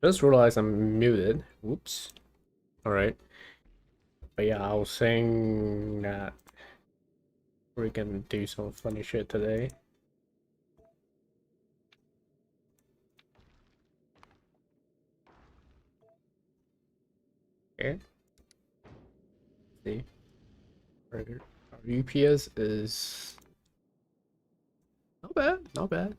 Just realized I'm muted. Whoops. Alright. But yeah, I was saying that we're gonna do some funny shit today. Okay. See. Our UPS is not bad, not bad.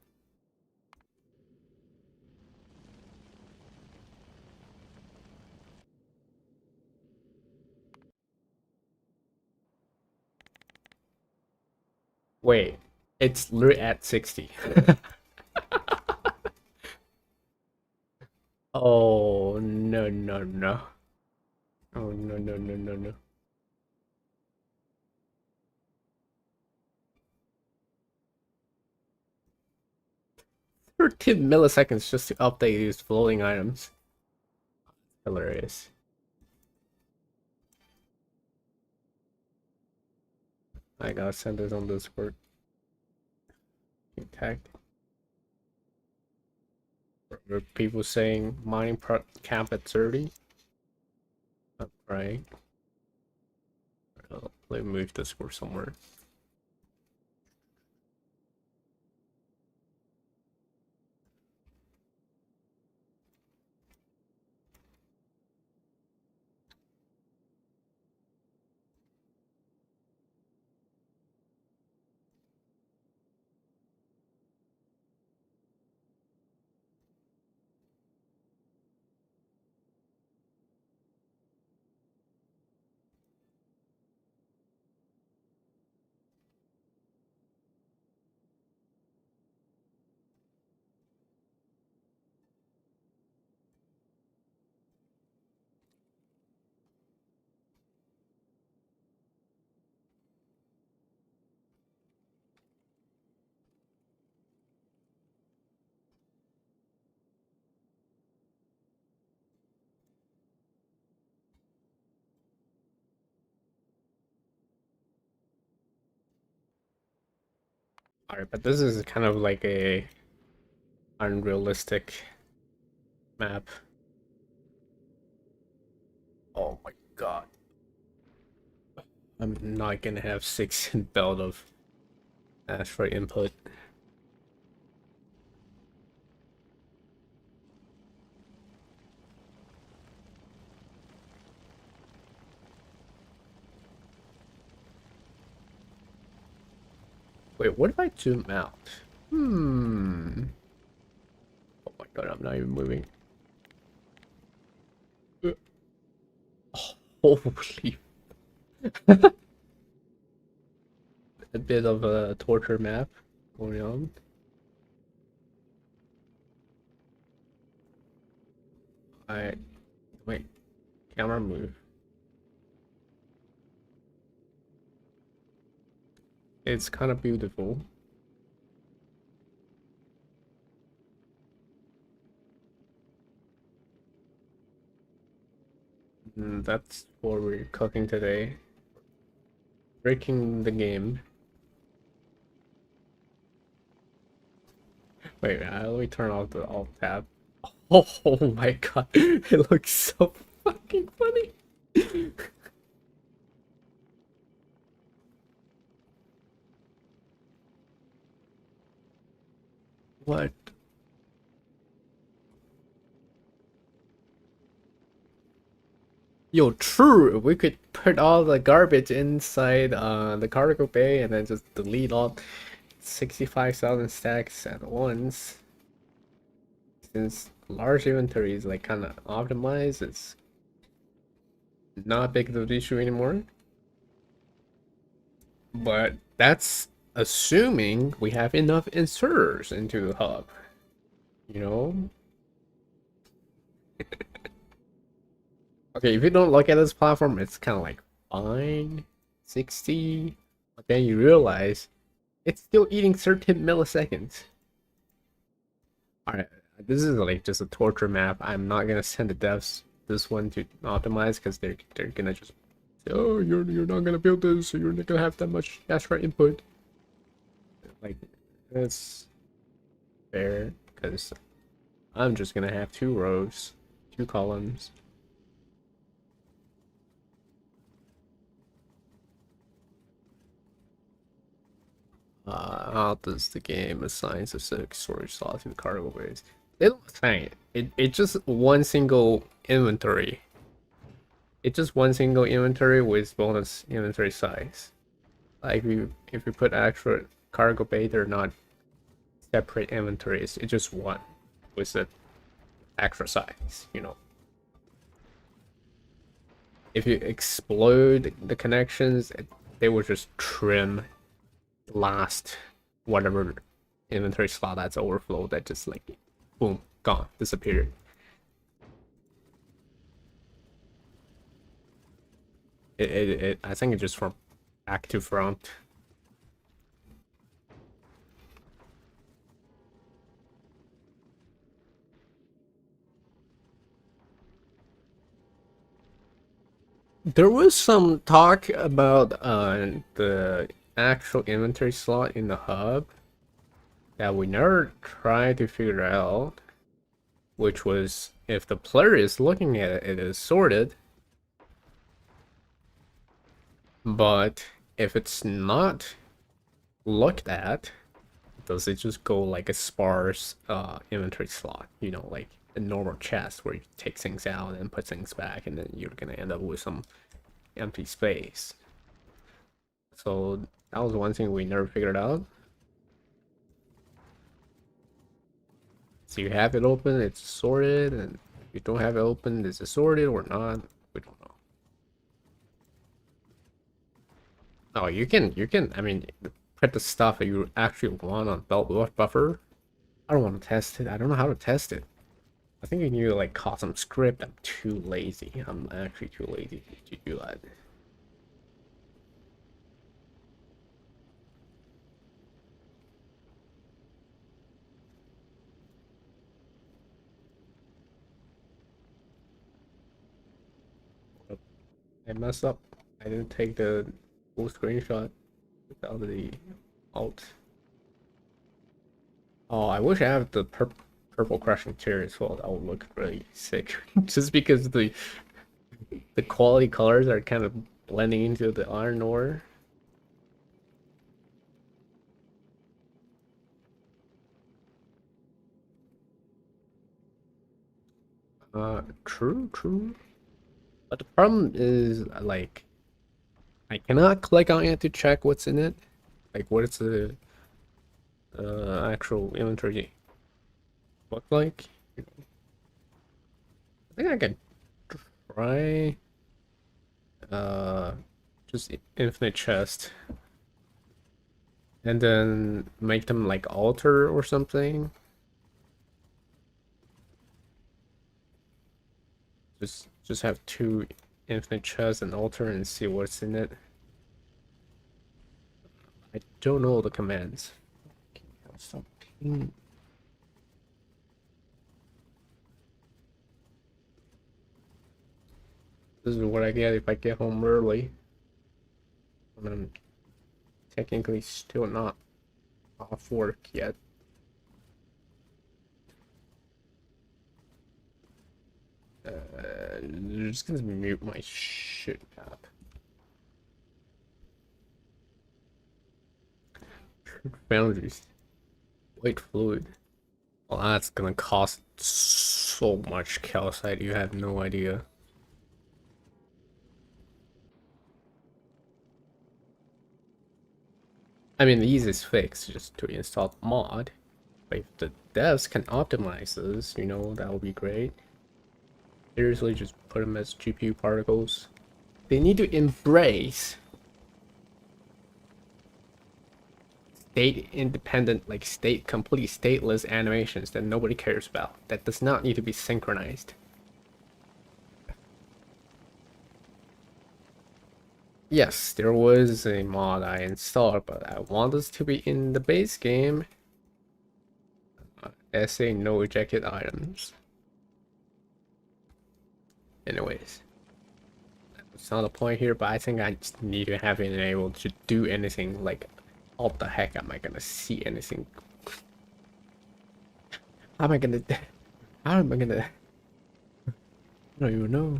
Wait, it's literally at 60. Oh no no no. Oh no no no no no. 13 milliseconds just to update these floating items. Hilarious. I gotta send this on Discord. Tag. Were people saying mining camp at 30? Right. Let me move this for somewhere. Alright, but this is kind of like a unrealistic map. Oh my god. I'm not gonna have 6 in belt of asteroid input. Wait, what if I zoom out? Hmm. Oh my god, I'm not even moving. Oh, holy. A bit of a torture map going on. I wait, camera move. It's kind of beautiful. That's what we're cooking today. Breaking the game. Wait, let me turn off the alt tab. Oh my god, it looks so fucking funny. What? Yo, true. We could put all the garbage inside the cargo bay and then just delete all 65,000 stacks at once. Since large inventory is like kind of optimized, it's not a big of an issue anymore. But that's assuming we have enough inserters into the hub. You know? Okay, if you don't look at this platform, it's kind of like fine, 60, but then you realize it's still eating 13 milliseconds. Alright, this is like just a torture map. I'm not gonna send the devs this one to optimize because they're gonna just say, oh, you're not gonna build this, so you're not gonna have that much extra input. Like, that's fair because I'm just gonna have 2 rows. 2 columns. How does the game assign specific storage slots to the cargo base? They don't assign it. It's just one single inventory. It's just one single inventory with bonus inventory size. Like if you put extra cargo bay, they're not separate inventories. It's just one with the extra size, you know. If you explode the connections, they will just trim the last whatever inventory slot that's overflow that just like boom, gone, disappeared. I think it's just from back to front. There was some talk about the actual inventory slot in the hub that we never tried to figure out, which was if the player is looking at it, it is sorted. But if it's not looked at, does it just go like a sparse inventory slot? You know, like a normal chest where you take things out and put things back, and then you're gonna end up with some empty space. So that was one thing we never figured out. So you have it open, it's sorted, and if you don't have it open, is it sorted or not? We don't know. Oh, you can, I mean, put the stuff that you actually want on belt buffer. I don't want to test it. I don't know how to test it. I think you need to like call some script. I'm too lazy. I'm actually too lazy to do that. I messed up. I didn't take the full screenshot without the alt. Oh, I wish I have the purple crushing tear as well. That would look really sick. Just because the quality colors are kind of blending into the iron ore. True. But the problem is, like, I cannot click on it to check what's in it. Like, what is the actual inventory look like? I think I can try just infinite chest and then make them like altar or something. Just have 2 infinite chests and altar and see what's in it. I don't know the commands. Stop. This is what I get if I get home early. And I'm technically still not off work yet. I'm just gonna mute my shit app. Boundaries. White fluid. Well, that's gonna cost so much calcite, you have no idea. I mean, the easiest fix is just to install the mod. But if the devs can optimize this, you know, that would be great. Seriously, just put them as GPU particles. They need to embrace state independent, like completely stateless animations that nobody cares about. That does not need to be synchronized. Yes, there was a mod I installed, but I want this to be in the base game. SA no ejected items. Anyways, it's not the point here, but I think I just need to have it enabled to do anything. Like, how the heck am I gonna see anything? How am I gonna? How am I gonna? I don't even know.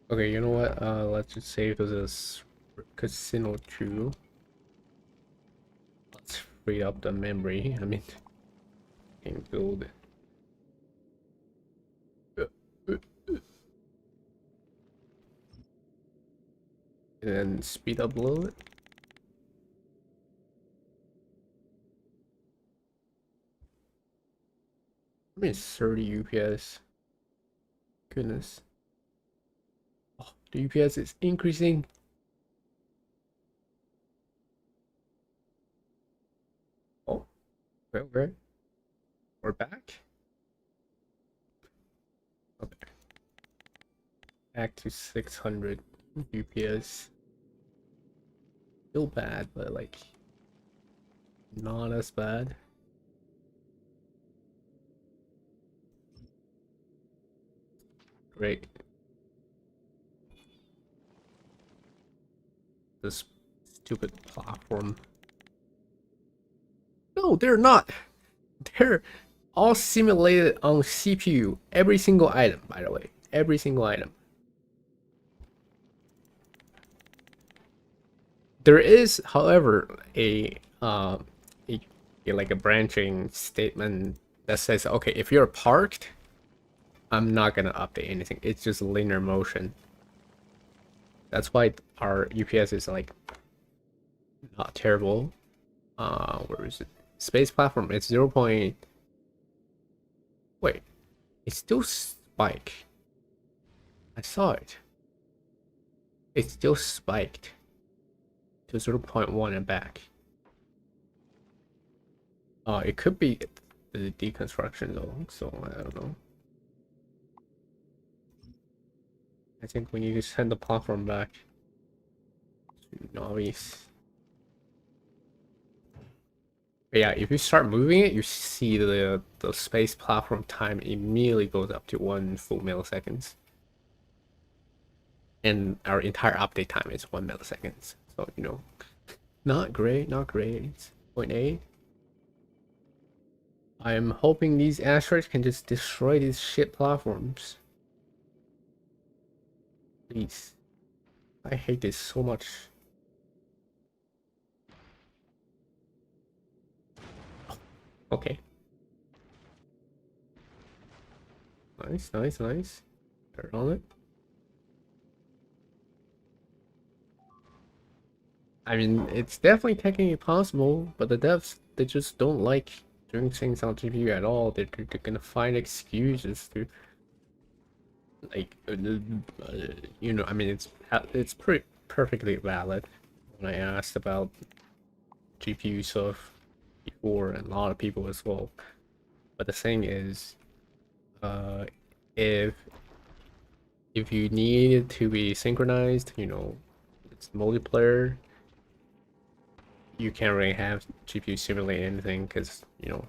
Okay, you know what? Let's just save this as Casino 2. Let's free up the memory. I mean, can build. And then speed up a little bit. I mean, it's 30 UPS. Goodness. Oh, the UPS is increasing. Oh, okay. We're back. Okay. Back to 600 UPS. Still bad, but like not as bad. Great. This stupid platform. No, they're not. They're all simulated on CPU. Every single item, by the way. Every single item. There is, however, like a branching statement that says, okay, if you're parked, I'm not gonna update anything. It's just linear motion. That's why our UPS is like not terrible. Where is it? Space platform. It's 0. Wait, it's still spiked. I saw it. It's still spiked to 0.1 and back. It could be the deconstruction though, so I don't know. I think we need to send the platform back to novice. But yeah, if you start moving it, you see the space platform time immediately goes up to 1 full milliseconds. And our entire update time is 1 millisecond. So, you know, not great, not great. It's 0.8. I'm hoping these asteroids can just destroy these shit platforms. Please. I hate this so much. Okay. Nice, nice, nice. Turn on it. I mean, it's definitely technically possible, but the devs, they just don't like doing things on GPU at all. They're gonna find excuses to, like, you know, I mean, it's pretty perfectly valid. When I asked about GPU stuff before, and a lot of people as well. But the thing is, uh, if you need it to be synchronized, you know, it's multiplayer, you can't really have GPU simulate anything because, you know,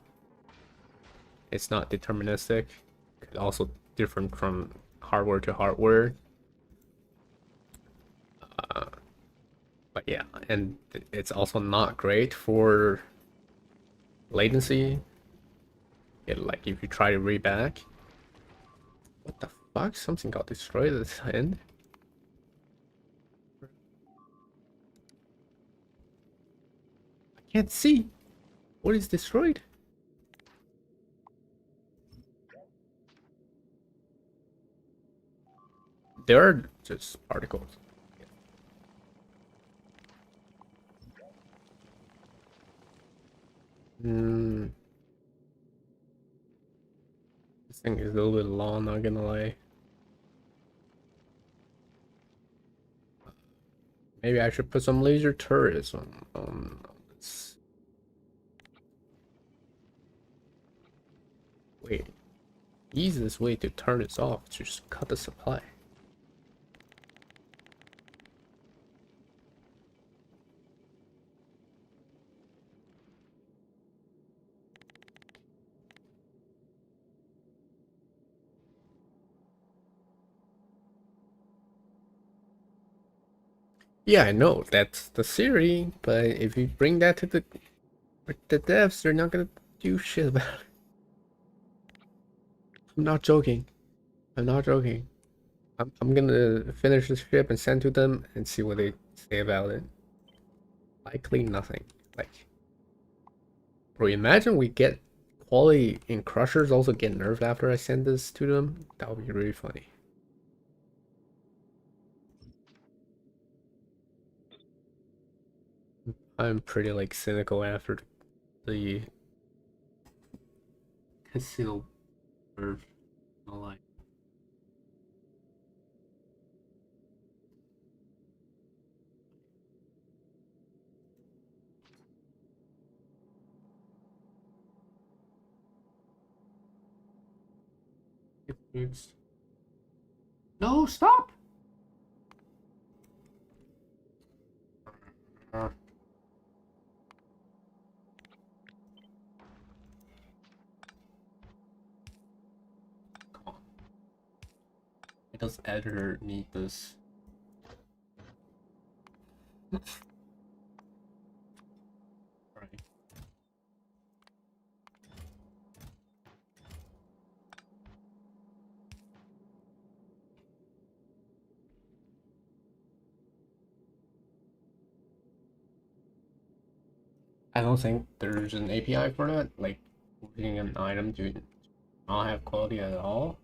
it's not deterministic. It's also different from hardware to hardware. Uh, but yeah, and it's also not great for latency. Like if you try to read back. What the fuck? Something got destroyed at this end. I can't see. What is destroyed? There are just particles. Hmm. This thing is a little bit long, not gonna lie. Maybe I should put some laser turrets on this. Wait. Easiest way to turn this off is just cut the supply. Yeah, I know that's the theory, but if you bring that to the devs, they're not gonna do shit about it. I'm not joking. I'm not joking. I'm gonna finish the ship and send to them and see what they say about it. Likely nothing. Like, bro, imagine we get quality in crushers also get nerfed after I send this to them. That would be really funny. I'm pretty like cynical after the casino nerf. No lie. No, stop! Come on. It does editor need this? Right. I don't think there's an API for that. Like, moving an item to not have quality at all.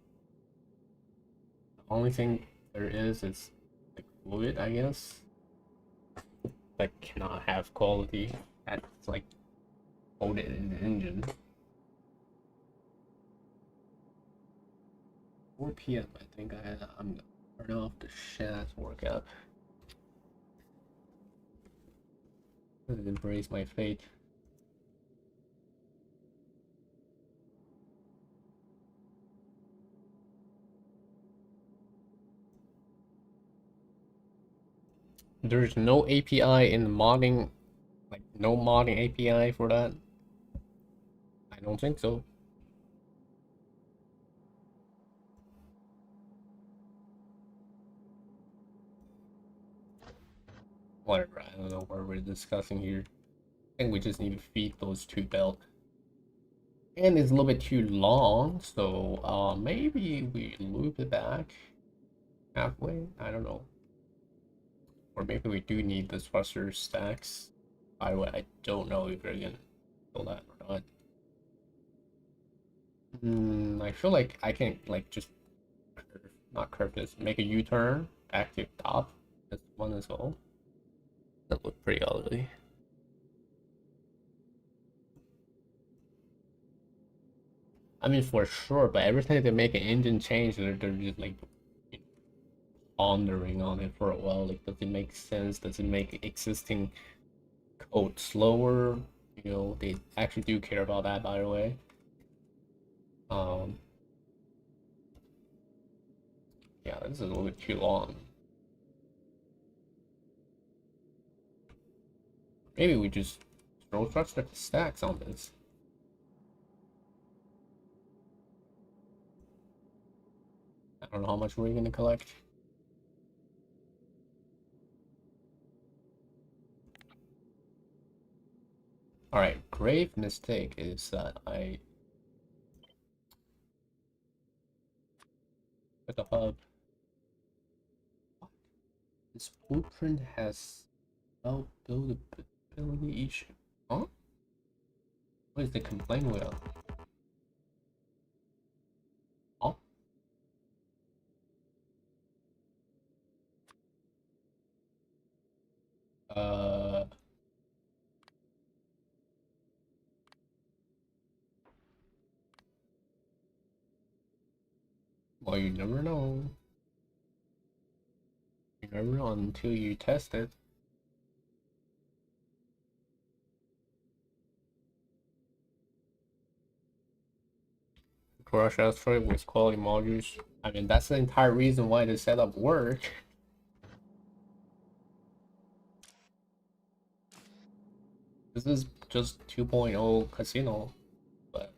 The only thing there is like fluid, I guess, that cannot have quality. That's like coded in the engine. 4 p.m. I think I'm gonna turn off the shit ass workout. And embrace my fate. There's no API in the modding, like no modding API for that. I don't think so. Whatever, I don't know what we're discussing here. I think we just need to feed those two belt. And it's a little bit too long, so maybe we loop it back halfway. I don't know. Or maybe we do need the thruster stacks. By the way, I don't know if we're gonna do that or not. I feel like I can like just curve, not curve this, make a U-turn back to top. This one as well. That looked pretty ugly. I mean, for sure, but every time they make an engine change, they're just like pondering on it for a while. Like, does it make sense? Does it make existing code slower? You know, they actually do care about that, by the way. Um, yeah, this is a little bit too long. Maybe we just throw structure stacks on this. I don't know how much we're gonna collect. Alright, grave mistake is that I put the hub. This blueprint has no buildability each. Huh? What is the complaint with? Huh? Uh, well, you never know. You never know until you test it. Crush asteroid with quality modules. I mean, that's the entire reason why the setup worked. This is just 2.0 casino, but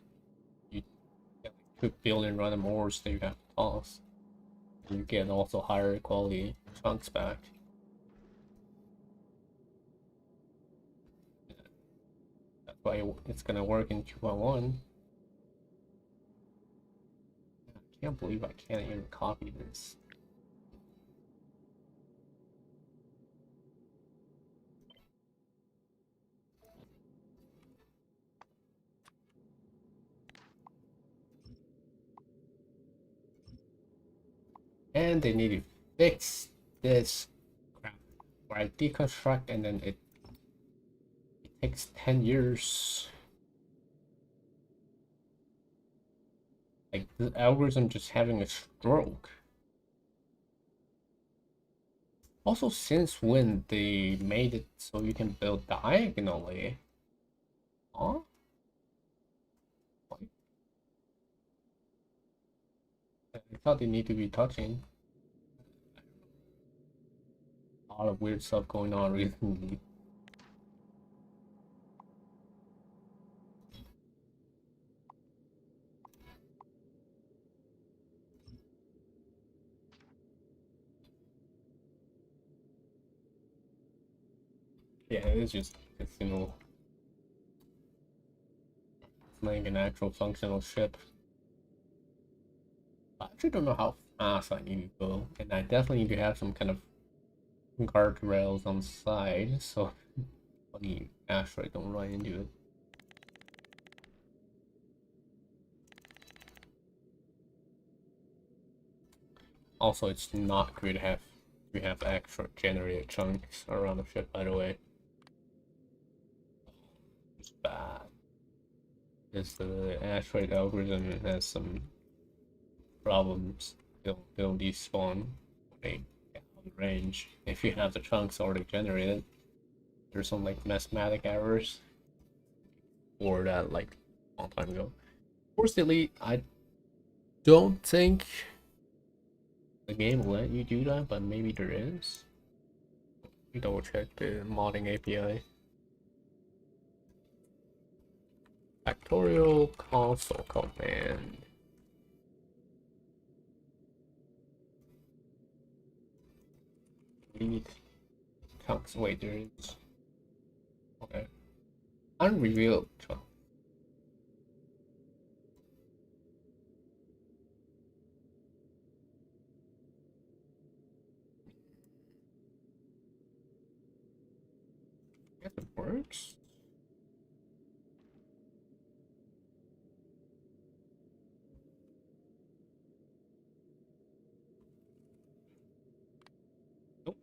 you get like 2 billion random ores that you have to toss. And you get also higher quality chunks back. That's why it's gonna work in 2.1. can't believe I can't even copy this. And they need to fix this crap where I deconstruct and then it takes 10 years. Like the algorithm just having a stroke. Also, since when they made it so you can build diagonally? Huh? What? I thought they need to be touching. A lot of weird stuff going on recently. Yeah, it's just, it's, you know, it's like an actual functional ship. I actually don't know how fast I need to go, and I definitely need to have some kind of guardrails on the side, so funny asteroid don't run into it. Also, it's not good to have extra generated chunks around the ship, by the way. It's bad. It's the asteroid algorithm has some problems. They'll despawn when they get out of range. If you have the chunks already generated, there's some like mathematic errors. Or that like a long time ago. Fortunately, I don't think the game will let you do that, but maybe there is. Double check the modding API. Factorio console command. Delete chunks. Wait, there is. Okay. Unrevealed chunk. If it works. Nope.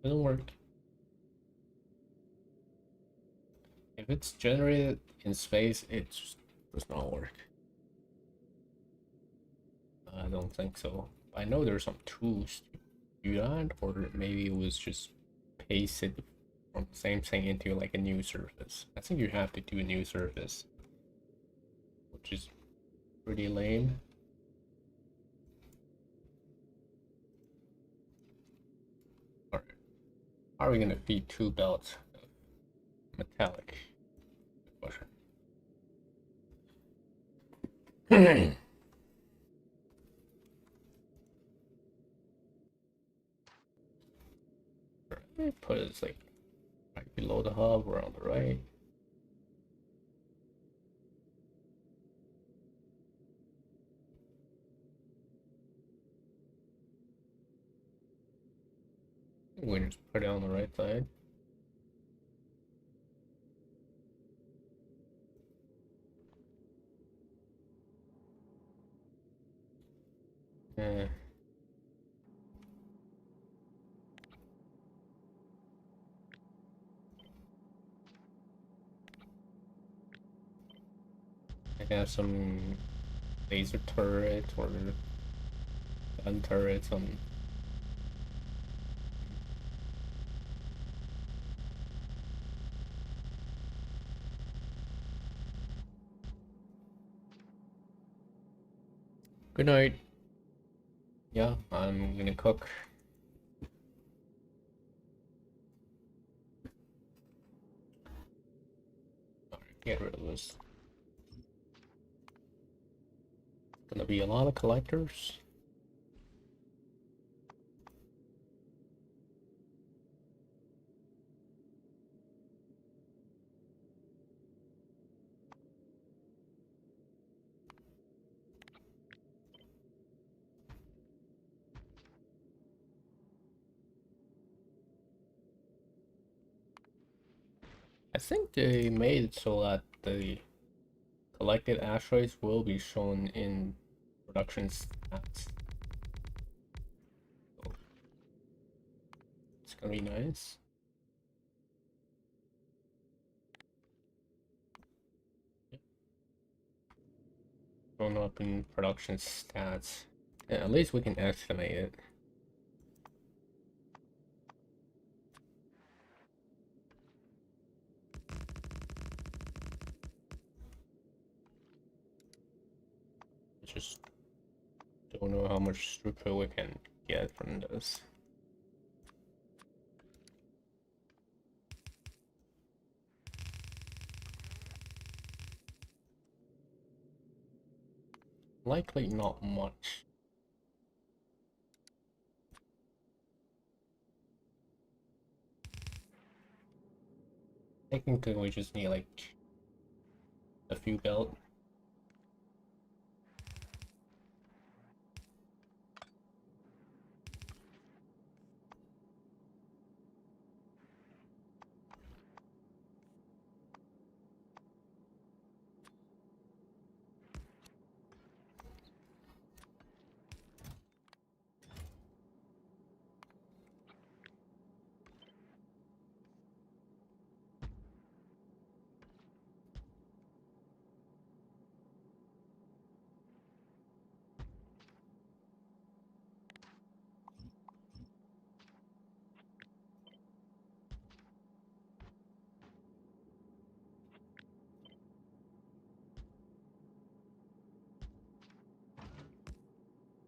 Doesn't work. If it's generated in space, it just does not work. I don't think so. I know there's some tools to do that, or maybe it was just pasted from the same thing into like a new surface. I think you have to do a new surface, which is pretty lame. Alright. How are we gonna feed two belts of metallic? Question. Put it like right below the hub or on the right. We just put it on the right side. I have some laser turrets or gun turrets on. Good night. Yeah, I'm gonna cook. Alright, get rid of this. Gonna be a lot of collectors. I think they made it so that the collected asteroids will be shown in production stats. So it's gonna be nice. Yep. Shown up in production stats. Yeah, at least we can estimate it. Just don't know how much throughput we can get from this. Likely not much. Technically we just need like a few belt.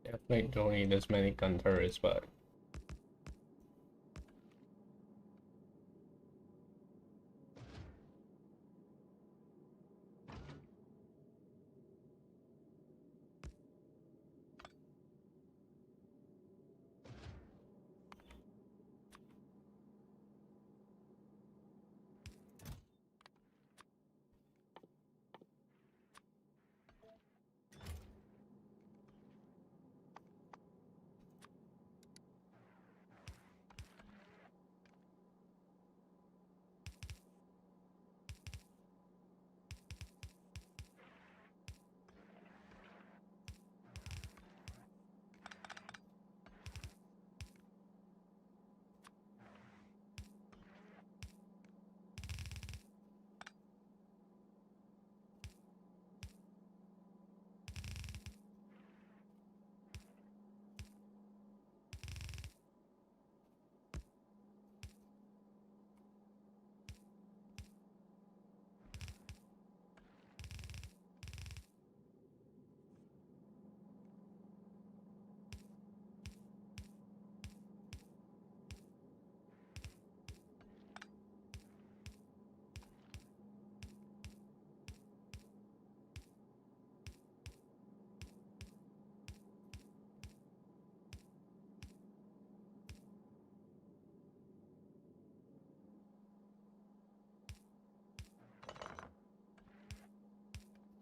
Definitely don't need as many gun turrets, but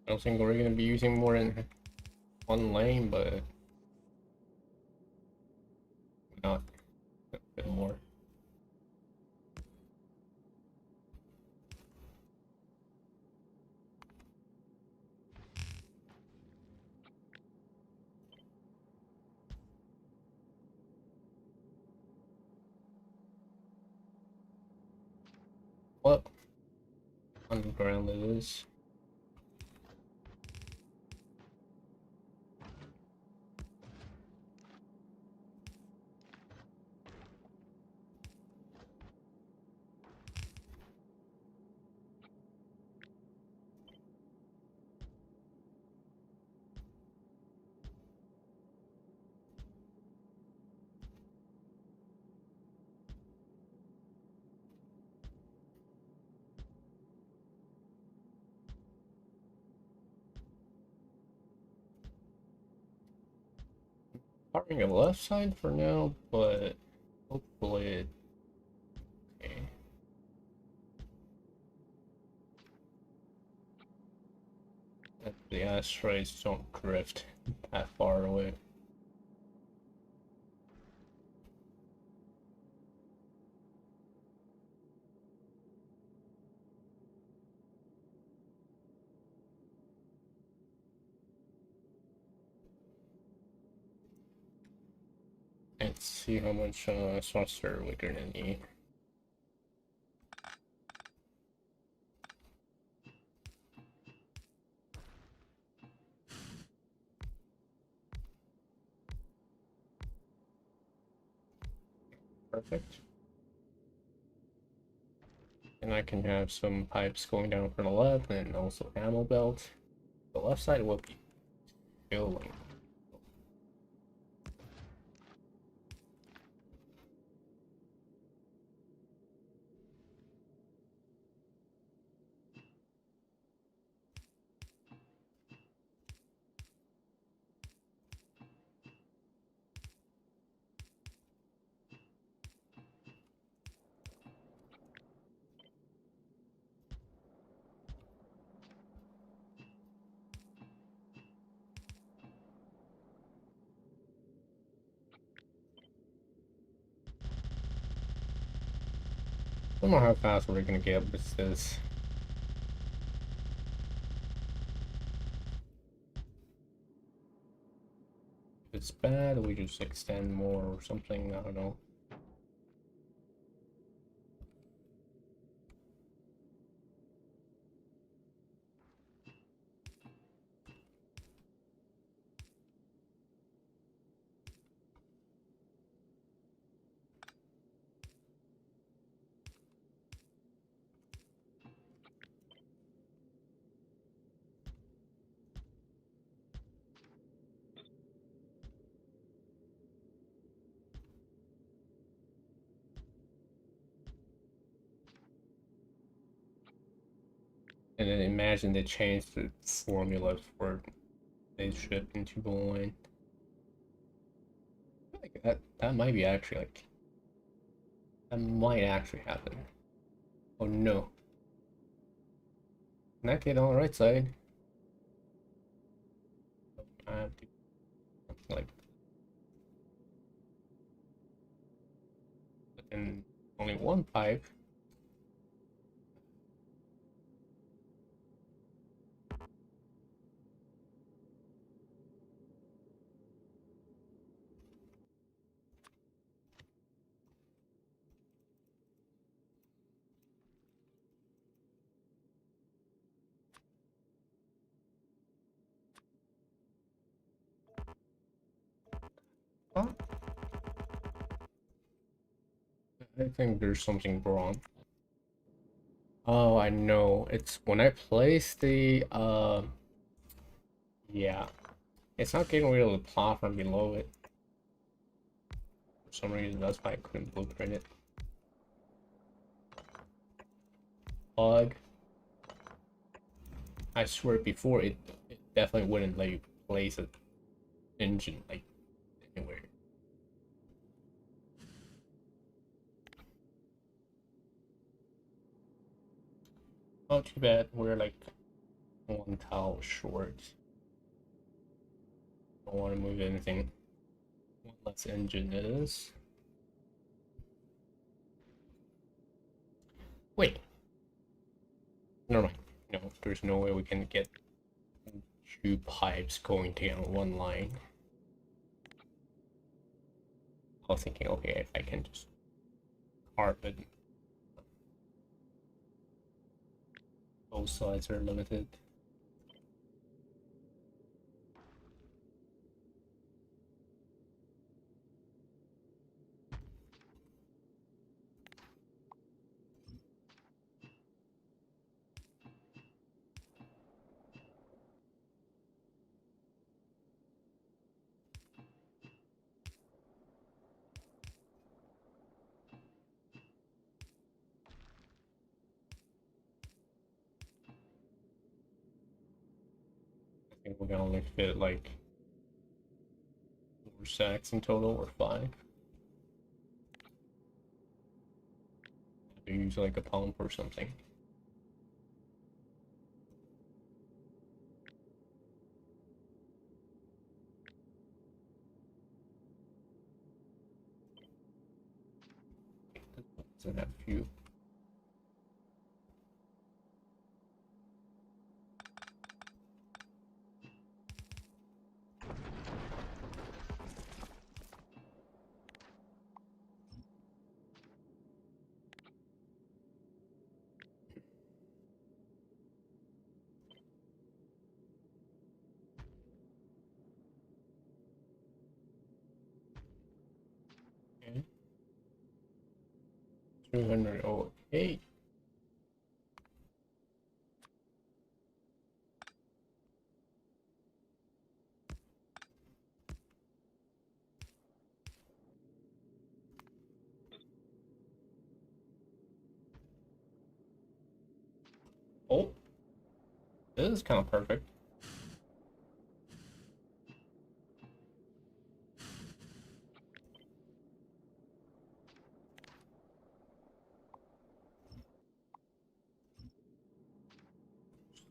I don't think we're gonna be using more than one lane, but not a bit more. What underground it is. Covering the left side for now, but hopefully it. Okay. That the asteroids don't drift that far away. Let's see how much saucer we're gonna need. Perfect. And I can have some pipes going down from the left and also ammo belt. The left side will be filling. I don't know how fast we're gonna get with this. If it's bad, we just extend more or something, I don't know. And then imagine they changed the formula for they ship into the line. Like that might be actually like that might actually happen. Oh no. Not get on the right side. I have to like put in only one pipe. Huh? I think there's something wrong. Oh, I know. It's when I place the yeah. It's not getting rid of the platform below it. For some reason, that's why I couldn't blueprint it. Bug. I swear before it definitely wouldn't let you place an engine like anywhere. Oh, too bad. We're like one tile short. Don't want to move anything. One less engine is. Wait. Never mind. No, there's no way we can get two pipes going down one line. I was thinking, okay, I can just carve it. Both sides are limited. I think we can only fit like 4 sacks in total, or 5. Have to use like a pump or something. Doesn't have few. 208. Oh, this is kind of perfect.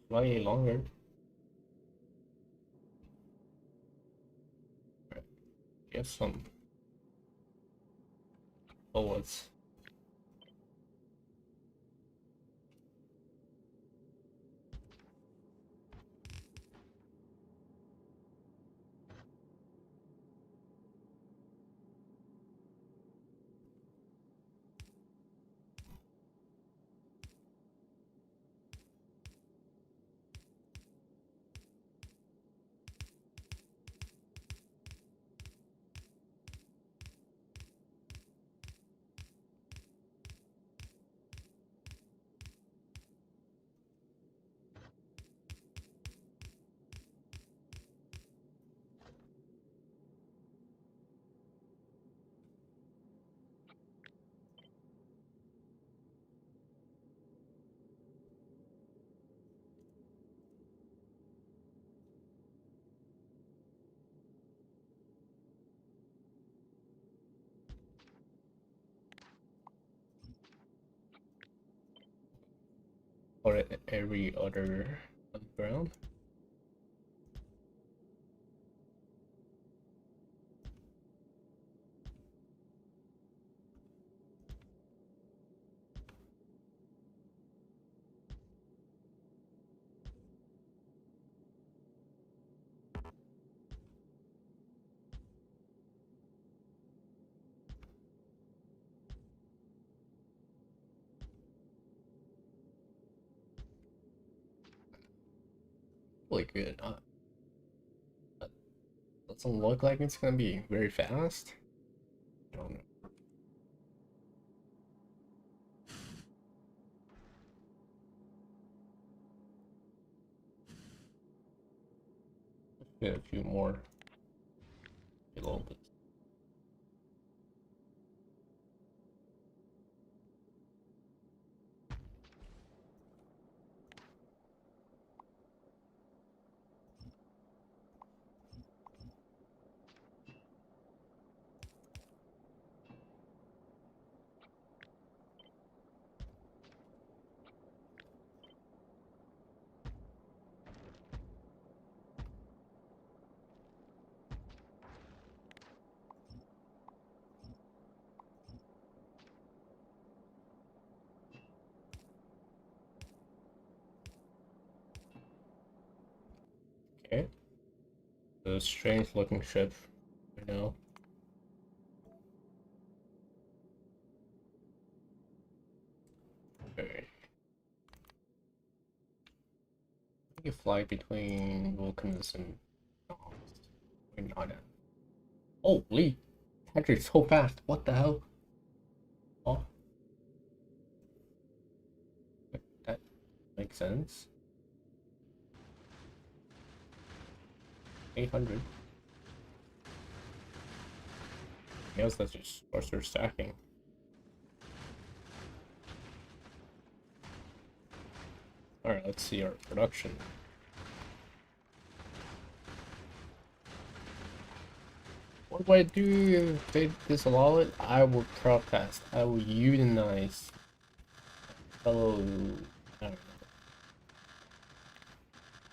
Slightly longer. Get some bullets. Or every other ground. Really good. Doesn't look like it's gonna be very fast. I don't know. Get a few more. A little bit. Okay. The strange looking ship right now. Okay. I can fly between volcanoes and we're not at. Holy! Actually so fast. What the hell? Oh, that makes sense. 800. I guess that's just cluster stacking. Alright, let's see our production. What do I do if they disallow it? I will protest. I will unionize. Fellow, I don't know.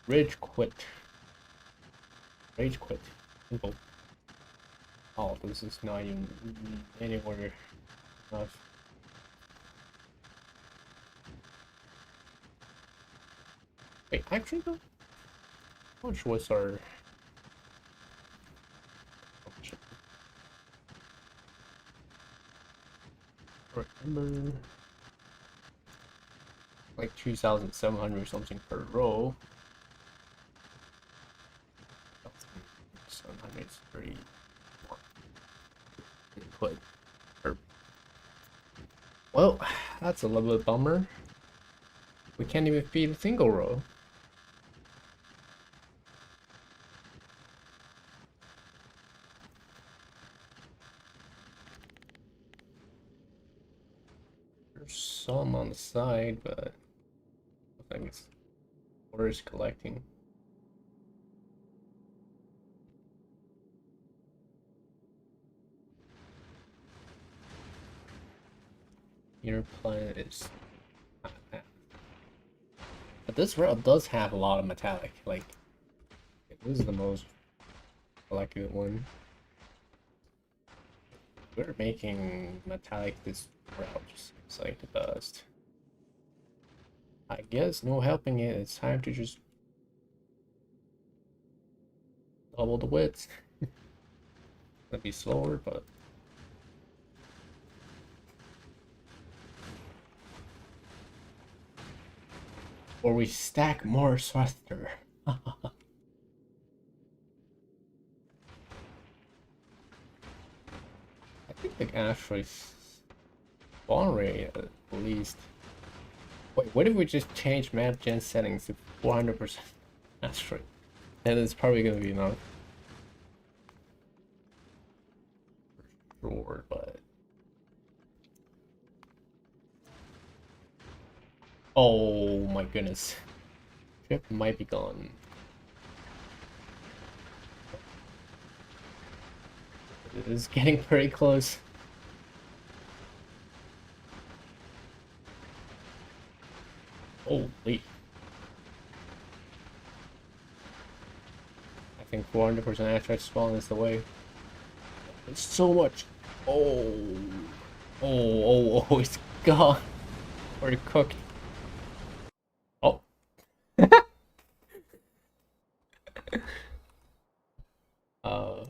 Rage quit. Rage quit. Simple. Oh, this is not even anywhere enough. Wait, actually though? How much was our... Remember... Like 2,700 or something per row. 700 is pretty... input. Or Well, that's a little bit bummer. We can't even feed a single row. There's some on the side, but I think it's worth collecting. Your planet is not that. But this route does have a lot of metallic. Like, this is the most collected one. We're making metallic this route just seems like the best. I guess no helping it. It's time to just double the width. That'd be slower, but or we stack more faster. I think the actually spawn rate at least. Wait, what if we just change map gen settings to 400%? That's right. Then it's probably gonna be enough. For sure, but oh my goodness. Ship might be gone. It is getting pretty close. Holy. I think 400% actual spawn is the way. It's so much. Oh. Oh, it's gone. Already cooked. Oh. uh.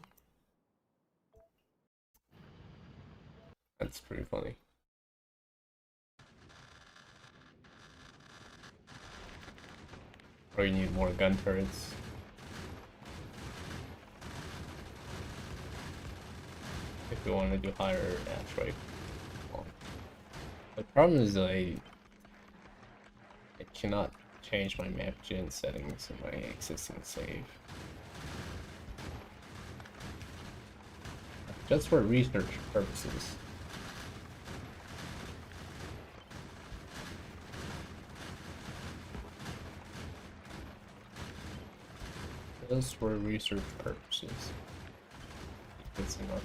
That's pretty funny. Or you need more gun turrets. If you want to do higher dash rate. Well, the problem is I cannot change my map gen settings in my existing save. Just for research purposes. Just for research purposes. That's enough.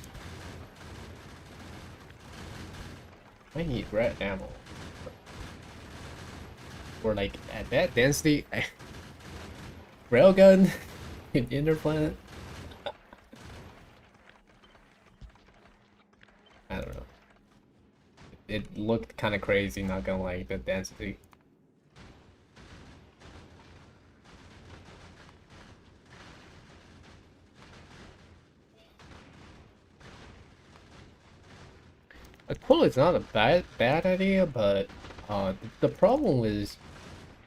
I need red ammo. Or like at that density, railgun in Inner Planet. I don't know. It looked kind of crazy, not gonna lie, the density. Cool, it's not a bad idea, but the problem with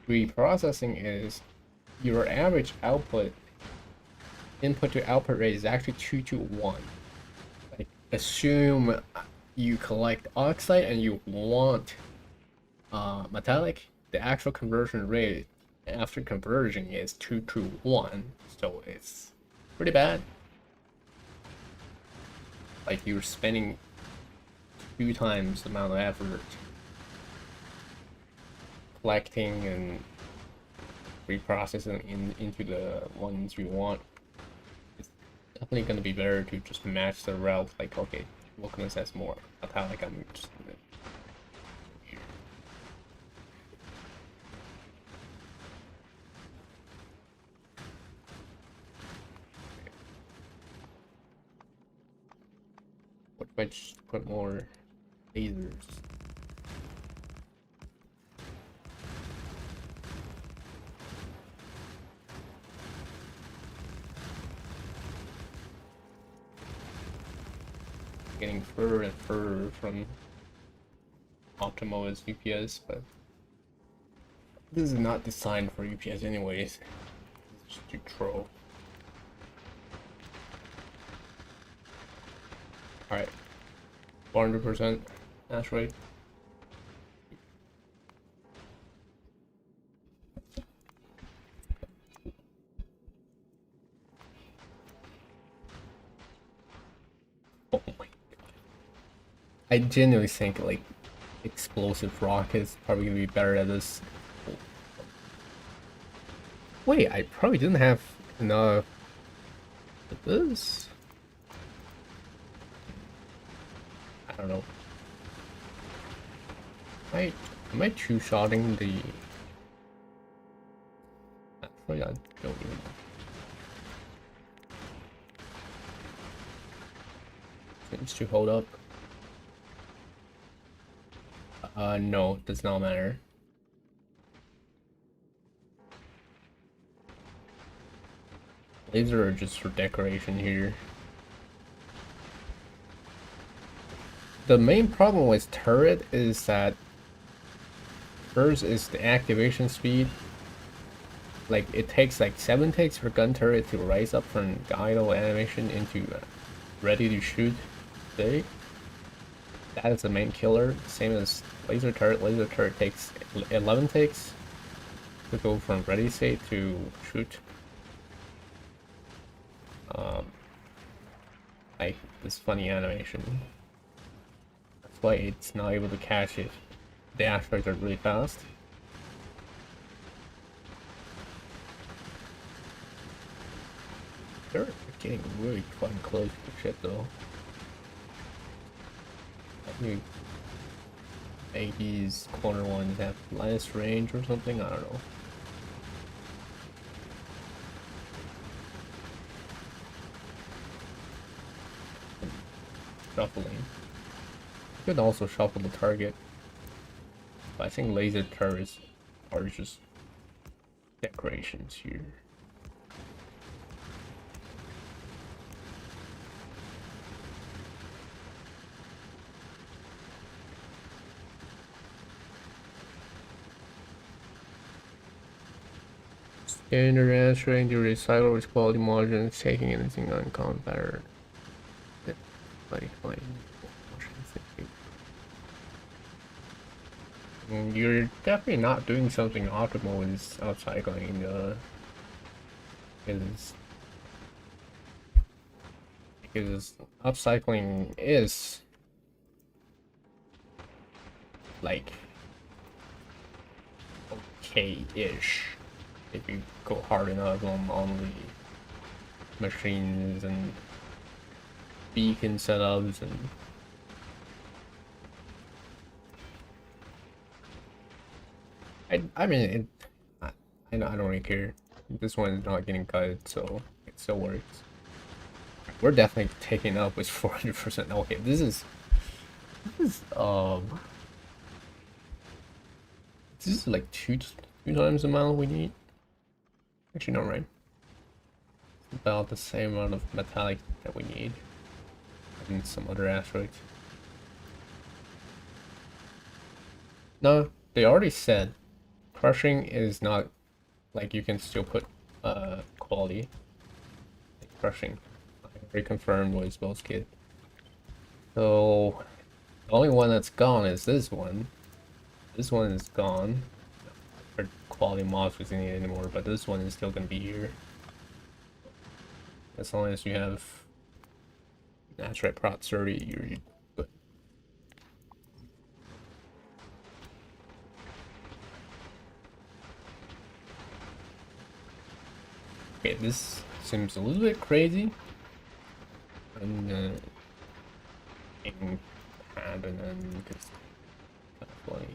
reprocessing is your average input to output rate is actually 2 to 1. Like, assume you collect oxide and you want metallic, the actual conversion rate after conversion is 2 to 1, so it's pretty bad. Like, you're spending 2 times the amount of effort collecting and reprocessing into the ones you want. It's definitely going to be better to just match the route. Like, okay, Vulcanus has more metallic. I'm just gonna here. What if I just put more lasers? Getting further and further from optimal as UPS, but this is not designed for UPS anyways. It's just to troll. Alright, 400% hash rate. I genuinely think like explosive rock is probably gonna be better at this. Wait, I probably didn't have enough of this. I don't know. Am I two-shotting the... Actually, I don't even know. Seems to hold up. No, it does not matter. Laser are just for decoration here. The main problem with turret is that first is the activation speed. Like it takes like 7 ticks for gun turret to rise up from idle animation into ready to shoot state. That is the main killer. Same as laser turret. Laser turret takes 11 ticks to go from ready state to shoot. Like this funny animation. That's why it's not able to catch it. The asteroids are really fast. They're getting really fucking close to shit though. I think maybe these corner ones have less range or something, I don't know. Shuffling. You could also shuffle the target. But I think laser turrets are just decorations here. Standard answering to recycle with quality margins, taking anything on combat. You're definitely not doing something optimal with upcycling, because upcycling is like okay-ish if you go hard enough on the machines and beacon setups and I mean I don't really care. This one is not getting cut, so it still works. We're definitely taking up with 400%. Okay, this is like two times the amount we need. Actually, no, right? It's about the same amount of metallic that we need in some other asteroids. No, they already said crushing is not like you can still put quality. Like crushing, I already confirmed with both kit. So the only one that's gone is this one. This one is gone. For quality mobs we don't need anymore, but this one is still gonna be here. As long as you have natural prot 30, you're good. Okay, this seems a little bit crazy. I'm gonna pad and then because kind of funny.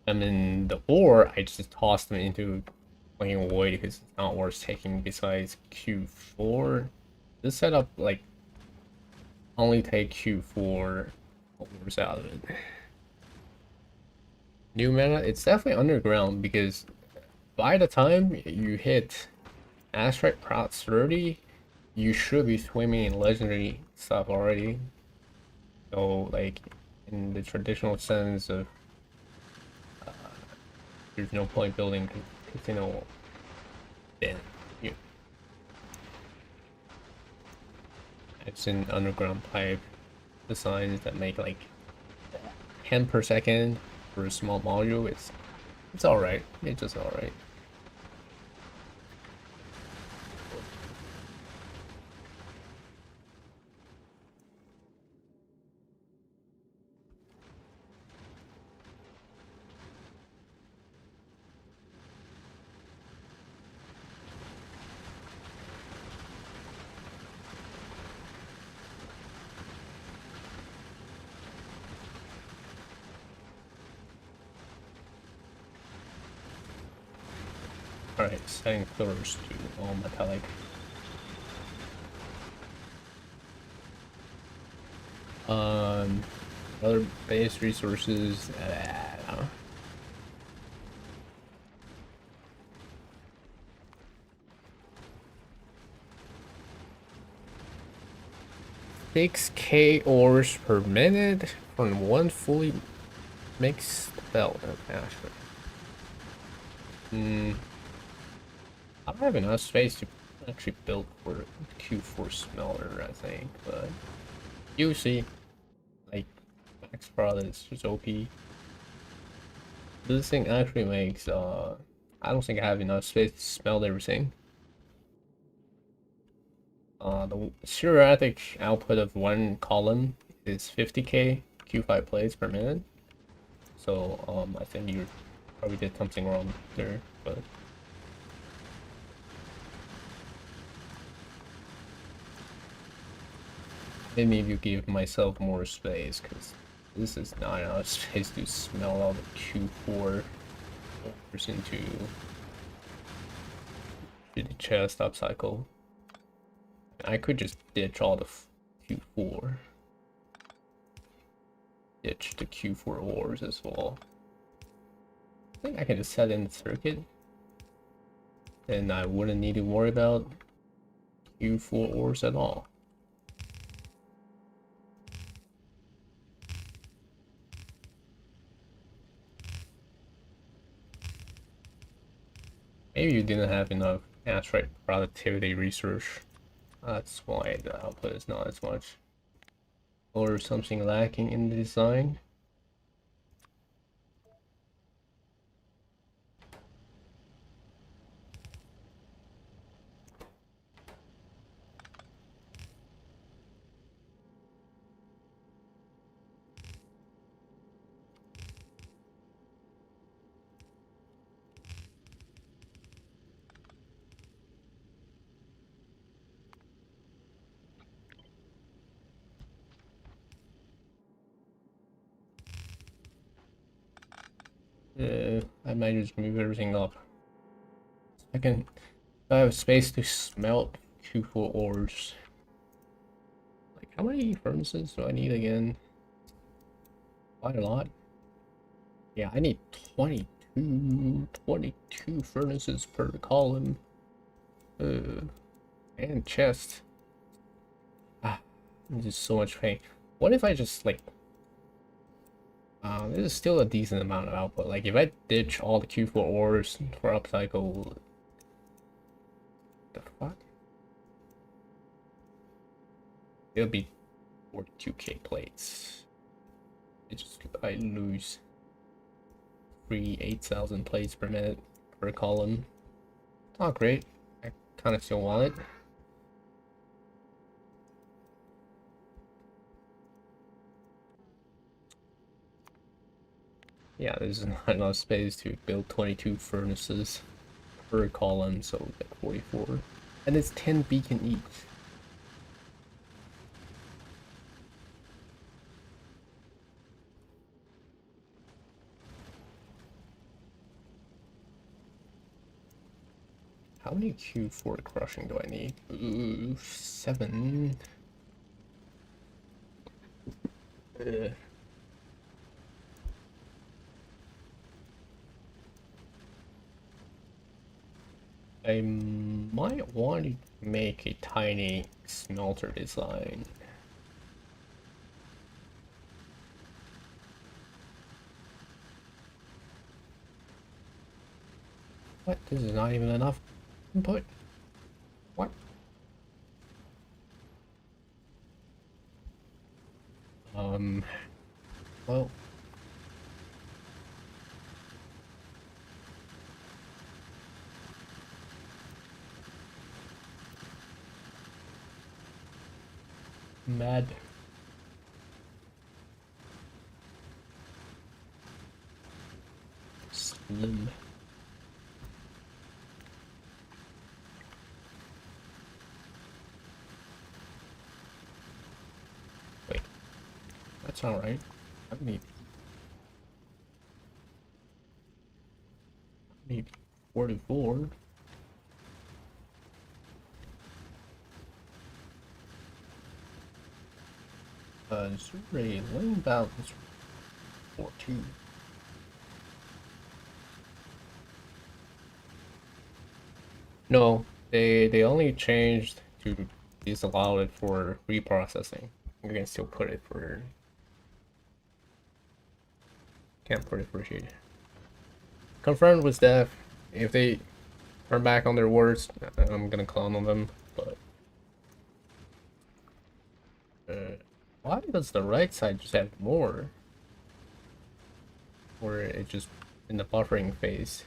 And then the ore, I just tossed them into playing void because it's not worth taking besides Q4. This setup, like, only take Q4 ores out of it. New mana, it's definitely underground because by the time you hit Astrite Prot 30, you should be swimming in legendary stuff already. So, like, in the traditional sense of there's no point building casino, then you it's in underground pipe designs that make like 10 per second for a small module. It's alright. It's just alright. Alright, setting pillars to all metallic. Other base resources. I don't know. 6k ores per minute from one fully mixed belt of Ashford. I don't have enough space to actually build for Q4 smelter, I think, but you see, like, max product is just OP. This thing actually makes, I don't think I have enough space to smelt everything. The theoretic output of one column is 50k Q5 plates per minute. So, I think you probably did something wrong there, but... I need to give myself more space, because this is not enough space to smell all the Q4 into the chest upcycle. I could just ditch all the Q4. Ditch the Q4 ores as well. I think I can just set in the circuit. And I wouldn't need to worry about Q4 ores at all. Maybe you didn't have enough Astrite productivity research. That's why the output is not as much. Or something lacking in the design. I might just move everything up. I have space to smelt Q4 ores. Like, how many furnaces do I need again? Quite a lot. Yeah, I need 22 furnaces per column. And chest. Ah, this is so much pain. What if I just, like... this is still a decent amount of output. Like, if I ditch all the Q4 ores for upcycle... The fuck? It'll be 42k plates. I lose 8,000 plates per minute per column. Not great. I kind of still want it. Yeah, there's not enough space to build 22 furnaces per column, so we get 44. And it's 10 beacon each. How many Q4 crushing do I need? Ooh, 7. I might want to make a tiny smelter design. What? This is not even enough input. What? Well. Mad. Slim. Wait. That's not right. I need 44. Survey lane balance 14. No, they only changed to disallow it for reprocessing. You can still put it for. Can't put it for shade. Confirmed with dev. If they turn back on their words, I'm gonna clone on them. But why does the right side just have more? Or it just in the buffering phase?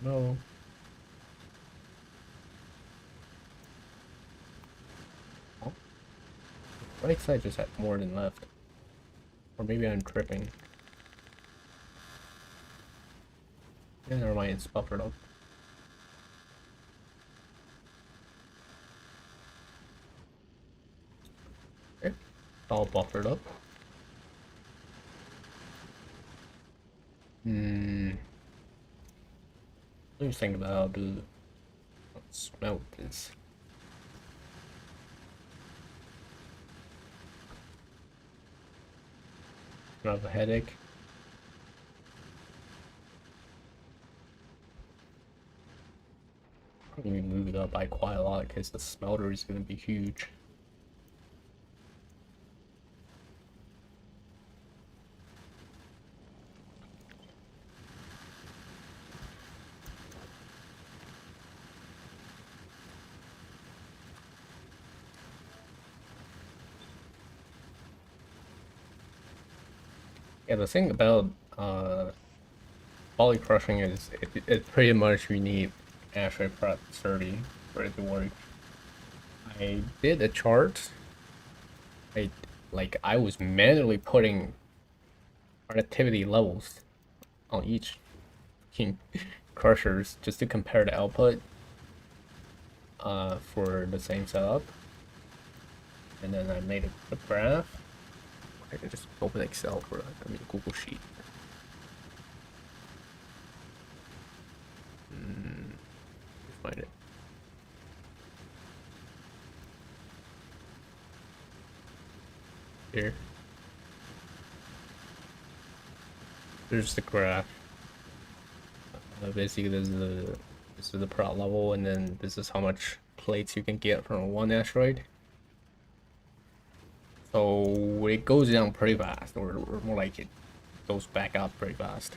No. Oh. Right side just had more than left. Or maybe I'm tripping. Yeah, never mind, it's buffered up. Okay, all buffered up. Let me think about how to smelt this. I have a headache. I'm gonna move it up by quite a lot because the smelter is gonna be huge. Yeah, the thing about poly crushing is it pretty much you need Ashtray Prep 30 for it to work. I did a chart. I was manually putting productivity levels on each crushers just to compare the output for the same setup. And then I made a graph. I can just open Excel for Google Sheet. Find it. Here. There's the graph. Basically, this is the prod level, and then this is how much plates you can get from one asteroid. So it goes down pretty fast, or more like it goes back up pretty fast.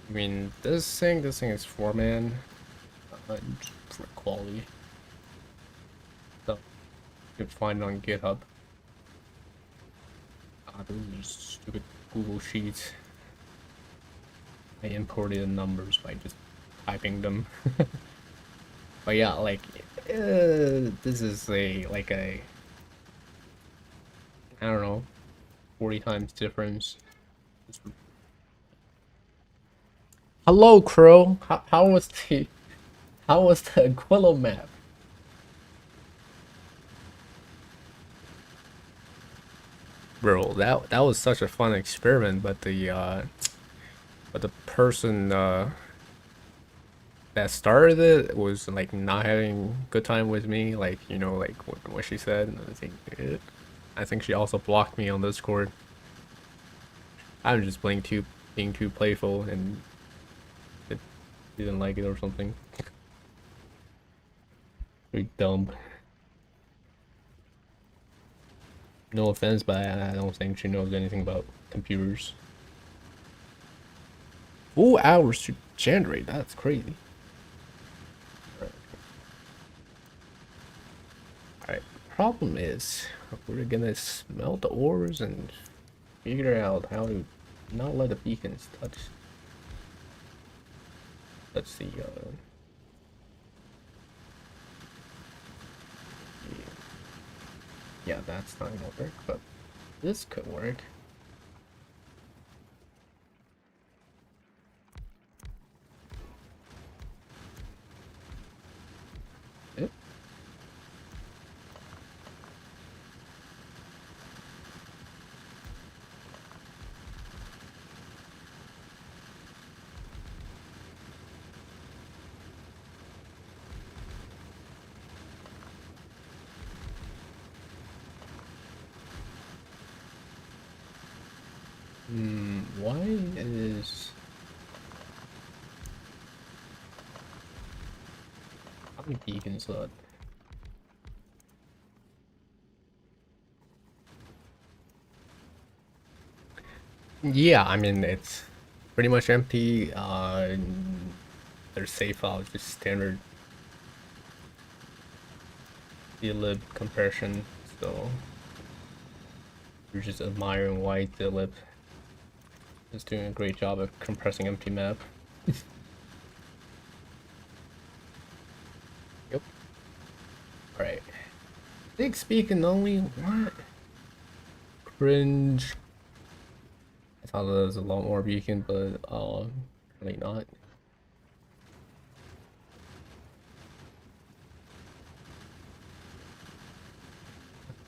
I mean, this thing is 4-man for quality. So you can find it on GitHub. Those are stupid Google Sheets. I imported the numbers by just typing them. But yeah, like this is I don't know, 40 times difference. Hello, Crow. How was the Aquilo map? Bro, that was such a fun experiment, but the person that started it was like not having good time with me, like like what she said. And I think she also blocked me on Discord. I'm just being too playful, and didn't like it or something. Very dumb. No offense, but I don't think she knows anything about computers. 4 hours to generate, that's crazy. Alright, problem is, we're gonna smelt the ores and figure out how to not let the beacons touch the yeah, that's not gonna work, but this could work. Yep. Why is... How many beacons left? Yeah, I mean, it's pretty much empty. Their safe file is just standard dlib compression, so you're just admiring why dlib is doing a great job of compressing empty map. Yep. Alright. Big speaking only? What? Cringe. I thought there was a lot more beacon, but really not.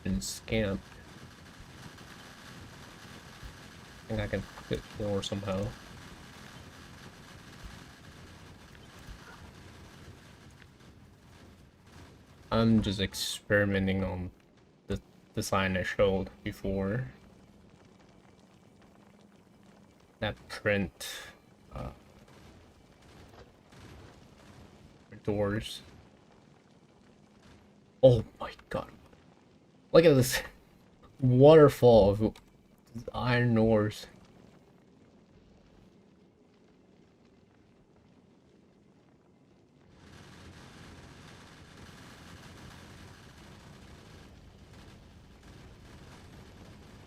Been scammed. I think I can fit more somehow. I'm just experimenting on the design I showed before. That print doors. Oh my god. Look at this waterfall of iron ores.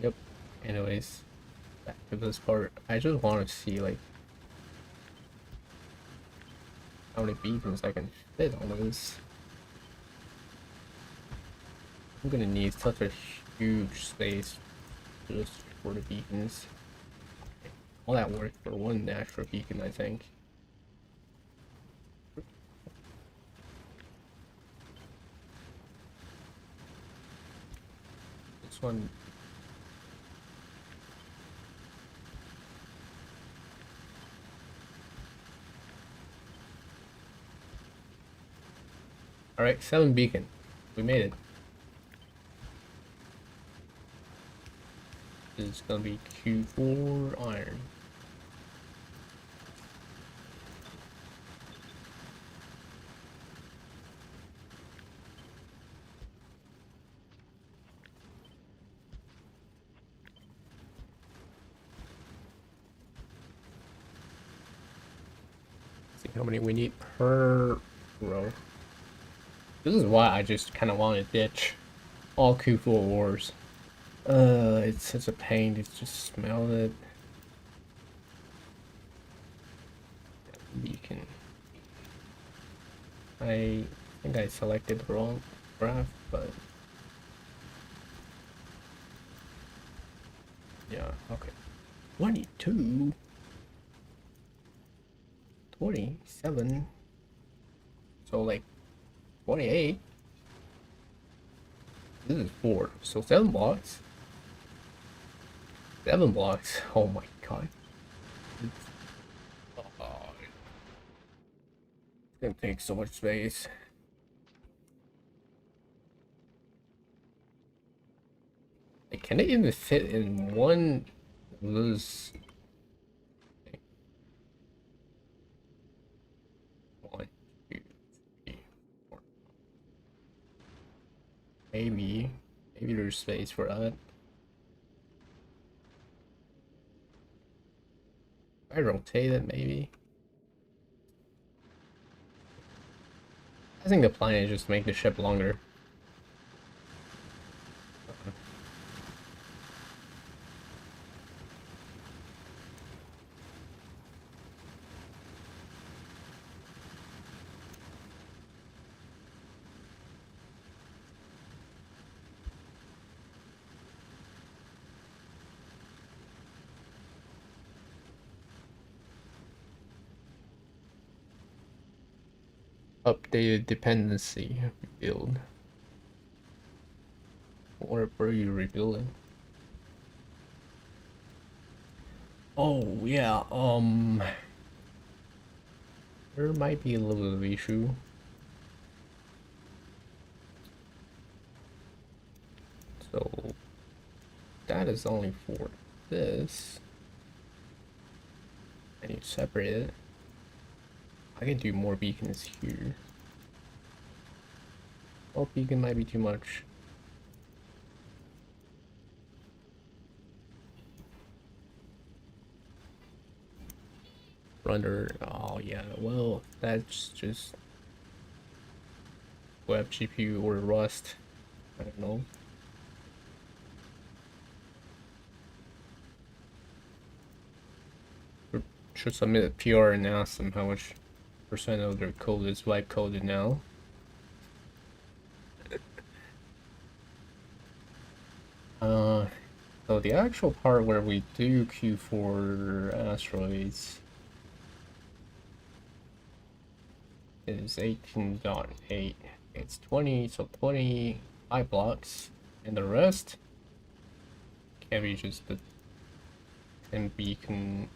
Yep. Anyways, back to this part. I just want to see like how many beacons I can fit on this. I'm gonna need such a huge space just for the beacons. All that work for one extra beacon, I think. This one. Alright, 7 beacon. We made it. This is gonna be Q4 iron. See how many we need per row. This is why I just kind of want to ditch all Q4 ores. It's such a pain to just smell it. Beacon. I think I selected the wrong graph, but yeah, okay. 22, 27, so like 28. This is 4, so 7 blocks. 7 blocks. Oh my god. It's gonna take so much space. Like, can it even fit in one of those? maybe there's space for that. I rotate it, maybe. I think the plan is just to make the ship longer. Updated dependency rebuild. What are you rebuilding? Oh yeah, there might be a little bit of issue. So that is only for this. I need to separate it. I can do more beacons here. Oh, beacon might be too much. Runner, oh yeah, well, that's just web GPU or Rust. I don't know. Should submit a PR and ask them how much percent of their code is wipe coded now. So the actual part where we do queue for asteroids is 18.8. It's 20, so 25 blocks, and the rest can be just the 10 beacon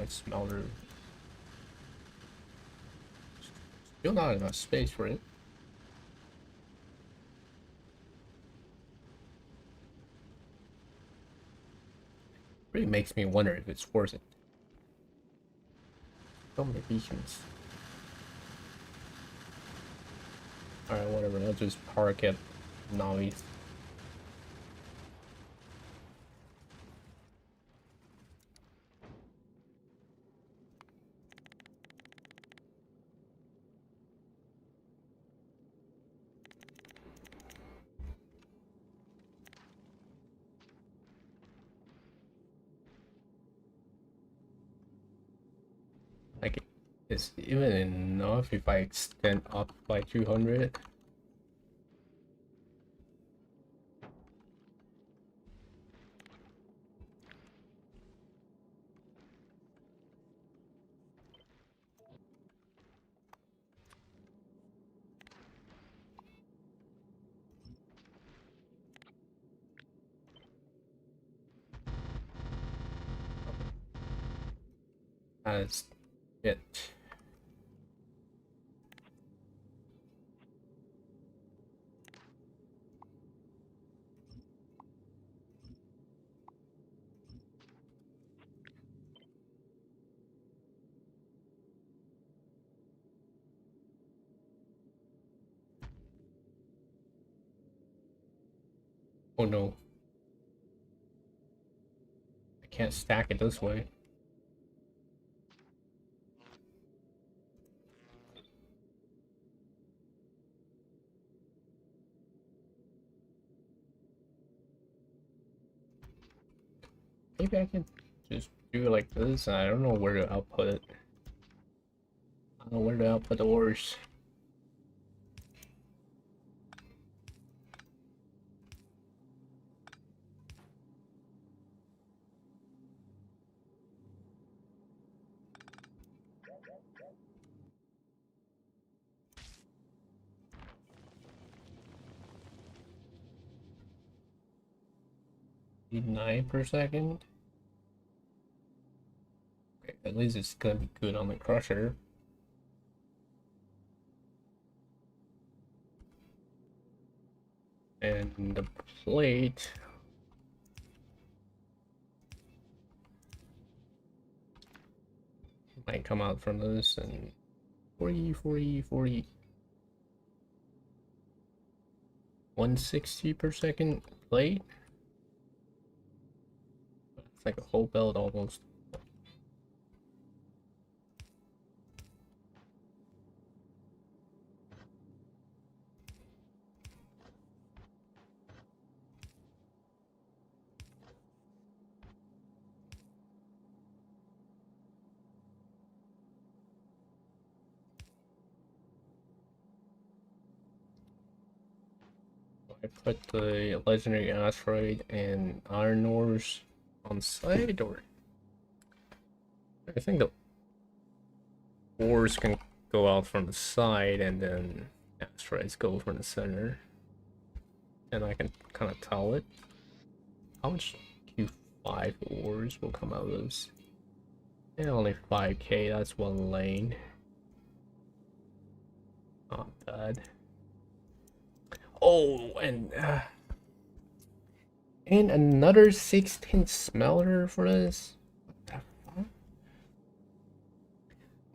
smelter. Still not enough space for it. Really makes me wonder if it's worth it. So many beacons. Alright, whatever, I'll just park at Navi. Like, it's even enough if I extend up by 200. That's it. Oh no. I can't stack it this way. Maybe I can just do it like this. I don't know where to output it. I don't know where to output the ores. Need 9 per second. Okay, at least it's gonna be good on the crusher. And the plate. Might come out from this and 40, 40, 40. 160 per second plate. It's like a whole belt almost. I put the legendary asteroid and iron ores on site, or I think the ores can go out from the side and then asteroids go from the center, and I can kind of tell it. How much Q5 ores will come out of this? Yeah, only 5k, that's one lane. Not bad. Oh, and another 16 smelter for this? What the fuck?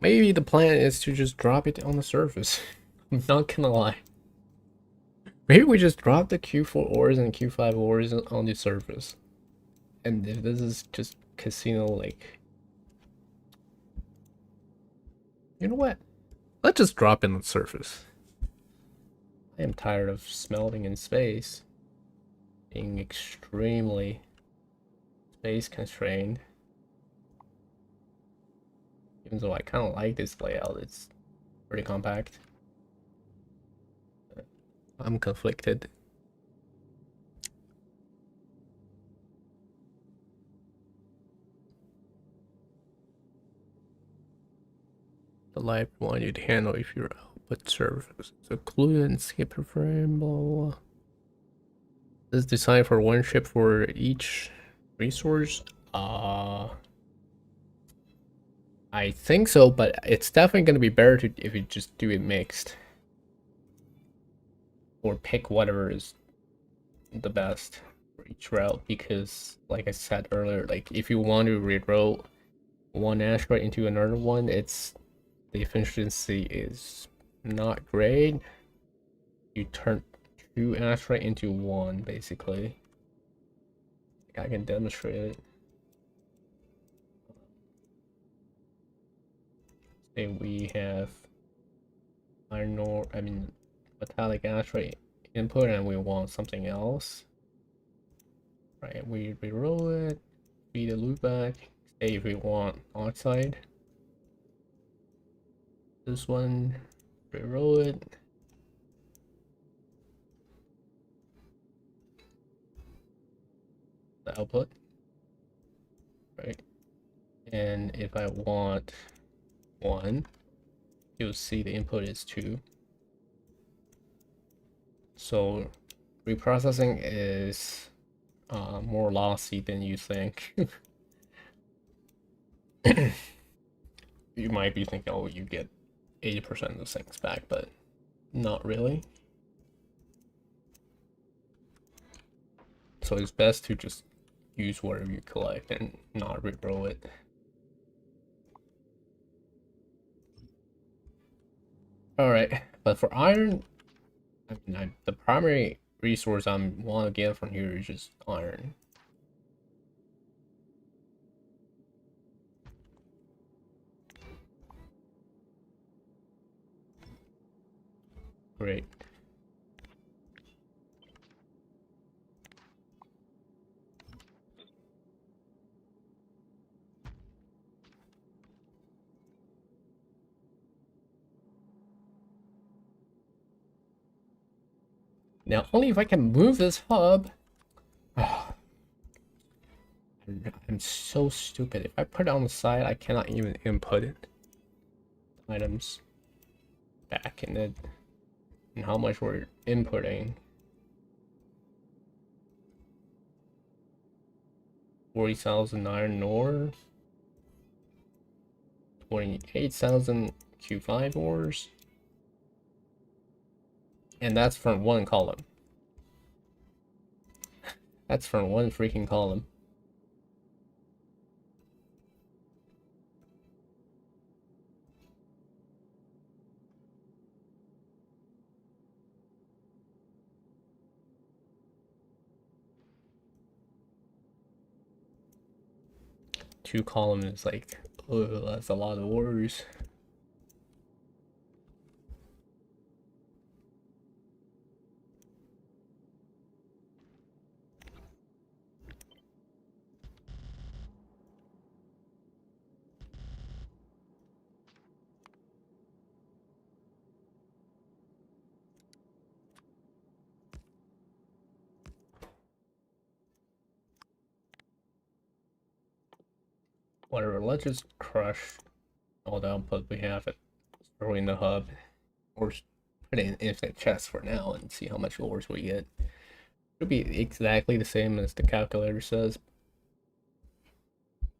Maybe the plan is to just drop it on the surface. I'm not gonna lie. Maybe we just drop the Q4 ores and Q5 ores on the surface. And if this is just casino, like... You know what? Let's just drop it on the surface. I am tired of smelting in space. Being extremely space constrained. Even though I kind of like this layout, it's pretty compact. I'm conflicted. The life want you to handle if your output surface is occluded and skip a frame, blah, blah, blah. This is designed for one ship for each resource. I think so, but it's definitely gonna be better to if you just do it mixed. Or pick whatever is the best for each route, because like I said earlier, like if you want to reroute one asteroid into another one, it's the efficiency is not great. You turn two asteroid into one, basically. I can demonstrate it. Say we have iron ore, I mean metallic asteroid input, and we want something else. Right, we reroll it, feed the loop back. Say if we want oxide. This one, reroll it. The output, right? And if I want 1, you'll see the input is 2. So reprocessing is more lossy than you think. You might be thinking, oh, you get 80% of those things back, but not really. So it's best to just use whatever you collect and not reroll it. Alright, but for iron, I mean, the primary resource I want to get from here is just iron. Great. Now, only if I can move this hub. I'm so stupid. If I put it on the side, I cannot even input it. Items back in it. And how much we're inputting. 40,000 iron ore. 28,000 Q5 ores. And that's from one column. That's from one freaking column. 2 columns is like, oh, that's a lot of words. Whatever, let's just crush all the output we have it, throw in the hub, or put it in infinite chest for now and see how much ores we get. It'll be exactly the same as the calculator says,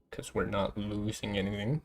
because we're not losing anything.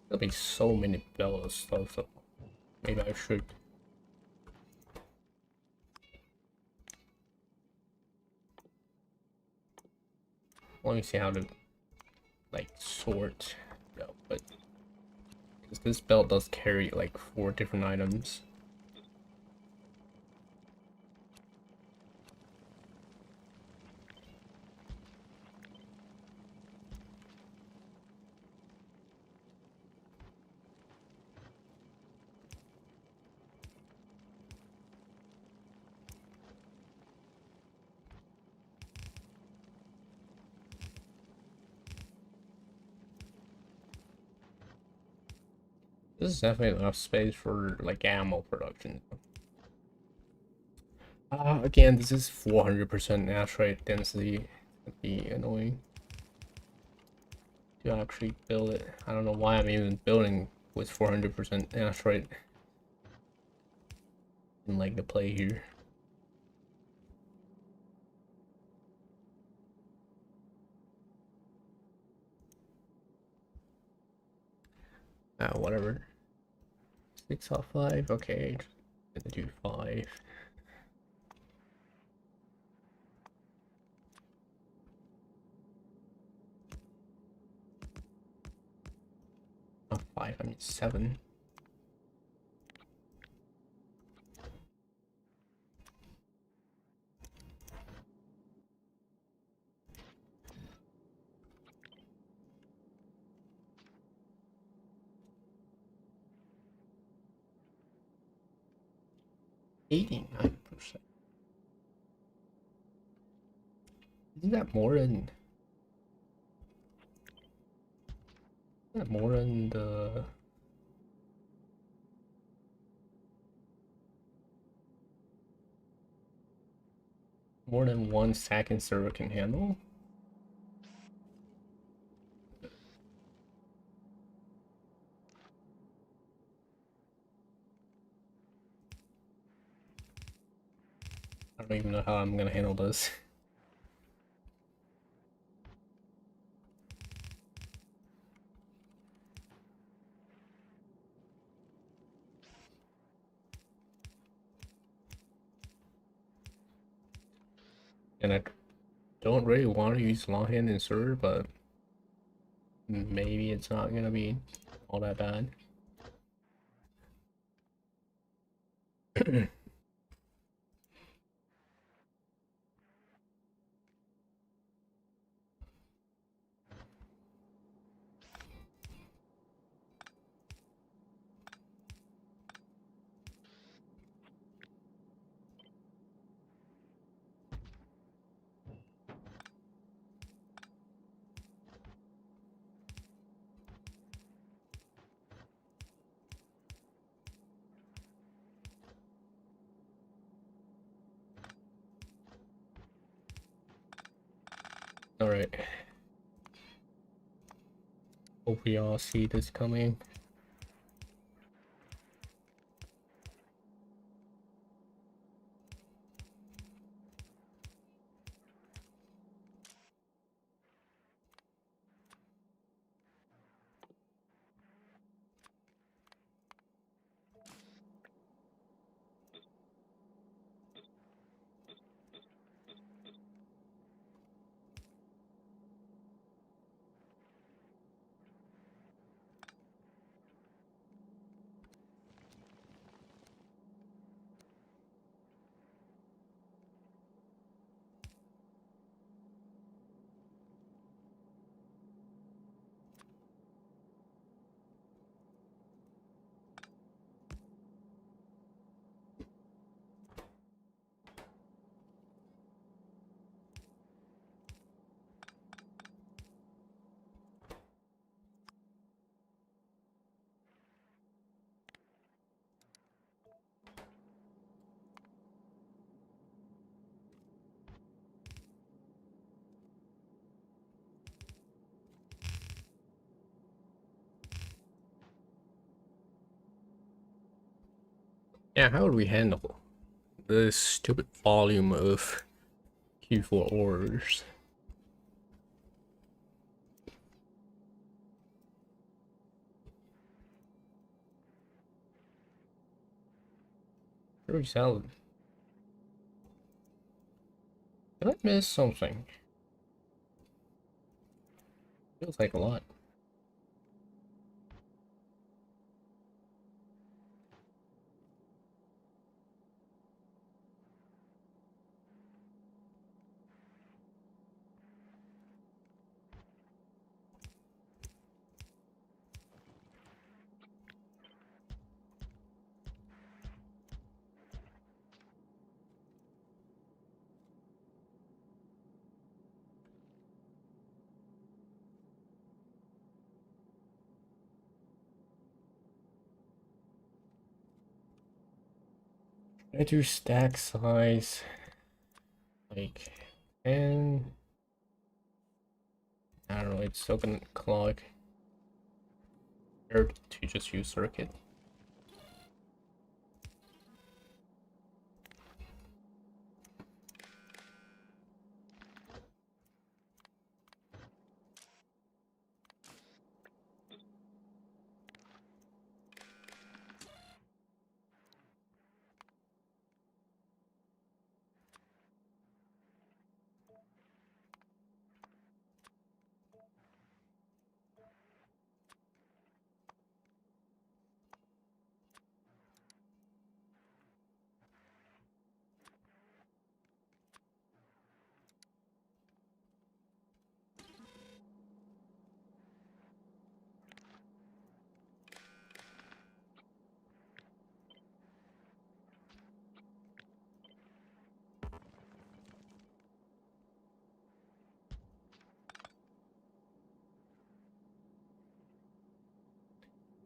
There'll be so many bellows stuff, so maybe I should. Let me see how to like sort the output. Because this belt does carry like 4 different items. This is definitely enough space for like ammo production. Again, this is 400% asteroid density. It'd be annoying to actually build it. I don't know why I'm even building with 400% asteroid in like the play here. Whatever. 6 off 5. Okay, gonna do 5. Not 5. I mean 7. $89%. Isn't that more than? Isn't that more than the? More than 1 second server can handle? I don't even know how I'm gonna handle this. And I don't really want to use longhand in server, but maybe it's not gonna be all that bad. Alright. Hope we all see this coming. Yeah, how would we handle this stupid volume of Q4 orders? Fruit salad. Did I miss something? Feels like a lot. I do stack size like 10. I don't know, it's still gonna clog. Or to just use circuit.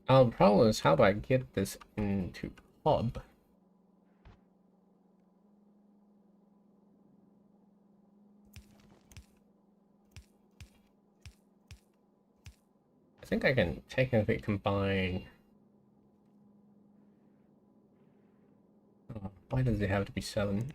The problem is, how do I get this into hub? I think I can technically combine. Why does it have to be 7?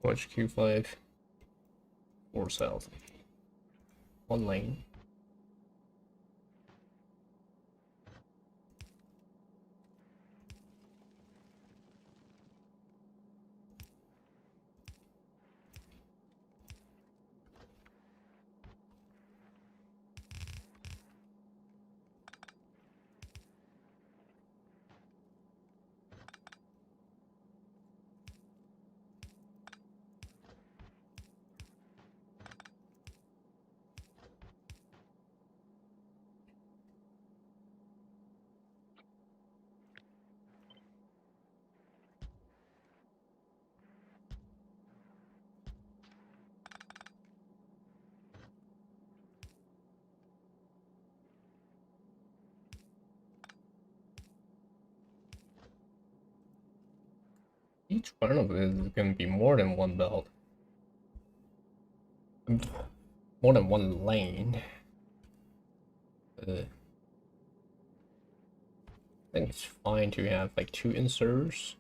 Watch Q5. 4 cells. 1 lane. Each one of these is going to be more than 1 belt. More than 1 lane. I think it's fine to have like 2 inserters.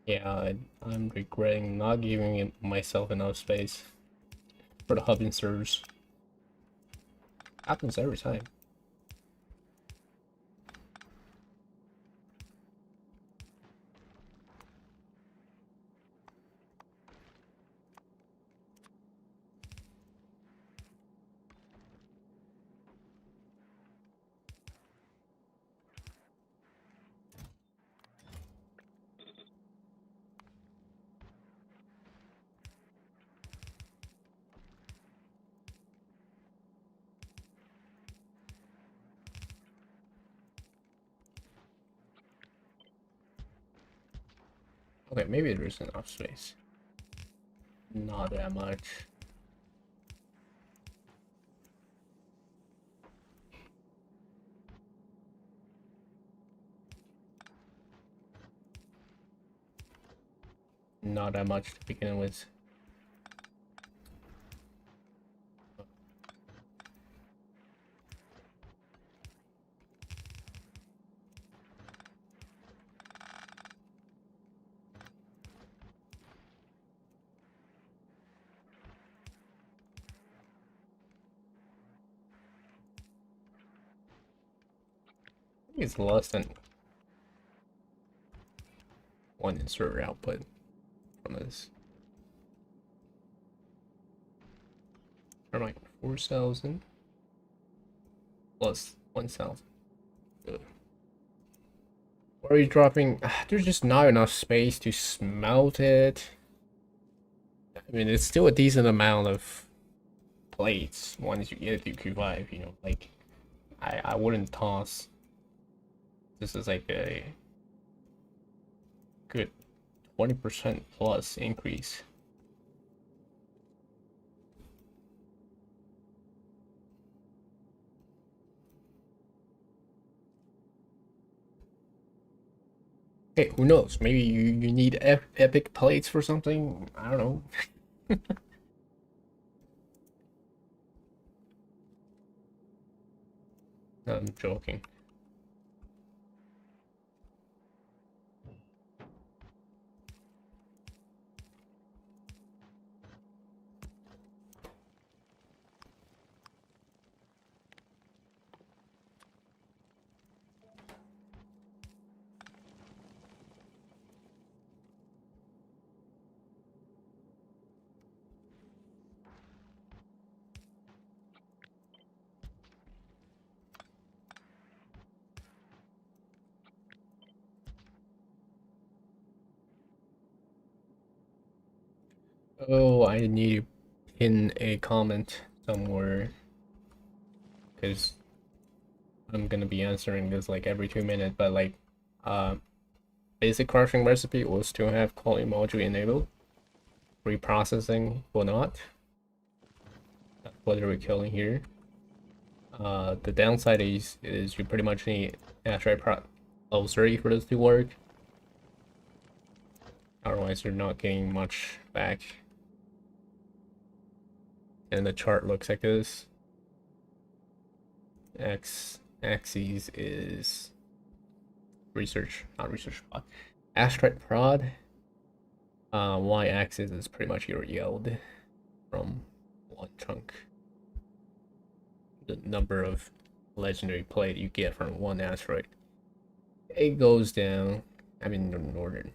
Yeah, I'm regretting not giving myself enough space for the hub inserters. Happens every time. Okay, maybe there's enough space. Not that much. not that much to begin with. I think it's less than one insert output from this. Or like 4,000 plus 1,000. Or are you dropping? There's just not enough space to smelt it. I mean, it's still a decent amount of plates once you get to Q5, you know, like I wouldn't toss. This is like a good 20% plus increase. Hey, who knows? Maybe you need epic plates for something. I don't know. No, I'm joking. Oh, I need to pin a comment somewhere because I'm gonna be answering this like every 2 minutes. But like, basic crushing recipe will still have quality module enabled. Reprocessing will not. That's what we're killing here. The downside is you pretty much need Ashray Pro level 30 for this to work. Otherwise, you're not getting much back. And the chart looks like this. Axis is research, not research prod. Astrite prod. Y-axis is pretty much your yield from one chunk. The number of legendary plate you get from one asteroid. It goes down. I mean, in order.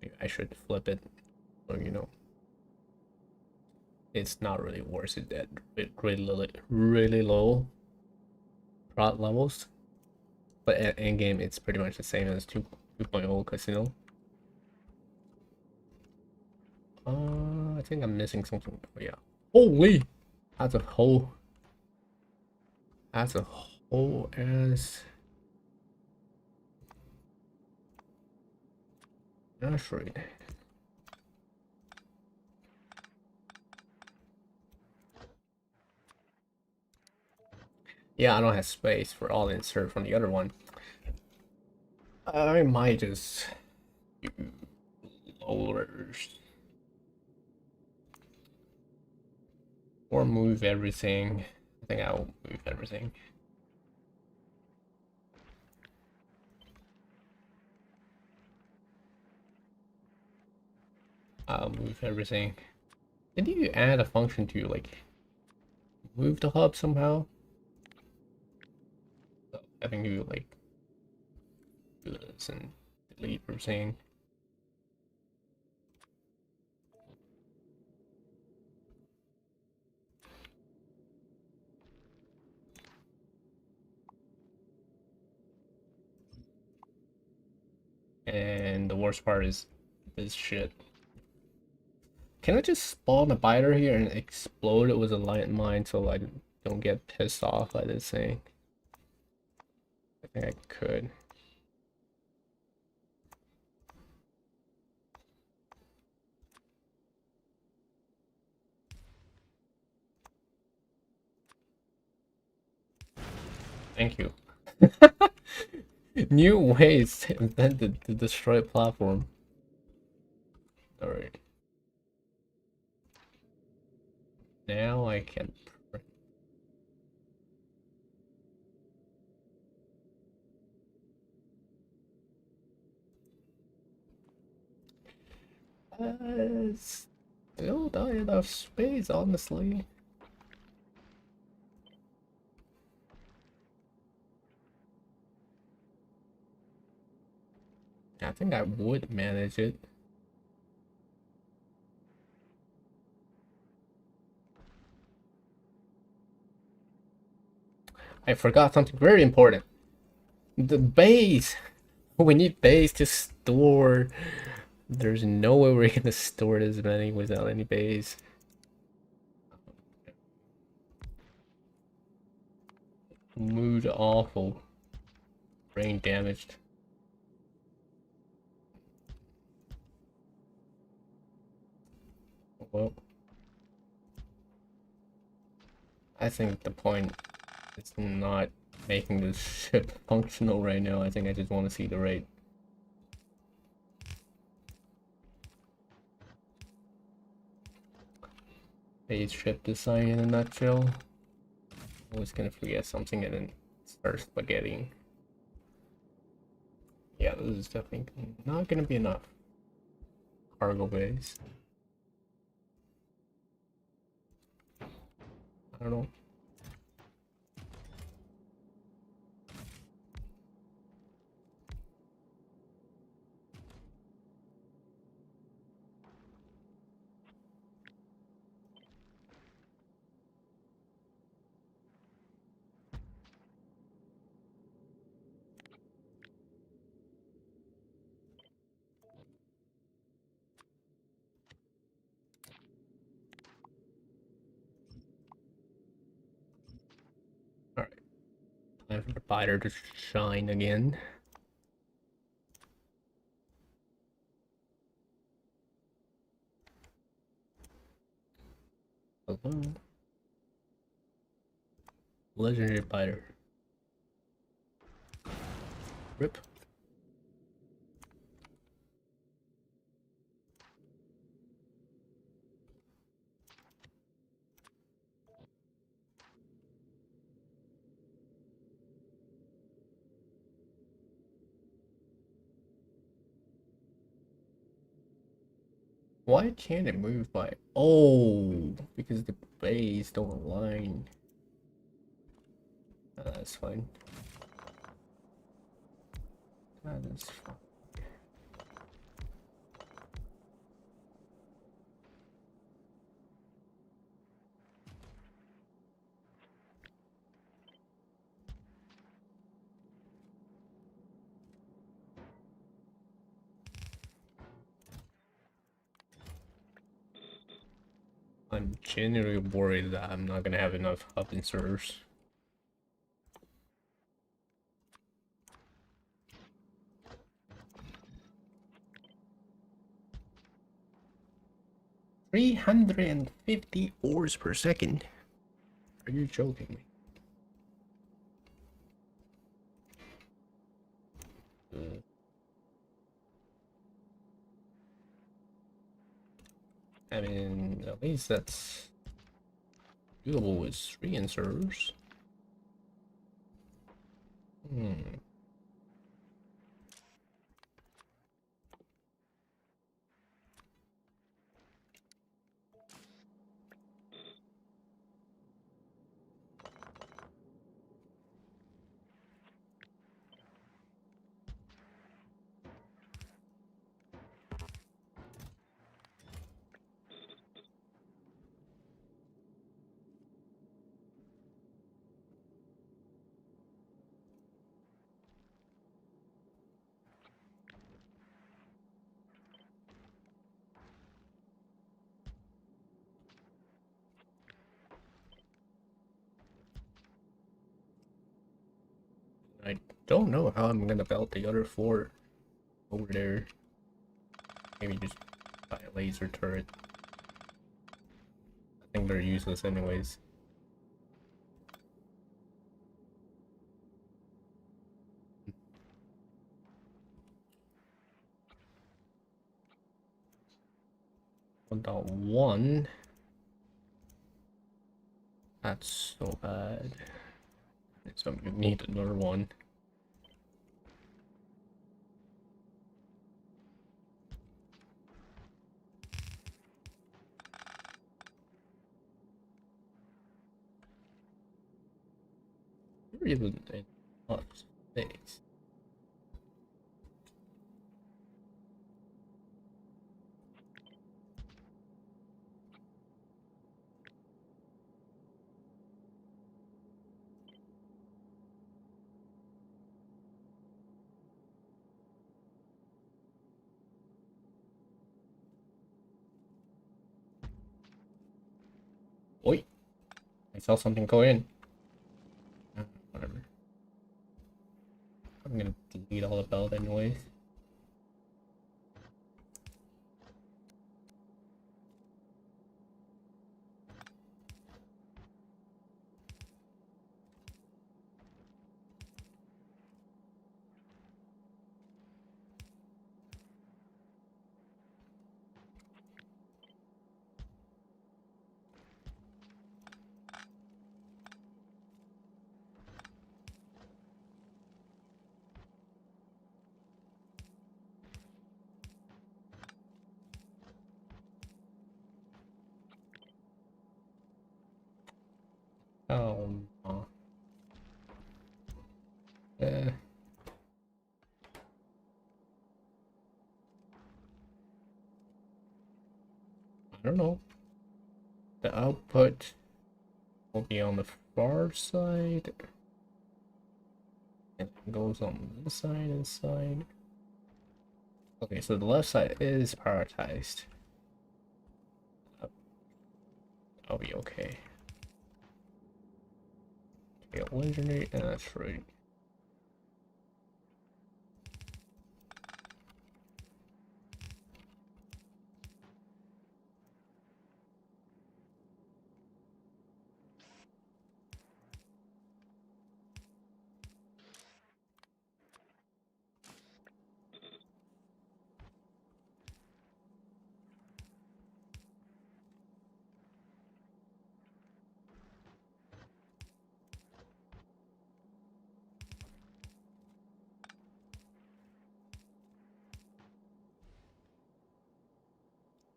Maybe I should flip it, or you know, it's not really worth it at really low prod levels. But at endgame, it's pretty much the same as 2.0 Casino. I think I'm missing something. Oh, yeah. Holy! That's a whole. That's a whole ass. Asteroid. Yeah, I don't have space for all the insert from the other one. I might just lowers or move everything. I think I'll move everything. I'll move everything. Did you add a function to like move the hub somehow? So having you like do this and delete everything. And the worst part is this shit. Can I just spawn a biter here and explode it with a light mine so I don't get pissed off by this thing? I think I could. Thank you. New ways invented to destroy a platform. Alright. Now I can print. Still not enough space, honestly. I think I would manage it. I forgot something very important. The base! We need base to store. There's no way we're gonna store this many without any base. Mood awful. Brain damaged. Well, I think the point is not making this ship functional right now. I think I just want to see the rate. Base ship design in a nutshell. Always gonna forget something and then start spaghettiing. Yeah, this is definitely not gonna be enough. Cargo base. I don't know. Alright. Time for the biter to shine again. Hello. Legendary biter. Rip. Why can't it move by? Oh, because the bays don't align. That's fine. That is fine. I'm genuinely worried that I'm not gonna have enough hub inserters. $350 ores per second. Are you joking me? I mean, at least that's doable with 3 inserters. I don't know how I'm gonna belt the other 4 over there. Maybe just buy a laser turret. I think they're useless anyways. 1.1. That's so bad. So you need another one. Really in a lot of space. Oi! I saw something go in. Whatever. I'm gonna delete all about anyways. Oh, I don't know. The output will be on the far side. And it goes on this side and side. Okay, so the left side is prioritized. I'll be okay. Okay, legendary, and that's right.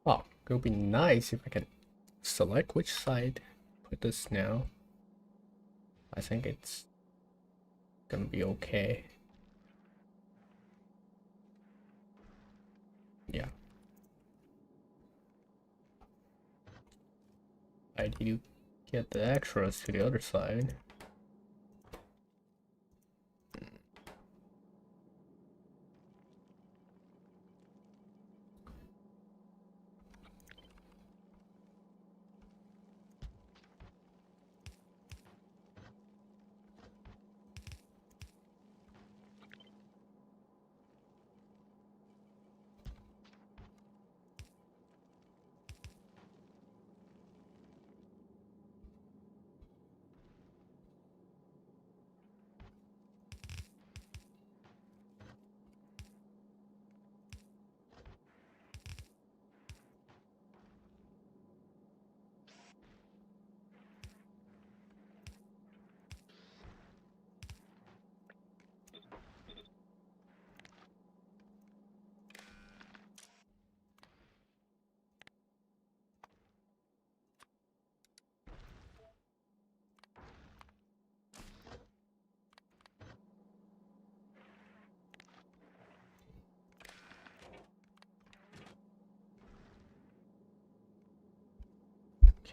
Oh, it would be nice if I can select which side put this now. I think it's gonna be okay. Yeah. I need to get the extras to the other side.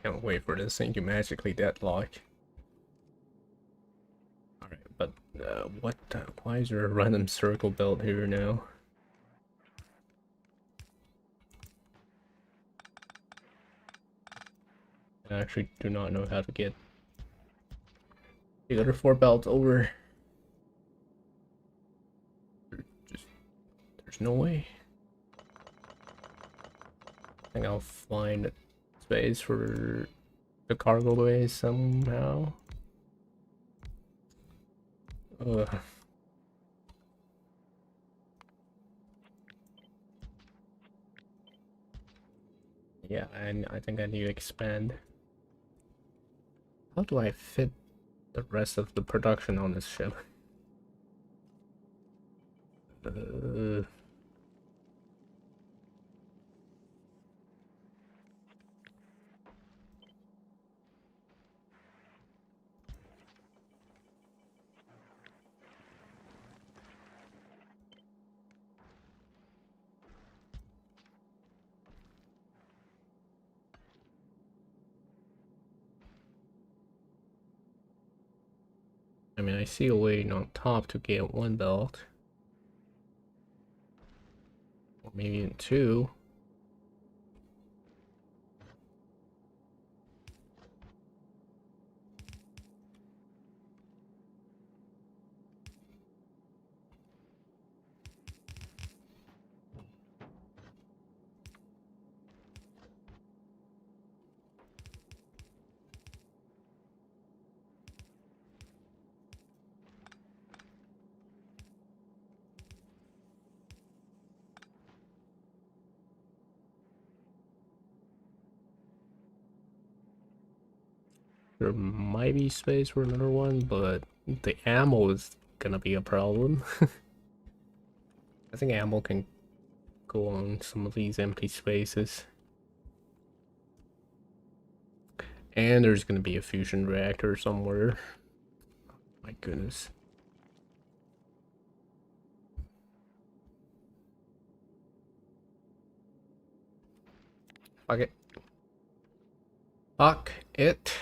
Can't wait for this thing to magically deadlock. Alright, but what? Why is there a random circle belt here now? I actually do not know how to get the other 4 belts over. There's no way. I think I'll find space for the cargo bay somehow. Ugh. Yeah, and I think I need to expand. How do I fit the rest of the production on this ship? Uh, I mean, I see a way on top to get one belt. Or maybe even two. There might be space for another one, but the ammo is gonna be a problem. I think ammo can go on some of these empty spaces. And there's gonna be a fusion reactor somewhere. My goodness. Fuck it. Fuck it.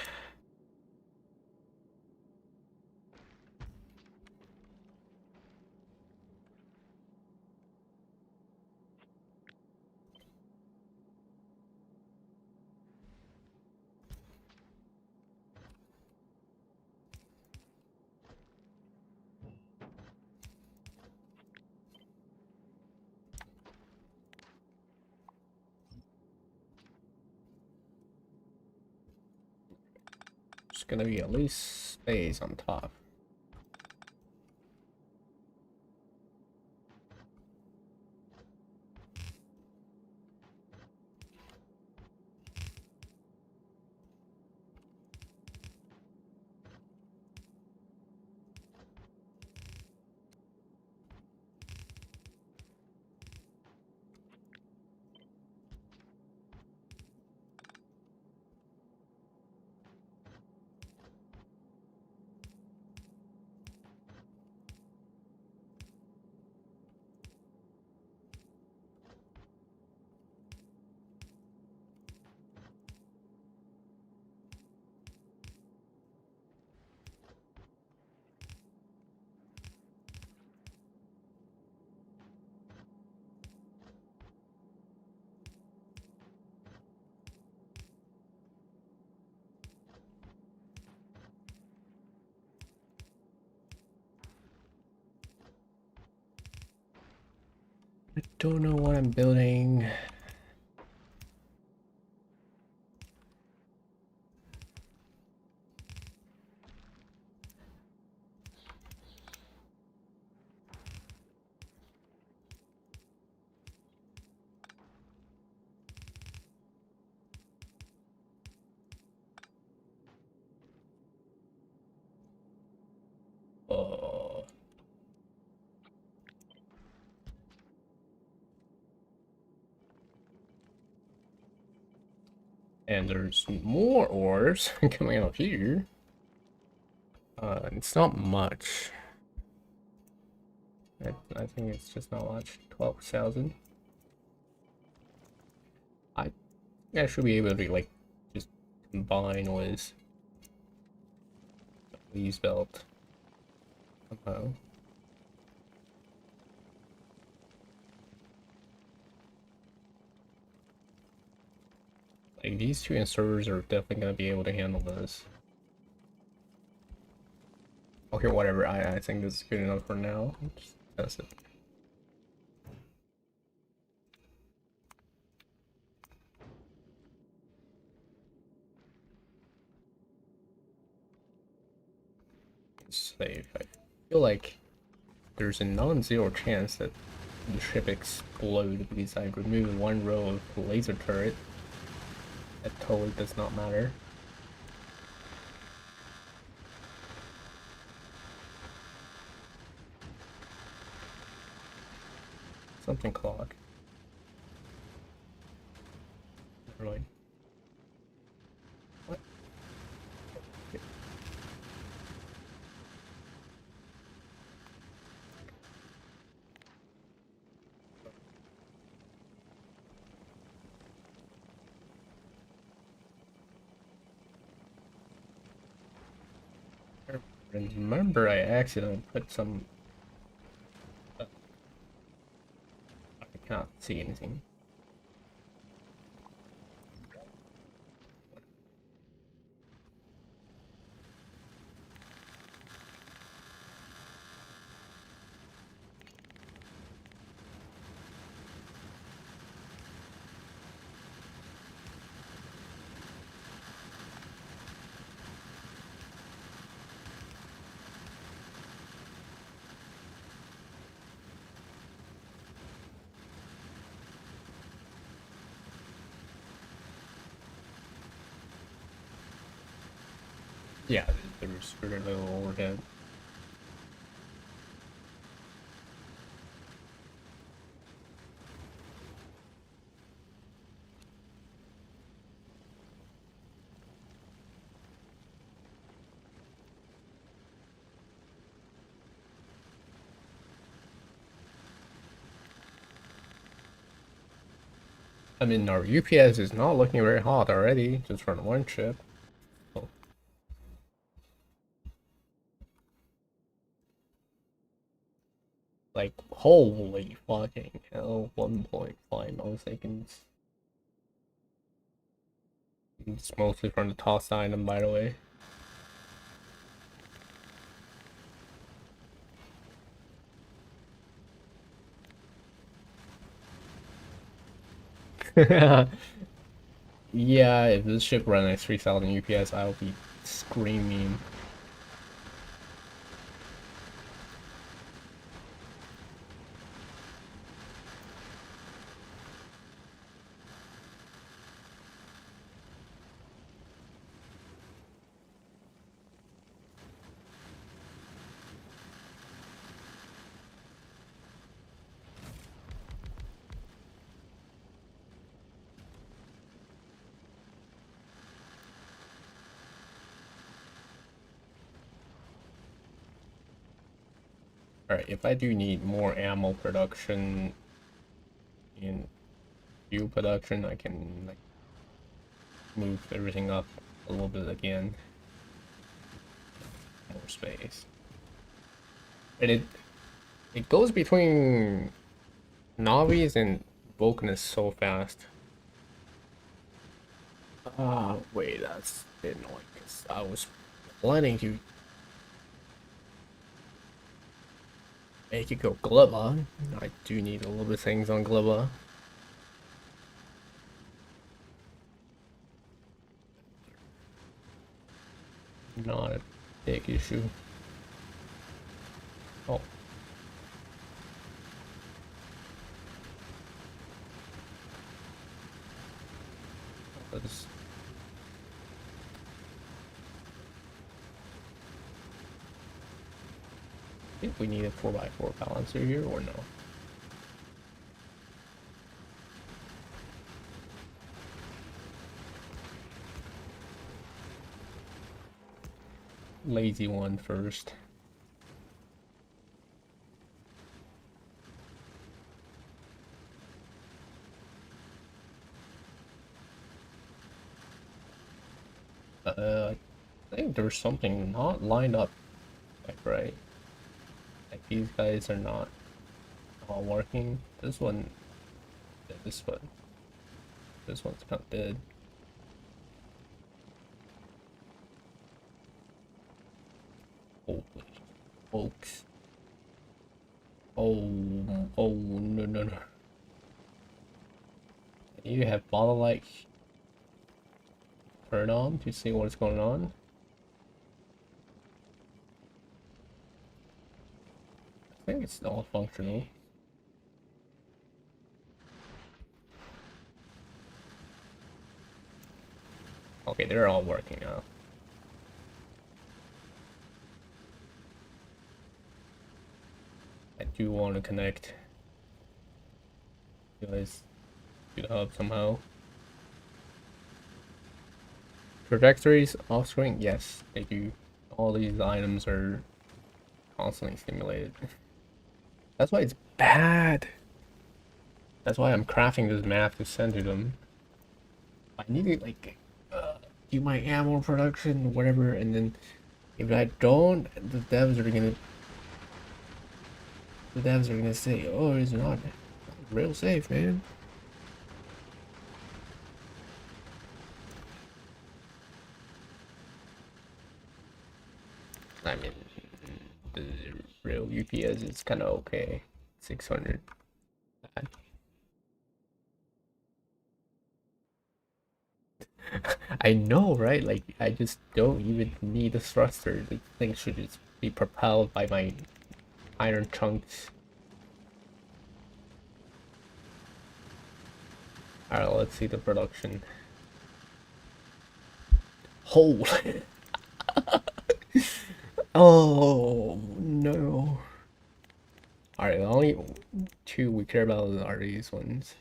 There's gonna be at least space on top. I don't know what I'm building. Oh. And there's more ores coming out here. It's not much. I think it's just not much. 12,000. I should be able to like just combine with these belt somehow. Like these two inserters are definitely gonna be able to handle this. Okay, whatever. I think this is good enough for now. Just test it. Save. I feel like there's a non-zero chance that the ship explode because I removed one row of laser turret. That totally does not matter. Something clock. Never mind. What? Remember, I accidentally put some. I can't see anything. Yeah, there's very little overhead. I mean, our UPS is not looking very hot already, just from one chip. Oh. Like, holy fucking hell, 1.5 milliseconds. It's mostly from the toss item, by the way. Yeah, if this ship ran at 3000 UPS, I would be screaming. Alright, if I do need more ammo production in fuel production, I can like move everything up a little bit again. More space. And it goes between Navis and Vulcanus so fast. Ah, wait, that's a bit annoying because I was planning to make it go Glibba. I do need a little bit of things on Glibba. Not a big issue. Oh. Let's... I think we need a 4x4 balancer here or no? Lazy one first. I think there's something not lined up like right. Like these guys are not all working. This one, yeah, this one's kind of dead. Holy folks. Oh, oh, no, no, no. You have bottle light turned on to see what's going on. I think it's all functional. Okay, they're all working now. I do want to connect you guys to the hub somehow. Trajectories off screen? Yes, they do. All these items are constantly stimulated. That's why it's bad. That's why I'm crafting this map to send to them. I need to like do my ammo production, whatever, and then if I don't, the devs are gonna say, "Oh, it's not real safe, man." I mean, the real UPS is kind of okay. 600. I know, right? Like, I just don't even need a thruster. The thing should just be propelled by my iron chunks. Alright, let's see the production. Holy! Oh, no. Alright, the only two we care about are these ones.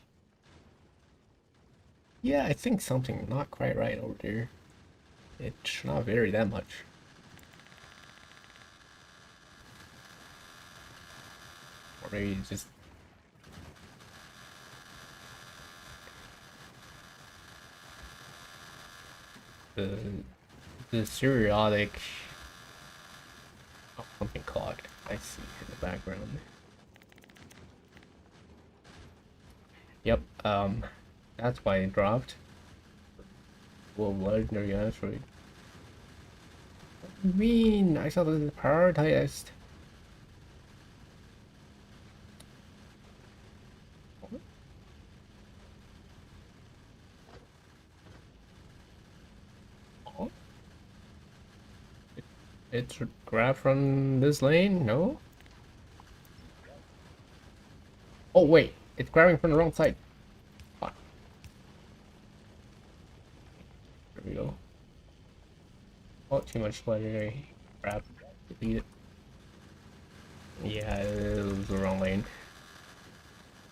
Yeah, I think something not quite right over there. It should not vary that much. Or maybe it's just... the seriatic... Oh, something clogged. I see in the background. Yep, that's why it dropped. Well, legendary asteroid. What do you mean? I saw this prioritized. Oh, it's grabbed from this lane? No? Oh, wait. It's grabbing from the wrong side. Fuck. There we go. Oh, too much legendary. Grab. Delete it. Yeah, it was the wrong lane.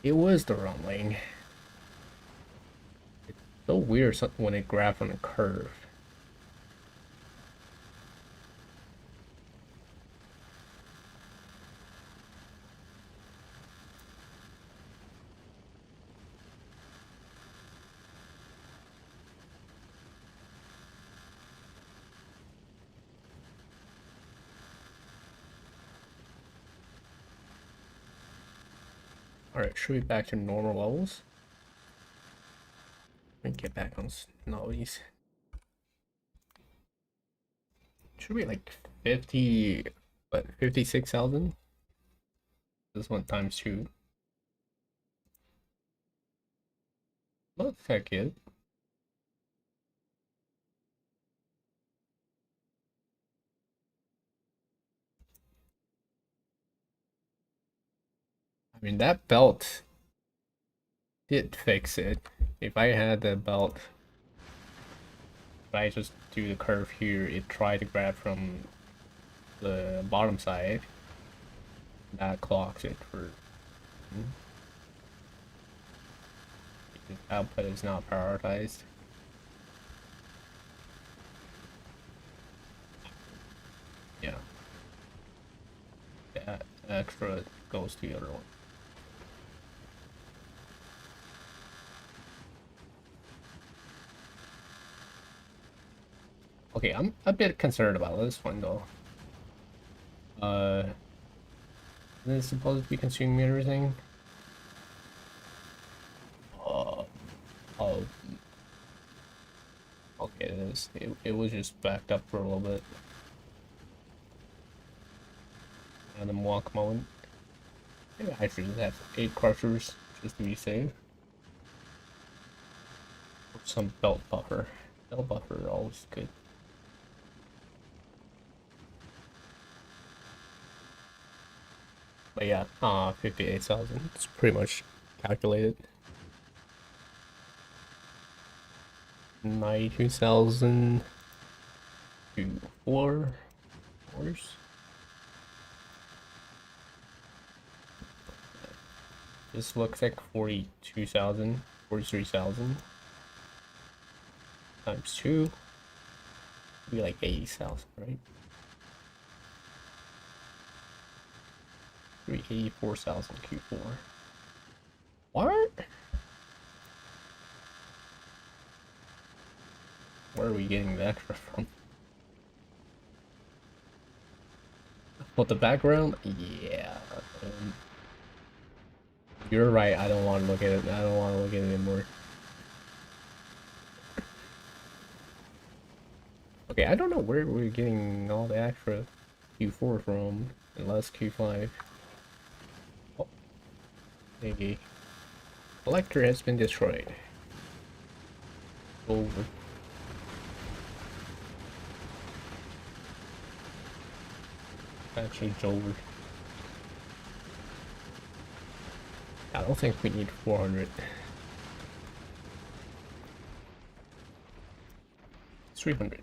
It was the wrong lane. It's so weird when it grabs on a curve. Alright, should we be back to normal levels? Let me get back on snobbies. Should be like 50, but 56,000? This one times 2. Looks heck good. I mean, that belt did fix it. If I had the belt, if I just do the curve here, it tried to grab from the bottom side. That clocks it for... because output is not prioritized. Yeah. That extra goes to the other one. Okay, I'm a bit concerned about this one though. Is it supposed to be consuming everything? Oh, okay, it is. It was just backed up for a little bit. And then walk moment. Maybe I should have 8 crushers just to be safe. Some belt buffer. Belt buffer is always good. But yeah, 58,000. It's pretty much calculated. 92,000 to 4 hours. This looks like 42,000, 43,000 times 2 would be like 80,000, right? 384,000 Q4. What? Where are we getting the extra from? But the background? Yeah. You're right, I don't want to look at it. I don't want to look at it anymore. Okay, I don't know where we're getting all the extra Q4 from, unless Q5. Oh, maybe. Collector has been destroyed. Over. Actually, it's over. I don't think we need 400. 300.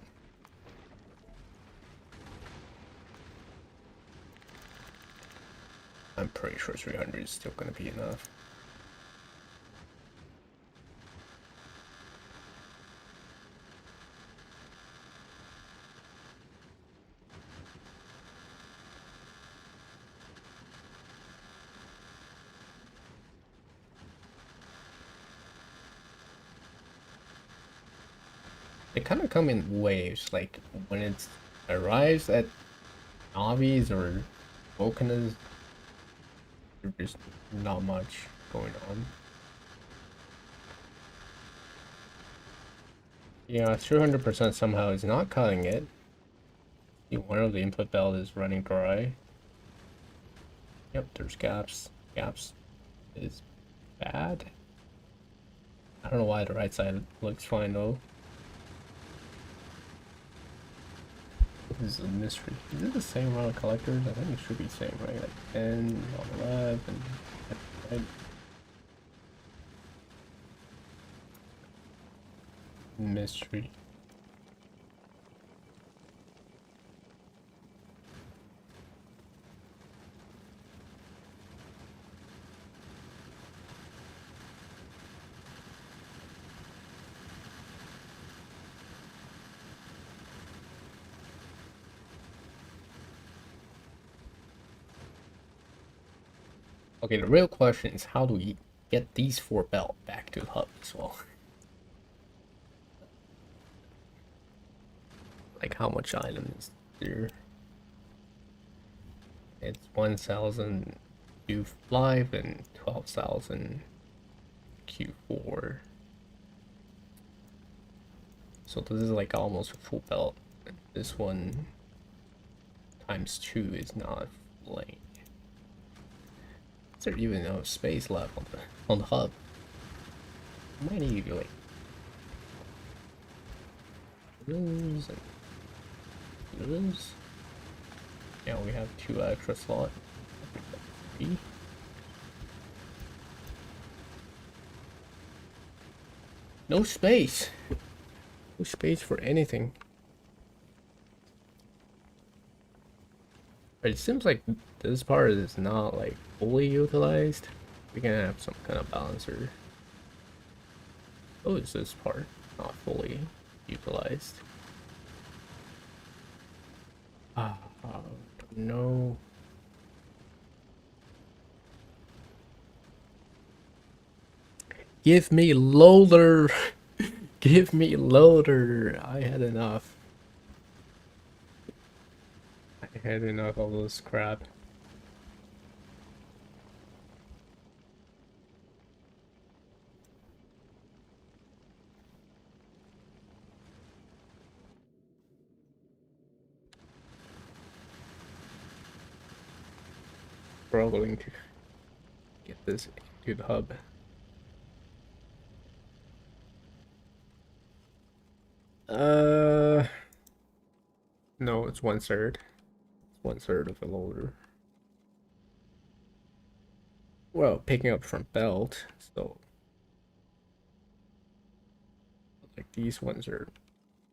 I'm pretty sure 300 is still gonna be enough. They kind of come in waves, like when it arrives at Navis or Volcanas, there's just not much going on. Yeah, 300% somehow is not cutting it. One of the input belt is running dry. Yep, there's gaps. Gaps is bad. I don't know why the right side looks fine though. This is a mystery. Is it the same amount of collectors? I think it should be the same, right? Like 10 on the left and right. Mystery. Okay, the real question is how do we get these 4 belt back to the hub as well? Like how much item is there? It's 1,000 Q5 and 12,000 Q4. So this is like almost a full belt. This one times 2 is not lane. Is there even no space left on the hub? Might need like rooms and rooms. Yeah, we have 2 extra slots. 3. No space. No space for anything. But it seems like this part is not like fully utilized. We can have some kind of balancer. Oh, is this part not fully utilized? No. Give me loader. Give me loader. I had enough. I had enough of this crap. Struggling to get this into the hub. No, it's 1/3. It's 1/3 of a loader. Well, picking up from belt, so Like these ones are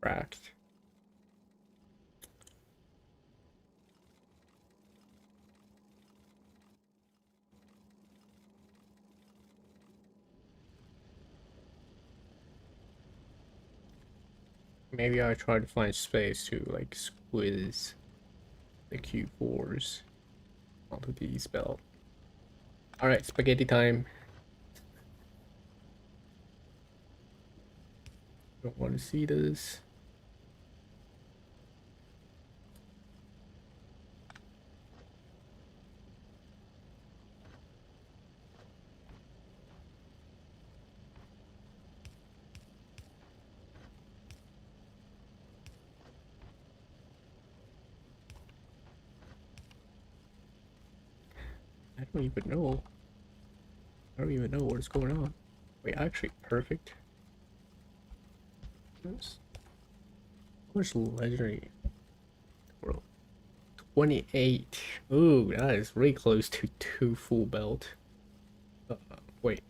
cracked. Maybe I try to find space to like squeeze the Q4s onto these belt. Alright, spaghetti time. Don't want to see this. I don't even know. I don't even know what's going on. Wait, actually, perfect. What's legendary world? 28. Ooh, that is really close to 2 full belt. Wait.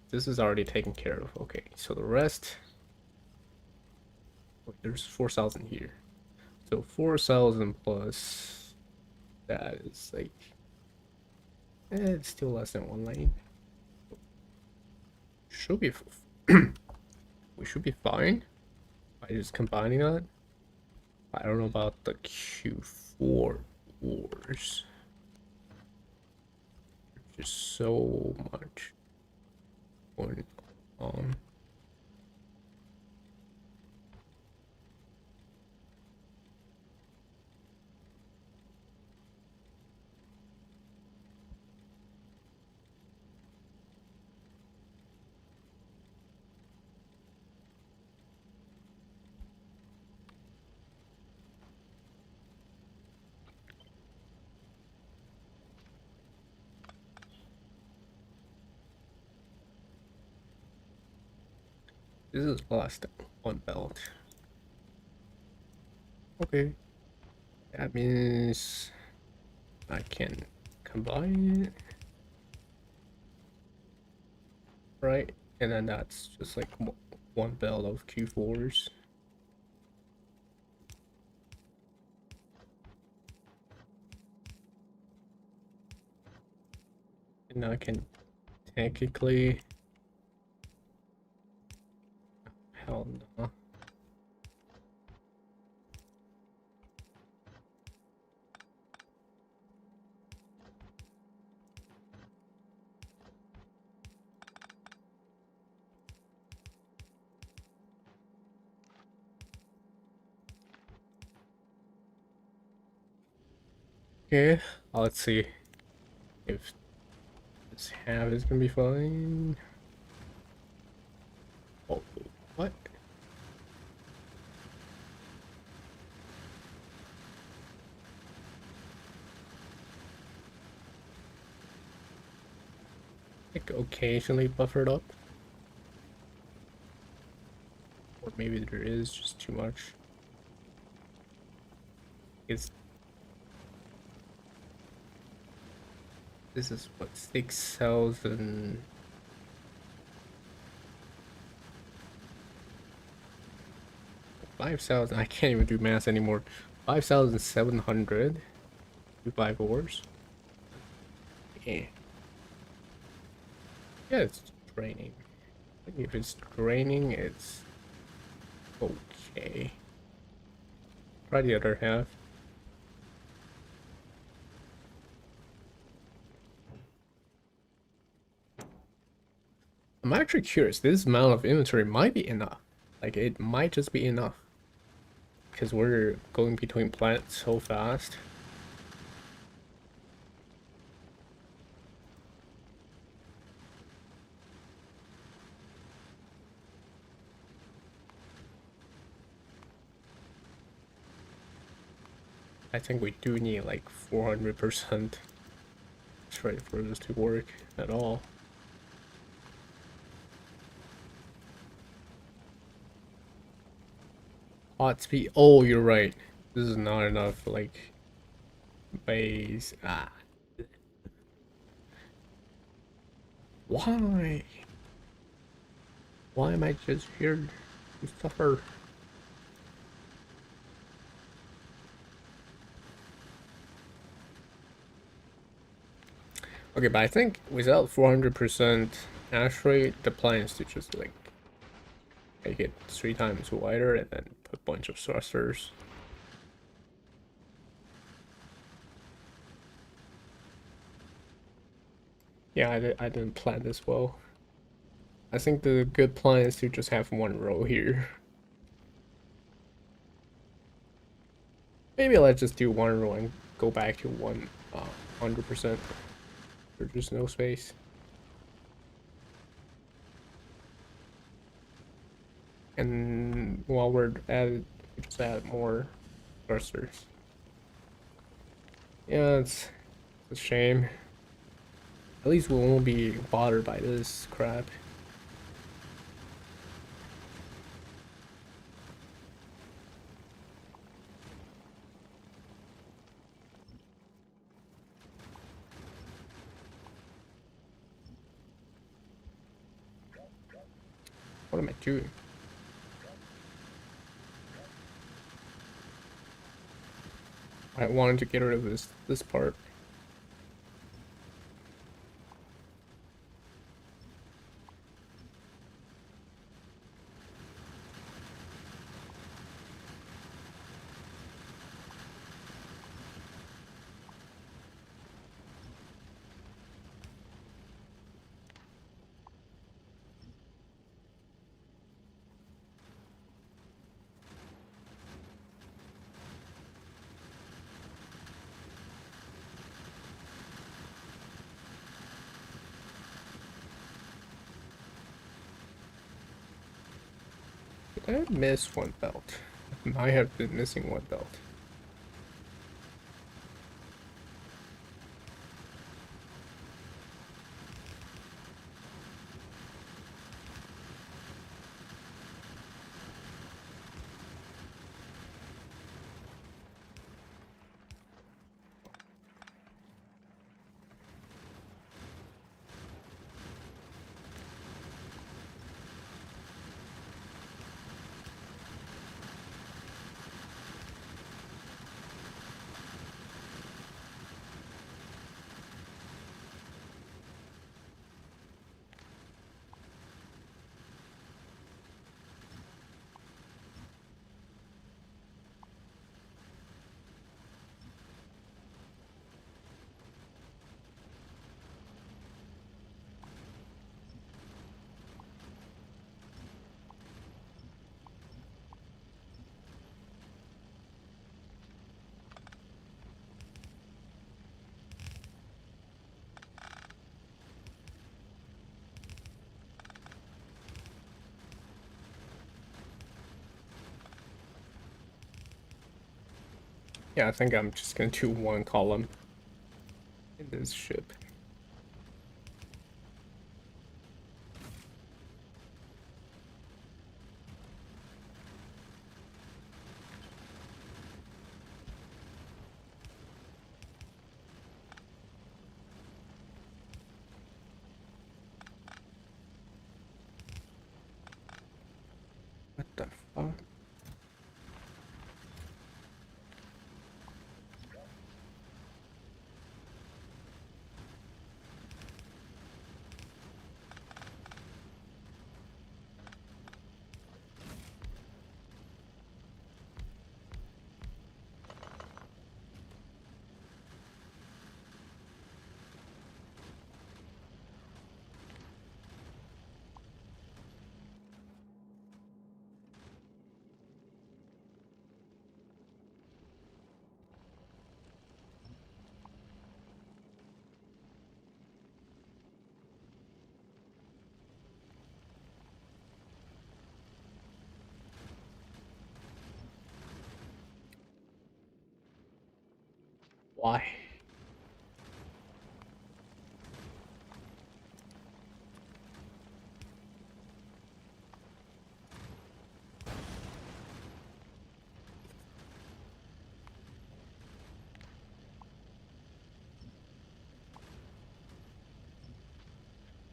This is already taken care of. Okay, so the rest. Wait, there's 4,000 here. So 4,000 plus. That is like. It's still less than 1 lane. Should be. We should be fine by just combining that. I don't know about the Q4 wars. There's just so much going on. This is less than 1 belt. Okay. That means I can combine it. Right? And then that's just like 1 belt of Q4s. And I can technically. Hell no. Okay, let's see if this half is gonna be fine. Oh, what? Like occasionally buffered up. Or maybe there is just too much. It's this is what 6,000. 5,000. I can't even do math anymore. 5,700 to 5 ores. Yeah. Yeah, it's draining. If it's draining, it's okay. Try the other half. I'm actually curious. This amount of inventory might be enough. Like, it might just be enough. Because we're going between planets so fast. I think we do need like 400% trade for this to work at all. Hot speed. Oh, you're right. This is not enough, like, base. Ah. Why? Why am I just here to suffer? Okay, but I think without 400% hash rate, the plan is to just like make it 3 times wider and then put a bunch of thrusters. Yeah, I didn't plan this well. I think the good plan is to just have one row here. Maybe let's just do one row and go back to 100%. There's just no space. And while we're at it, we just add more thrusters. Yeah, it's a shame. At least we won't be bothered by this crap. What am I doing? I wanted to get rid of this part. Did I miss one belt? I have been missing one belt. Yeah, I think I'm just gonna do one column in this ship. What the fuck? Why?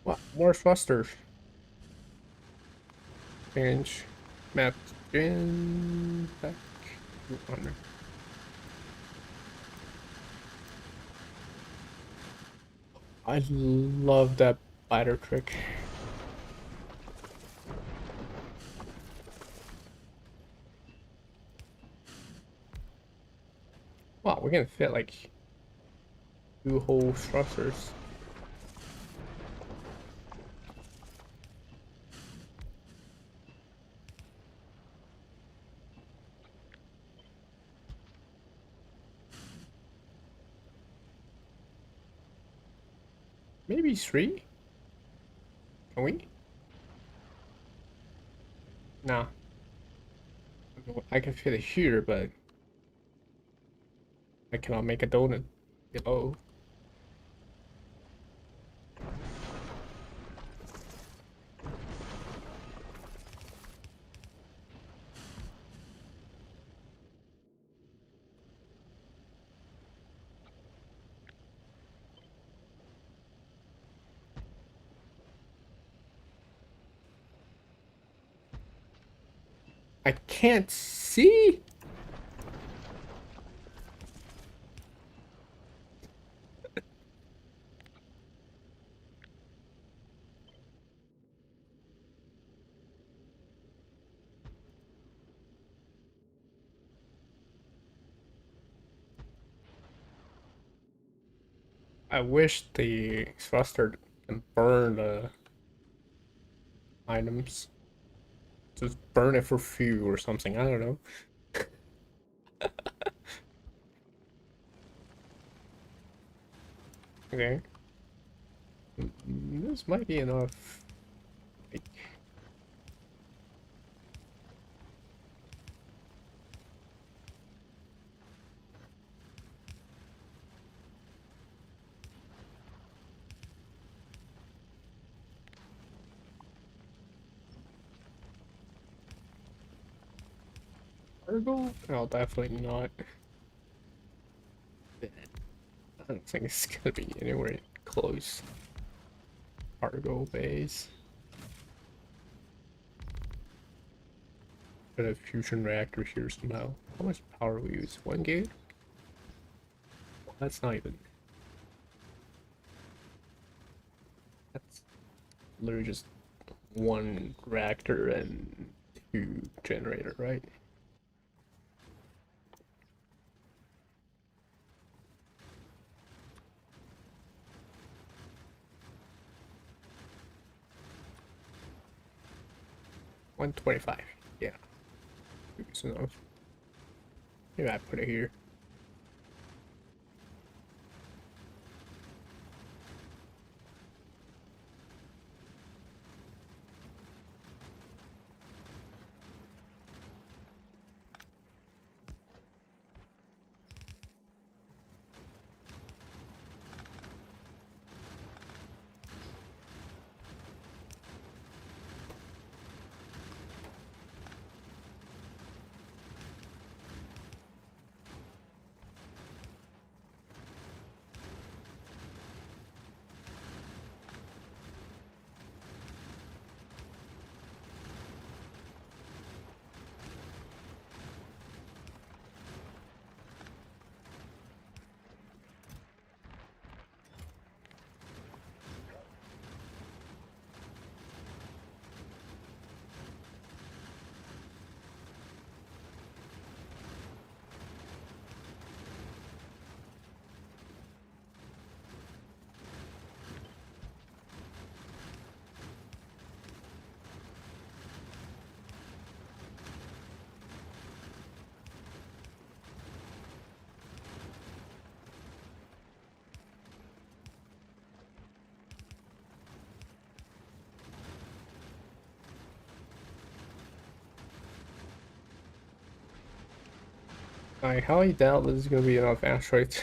What? More thrusters. Change map in back 200. I love that biter trick. Wow, we can fit like 2 whole thrusters. Maybe 3? Can we? Nah. I can fit it here, but I cannot make a donut below. I can't see? I wish the thruster can burn the items. Just burn it for fuel or something, I don't know. Okay. This might be enough. Like, 4 No, definitely not. I don't think it's gonna be anywhere close. Cargo base. Got a fusion reactor here somehow. How much power we use? 1 gig? That's not even. That's literally just 1 reactor and 2 generator, right? $125. Yeah. It's enough. Maybe I put it here. I highly doubt this is gonna be enough asteroids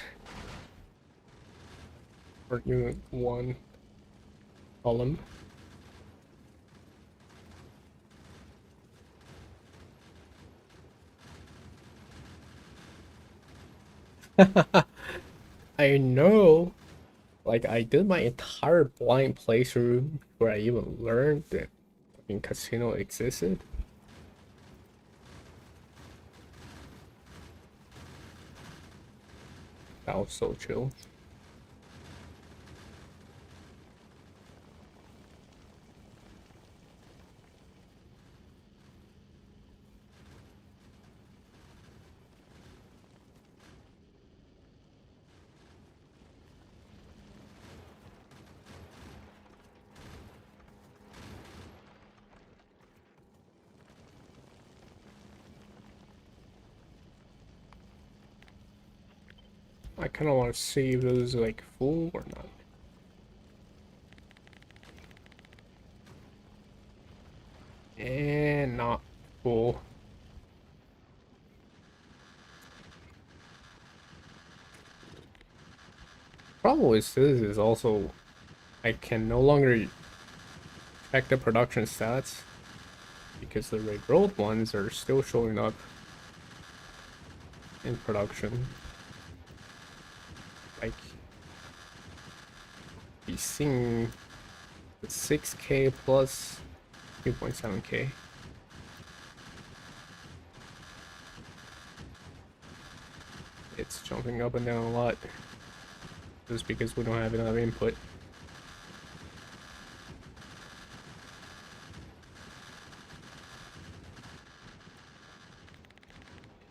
for Unit 1 column. I know, like I did my entire blind playthrough where I even learned that in casino existed. That was so chill. I kind of want to see if those are like full or not. And not full. Problem with this is also I can no longer check the production stats because the re-rolled ones are still showing up in production. Like, be seeing the 6K plus 2.7K. It's jumping up and down a lot just because we don't have enough input.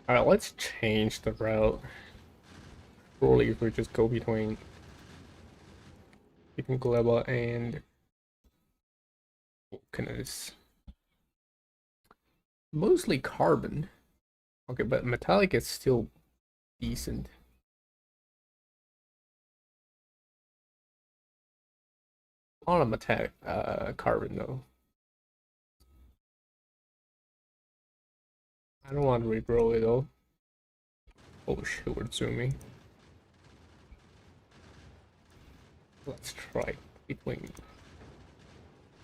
Alright, let's change the route. Probably if we just go between Gleba and Vulcanus. Mostly carbon. Okay, but metallic is still decent. A lot of metallic carbon though. I don't want to regrow it though. Oh shit, we're zooming. Let's try between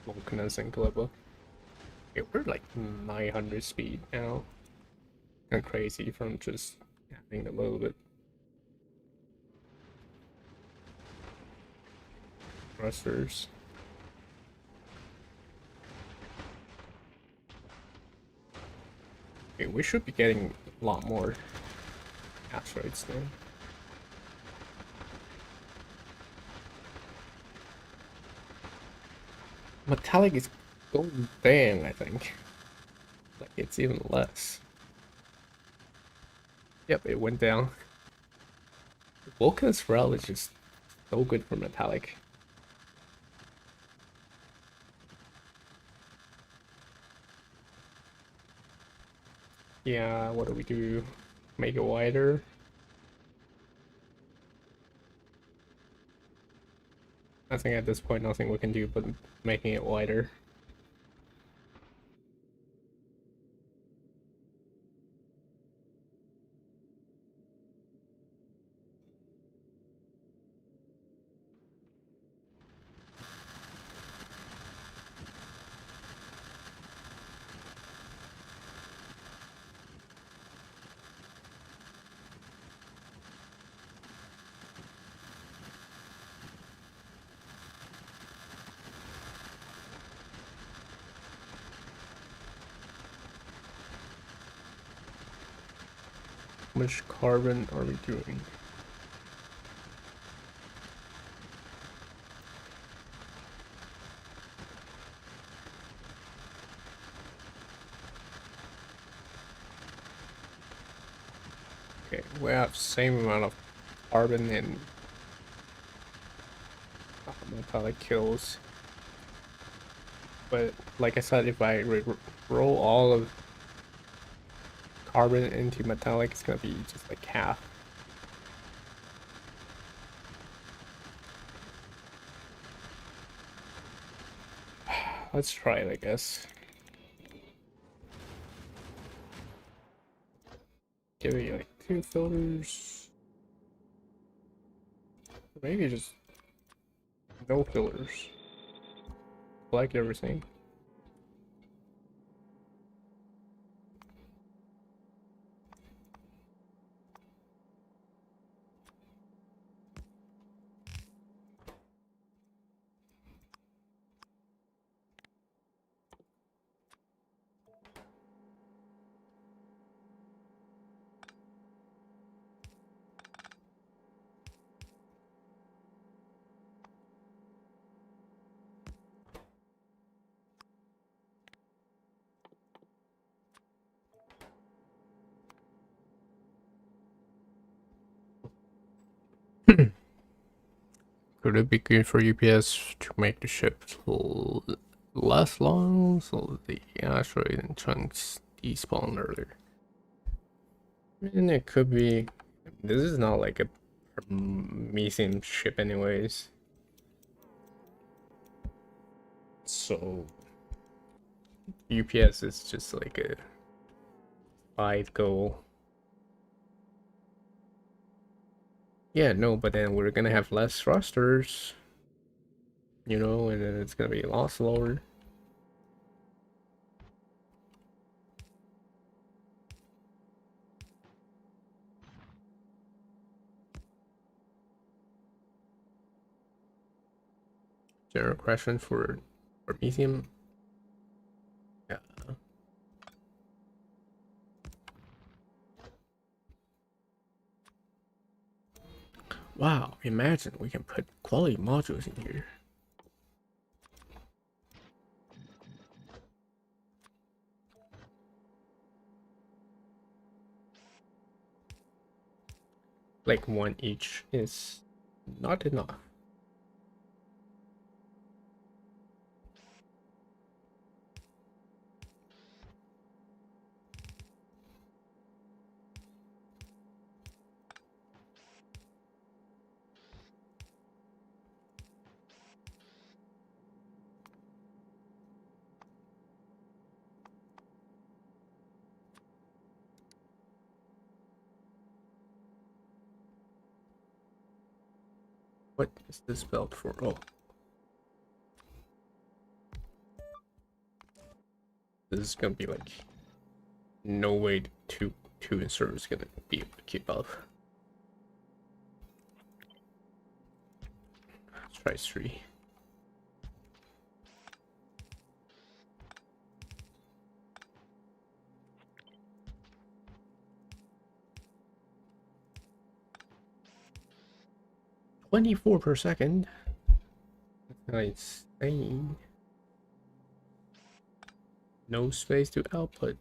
Vulcanus and Gleba. Okay, we're like 900 speed now. Kind of crazy from just having a little bit. Thrusters. Okay, we should be getting a lot more asteroids then. Metallic is going down, I think. Like it's even less. Yep, it went down. Vulcan's Rel is just so good for metallic. Yeah, what do we do? Make it wider? I think at this point nothing we can do but making it wider. How much carbon are we doing? Okay, we have same amount of carbon and metallic kills. But like I said, if I roll all of carbon into metallic, it's gonna be just like half. Let's try it, I guess. Give it like 2 filters. Maybe just no filters. Like everything. Could it be good for UPS to make the ship less long so the asteroid and chunks despawn earlier? I mean, it could be. This is not like a Promethean ship, anyways. So UPS is just like a side goal. Yeah, no, but then we're gonna have less thrusters, you know, and then it's gonna be a lot slower. General question for Promethean. Yeah. Wow, imagine we can put quality modules in here. Like one each is not enough. What is this belt for? Oh, this is gonna be like no way two insert is gonna be able to keep up. Let's try 3. $24 per second. That's insane. No space to output.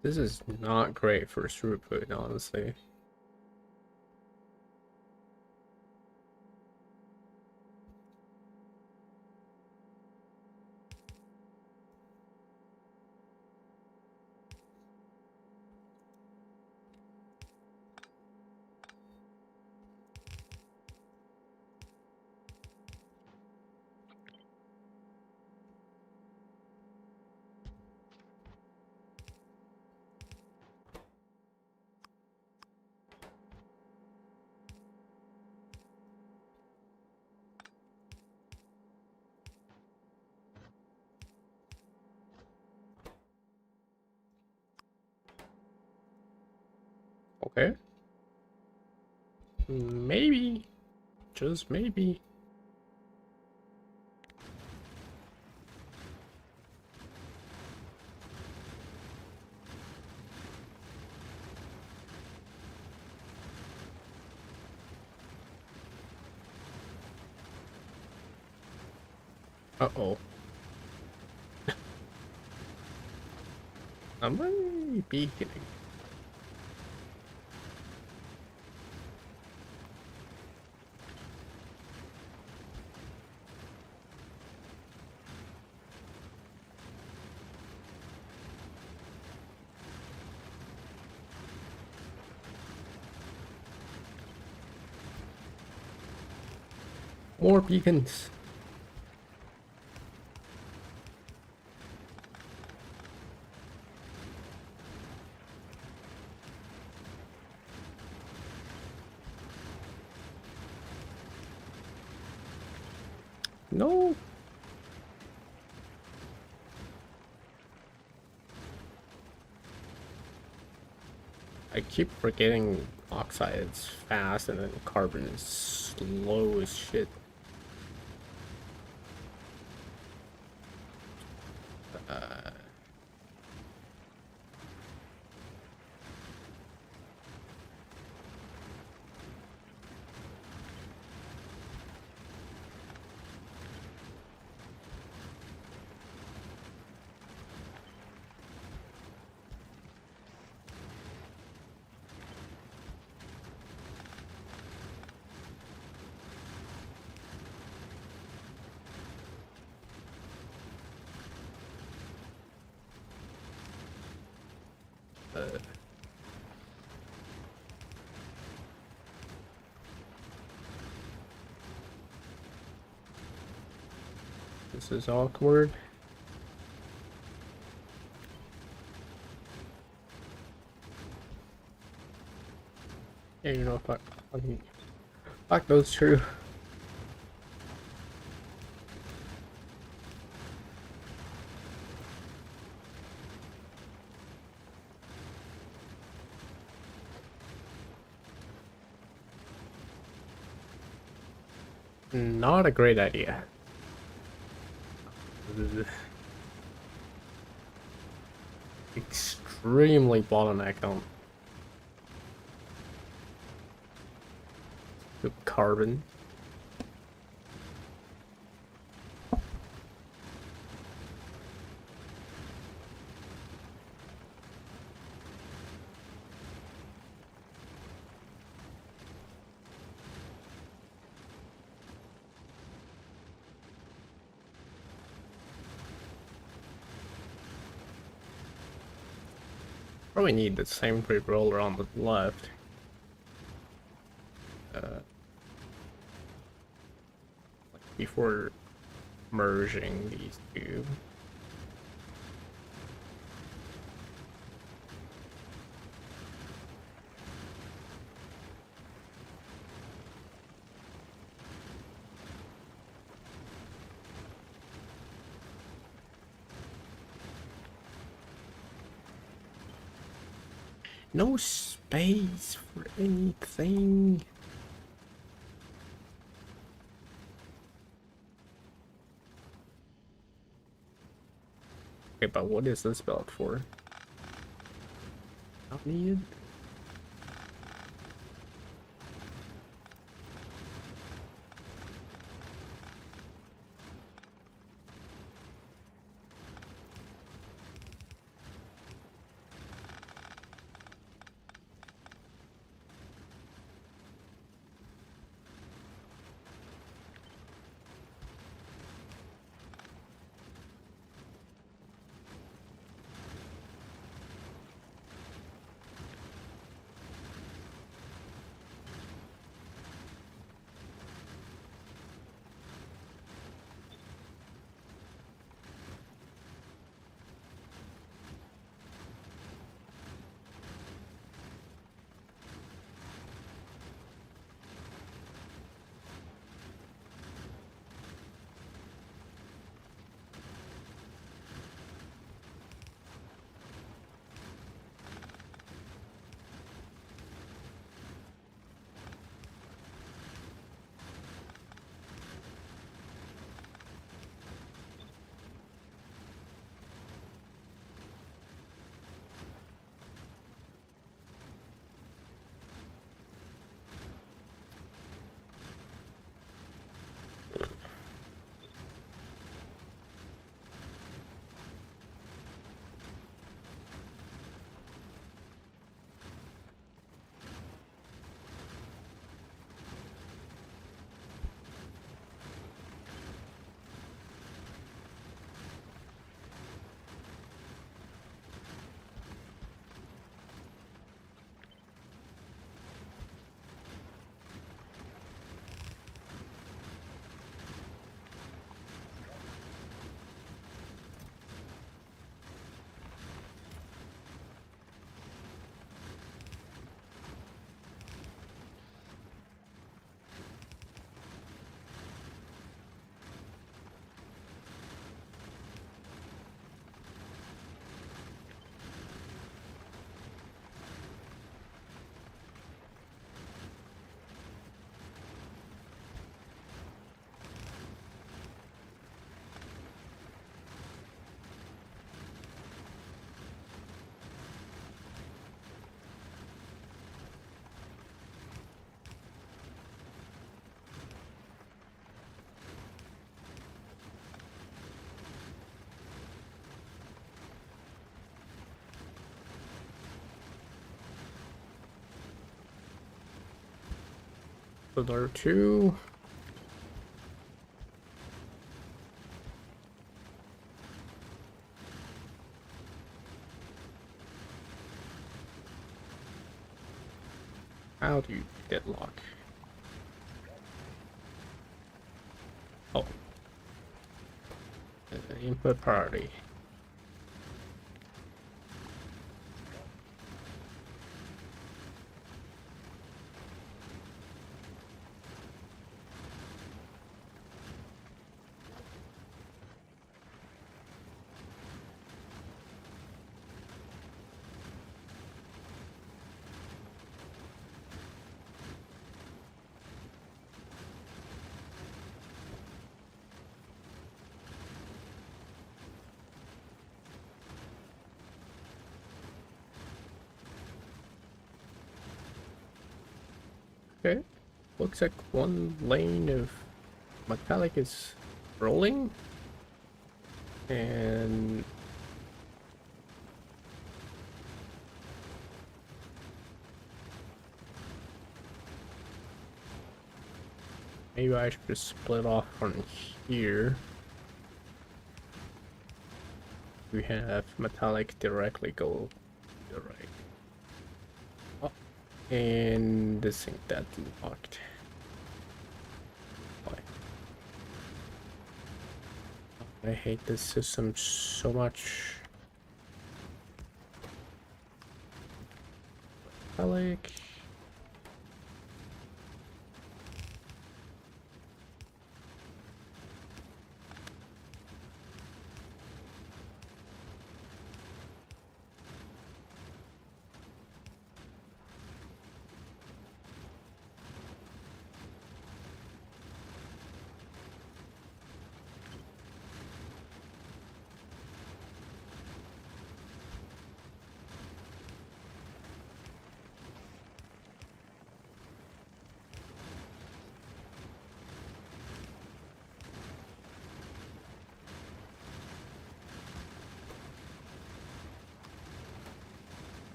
This is not great for throughput, honestly. Okay. Maybe. Just maybe. Uh-oh. I might be kidding. More beacons. No. I keep forgetting oxide is fast and then carbon is slow as shit. This is awkward. Yeah, you know, fuck those true. Not a great idea. Extremely bottlenecked on the carbon. Probably need the same grip roller on the left. Before merging these two. No space for anything. Okay, but what is this belt for? Not needed. another two. How do you deadlock? Oh. Input priority. Okay, looks like one lane of metallic is rolling, and maybe I should just split off from here. We have metallic directly go to the right. Oh, and this thing that locked. I hate this system so much. Metallic.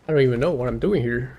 I don't even know what I'm doing here.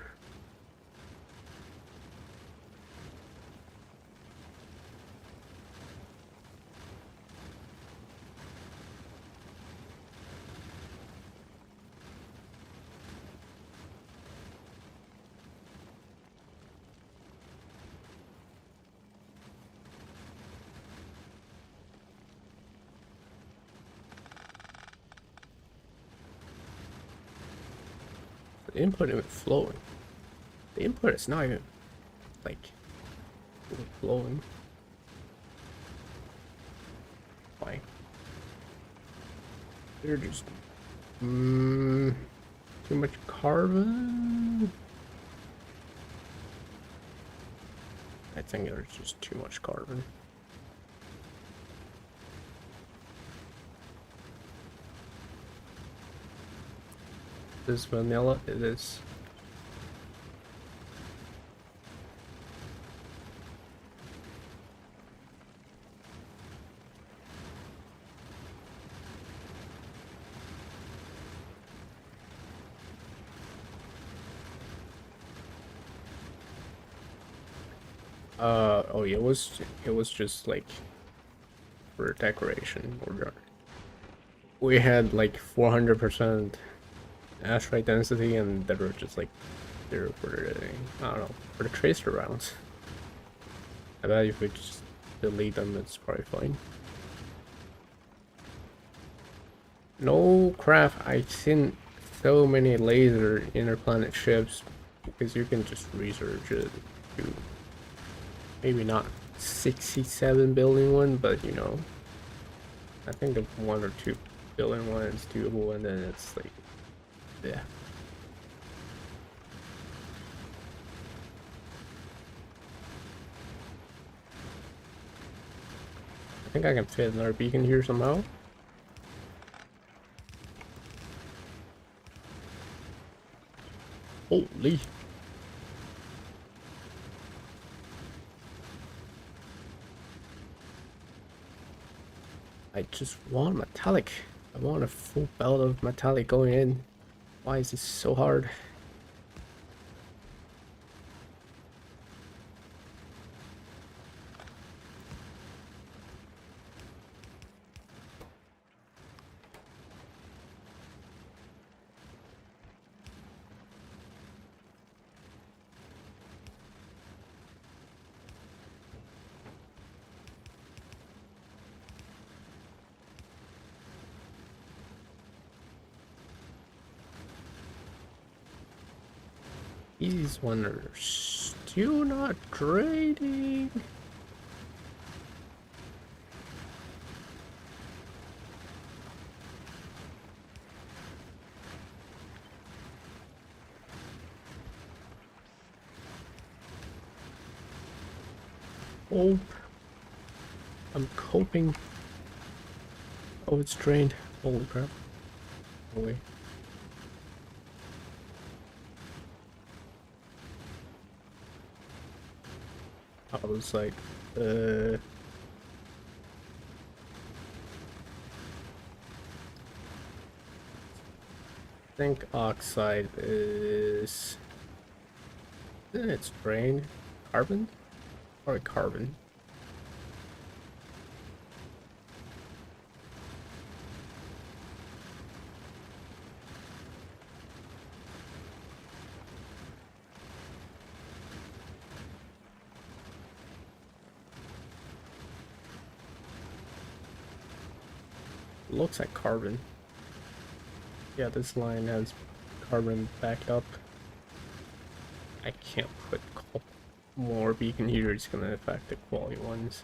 The input isn't flowing. The input is not even like flowing. Why? They're just too much carbon. I think there's just too much carbon. This vanilla, it is. Oh yeah, it was just like for decoration. We had like 400% asteroid density, and they were just like there for the, I don't know, for the tracer rounds. I bet if we just delete them, it's probably fine. No crap, I've seen so many laser interplanet ships because you can just research it to maybe not 67 billion one, but you know, I think the 1 or 2 billion one is doable, and then it's like, yeah. I think I can fit another beacon here somehow. Holy. I just want metallic. I want a full belt of metallic going in. Why is this so hard? These ones are still not trading. Oh, I'm coping. Oh, it's drained. Holy crap. Oh, wait. I was like, zinc oxide is... It's drained. Carbon? Or carbon? Looks like carbon. Yeah, this line has carbon backed up. I can't put more beacon here, it's gonna affect the quality ones.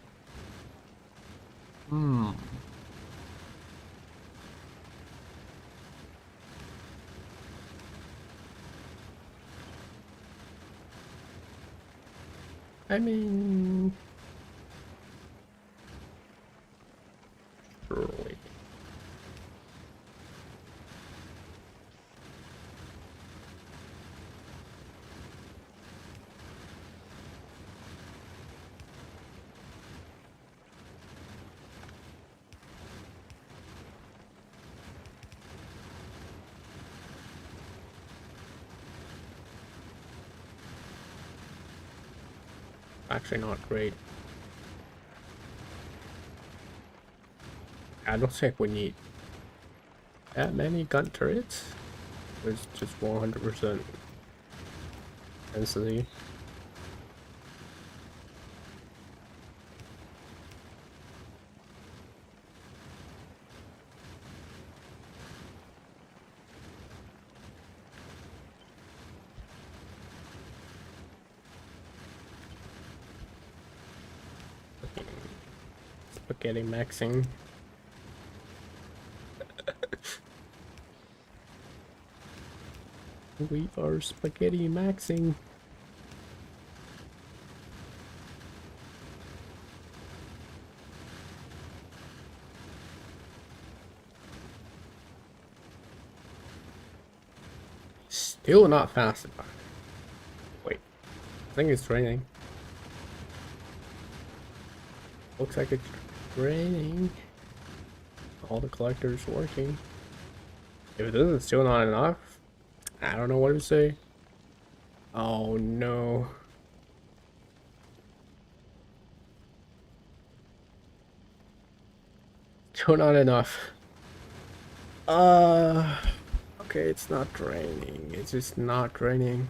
I mean... Surely. Actually not great. I don't think we need that many gun turrets. It's just 100% density. Spaghetti maxing. We are spaghetti maxing. Still not fast enough. Wait, I think it's raining. Looks like it's raining. All the collectors working. If this is still not enough, I don't know what to say. Oh no. Still not enough. Okay, it's not raining. It's just not raining.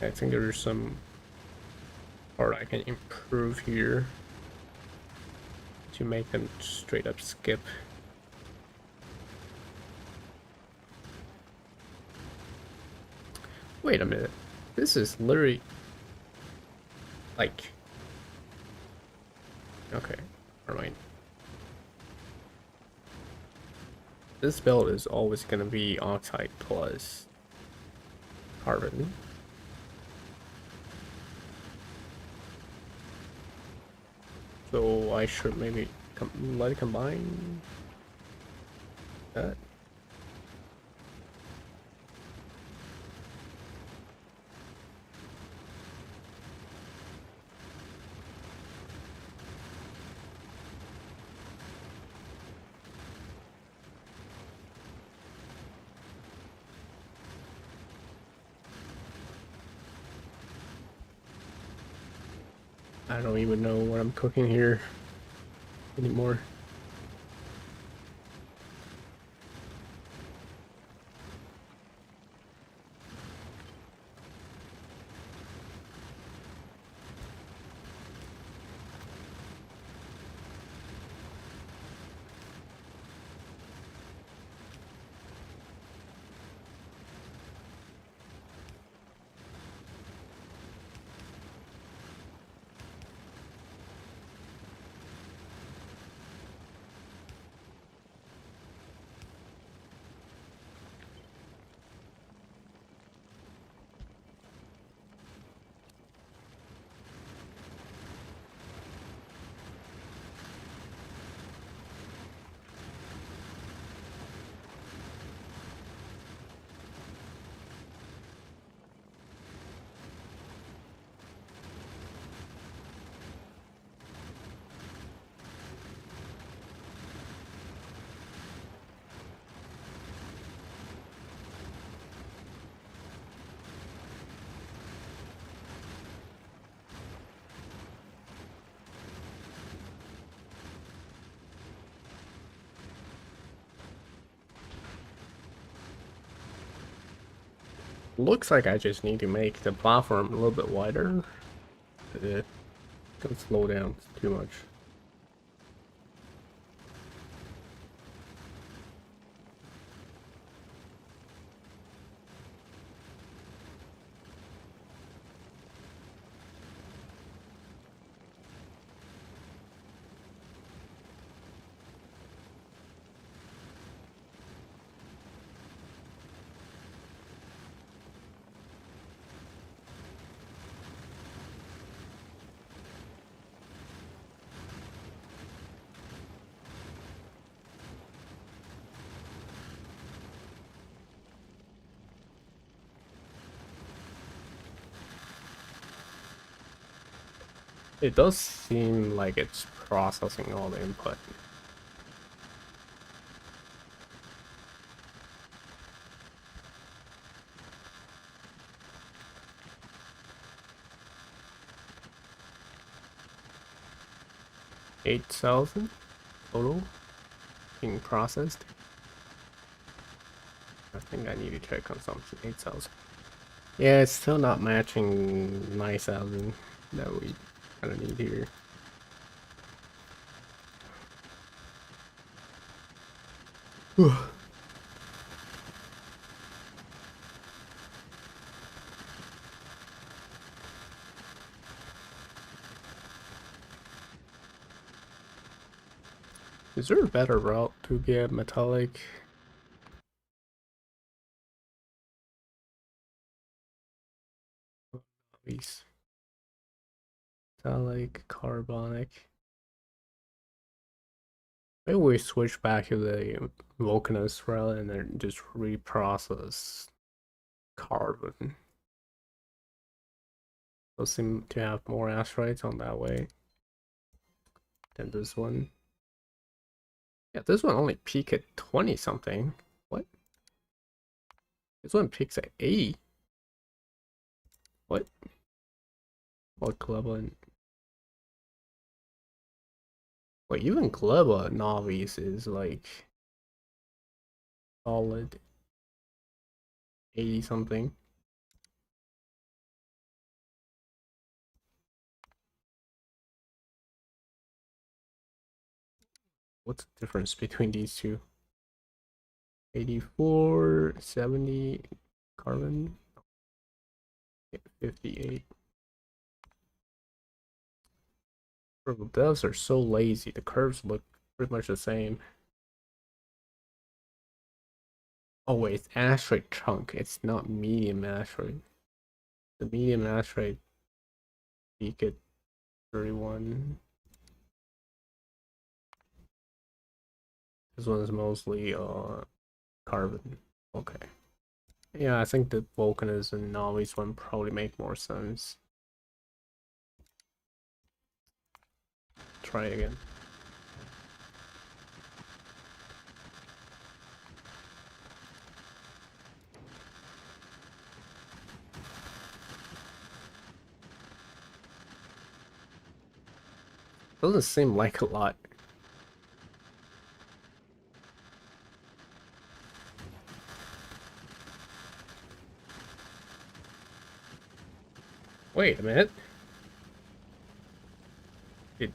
I think there's some part I can improve here to make them straight up skip. Wait a minute. This is literally like... Okay, never mind. This build is always gonna be oxide plus carbon. So I should maybe let it combine that. I don't even know what I'm cooking here anymore. looks like I just need to make the platform a little bit wider. It can slow down too much. It does seem like it's processing all the input. $8,000 total being processed. I think I need to check consumption. 8,000. Yeah, it's still not matching 9,000 that we kind of need here. Is there a better route to get metallic? These metallic, carbonic. Maybe we switch back to the Vulcanus route and then just reprocess carbon. Those seem to have more asteroids on that way than this one. Yeah, this one only peak at 20 something. What? This one peaks at 80. What? What Gleba? Wait, even Gleba Novice is like solid 80 something. What's the difference between these two? 84, 70 carbon, 58. Purple devs are so lazy. The curves look pretty much the same. Oh wait, it's asteroid chunk. It's not medium asteroid. The medium asteroid peak at 31. This one is mostly carbon. Okay. Yeah, I think the Vulcanus and Navi's one probably make more sense. Try again. Doesn't seem like a lot. Wait a minute. It.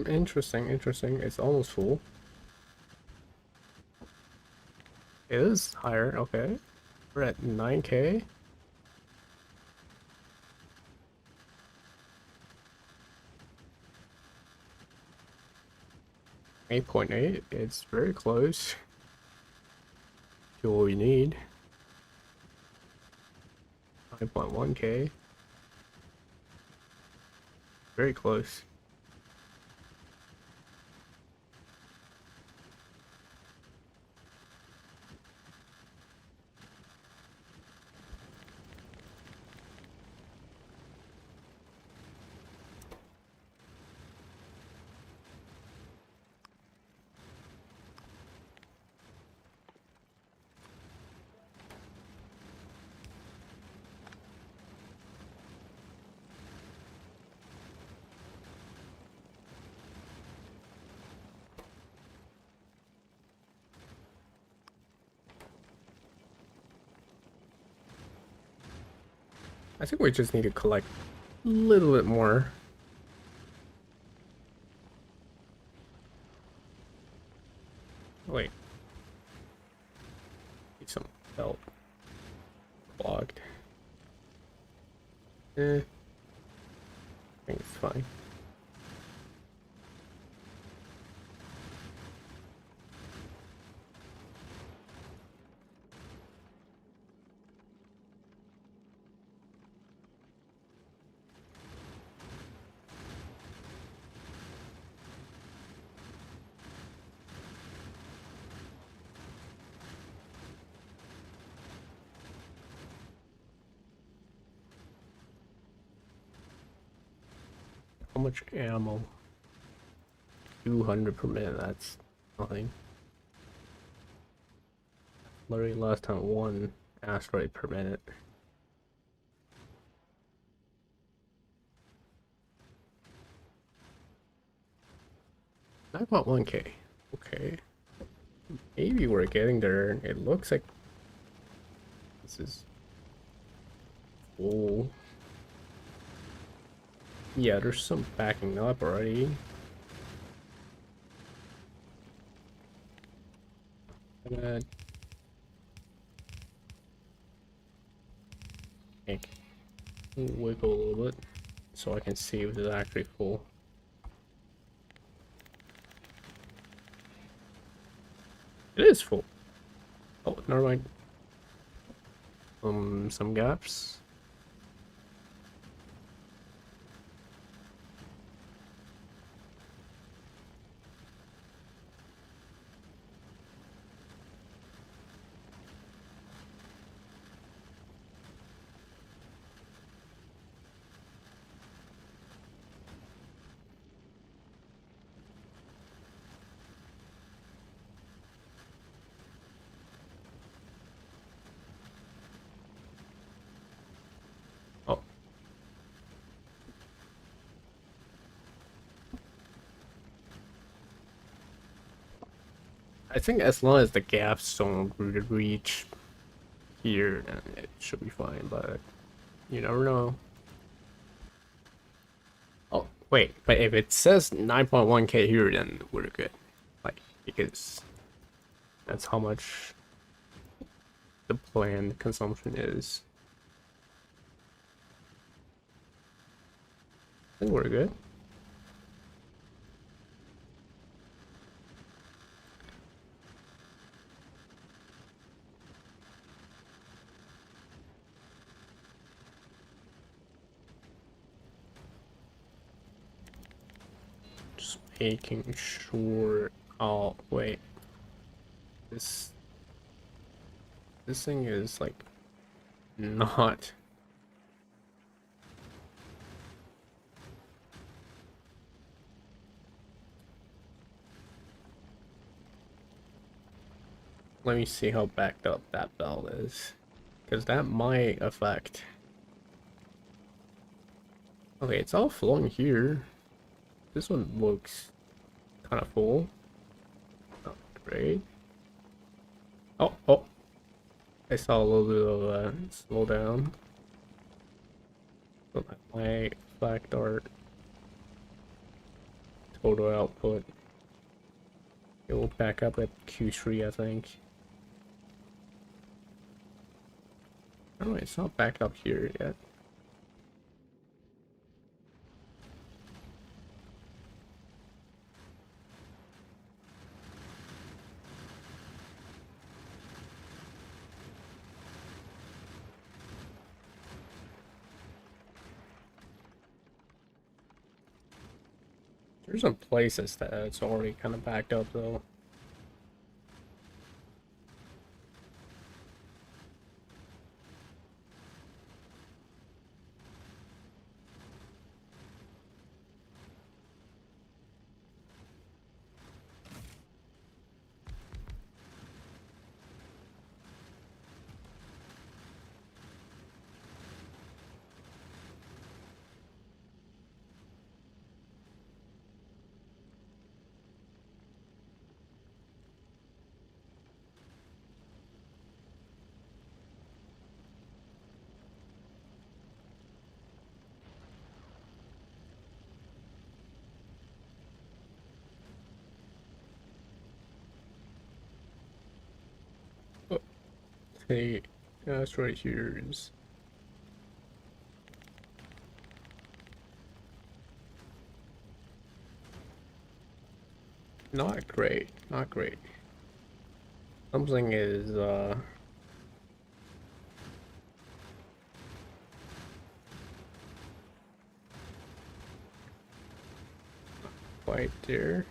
Interesting, interesting. It's almost full. It is higher, okay. We're at 9K. 8.8, it's very close to what we need. 9.1K. Very close. I think we just need to collect a little bit more. Wait. Need some help. Blocked. I think it's fine. How much ammo? 200 per minute, that's nothing. Literally less than 1 asteroid per minute. I bought 1K. Okay. Maybe we're getting there. It looks like this is full. Yeah, there's some backing up already. Gonna make wiggle a little bit so I can see if it's actually full. It is full. Oh, never mind. Some gaps. Oh. I think as long as the gaps don't reach here, then it should be fine, but you never know. Oh, wait, but if it says 9.1K here, then we're good. Like, because that's how much the planned consumption is. I think we're good. Just making sure. Oh, wait. This thing is like not. Let me see how backed up that belt is, because that might affect. Okay, it's all flowing here. This one looks kind of full. Oh, great. Oh, I saw a little bit of slow down. So that might affect our total output. It will back up at Q3, I think. Oh, it's not backed up here yet. There's some places that it's already kind of backed up though. Hey, that's right here is not great. Not great. Something is quite there.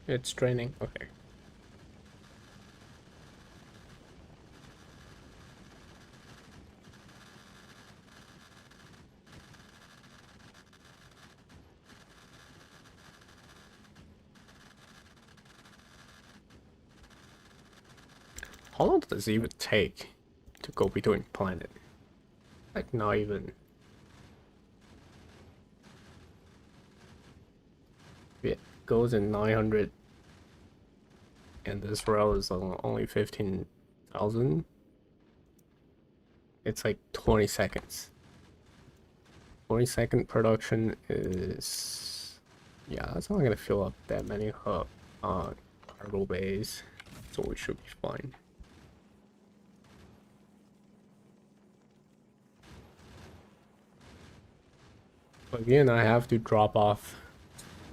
It's training. Okay. How long does it even take to go between planet? Like not even. It goes in 900 and this rail is only 15,000. It's like 20 seconds. 20-second production is, yeah, that's not gonna fill up that many cargo bays, so we should be fine. Again, I have to drop off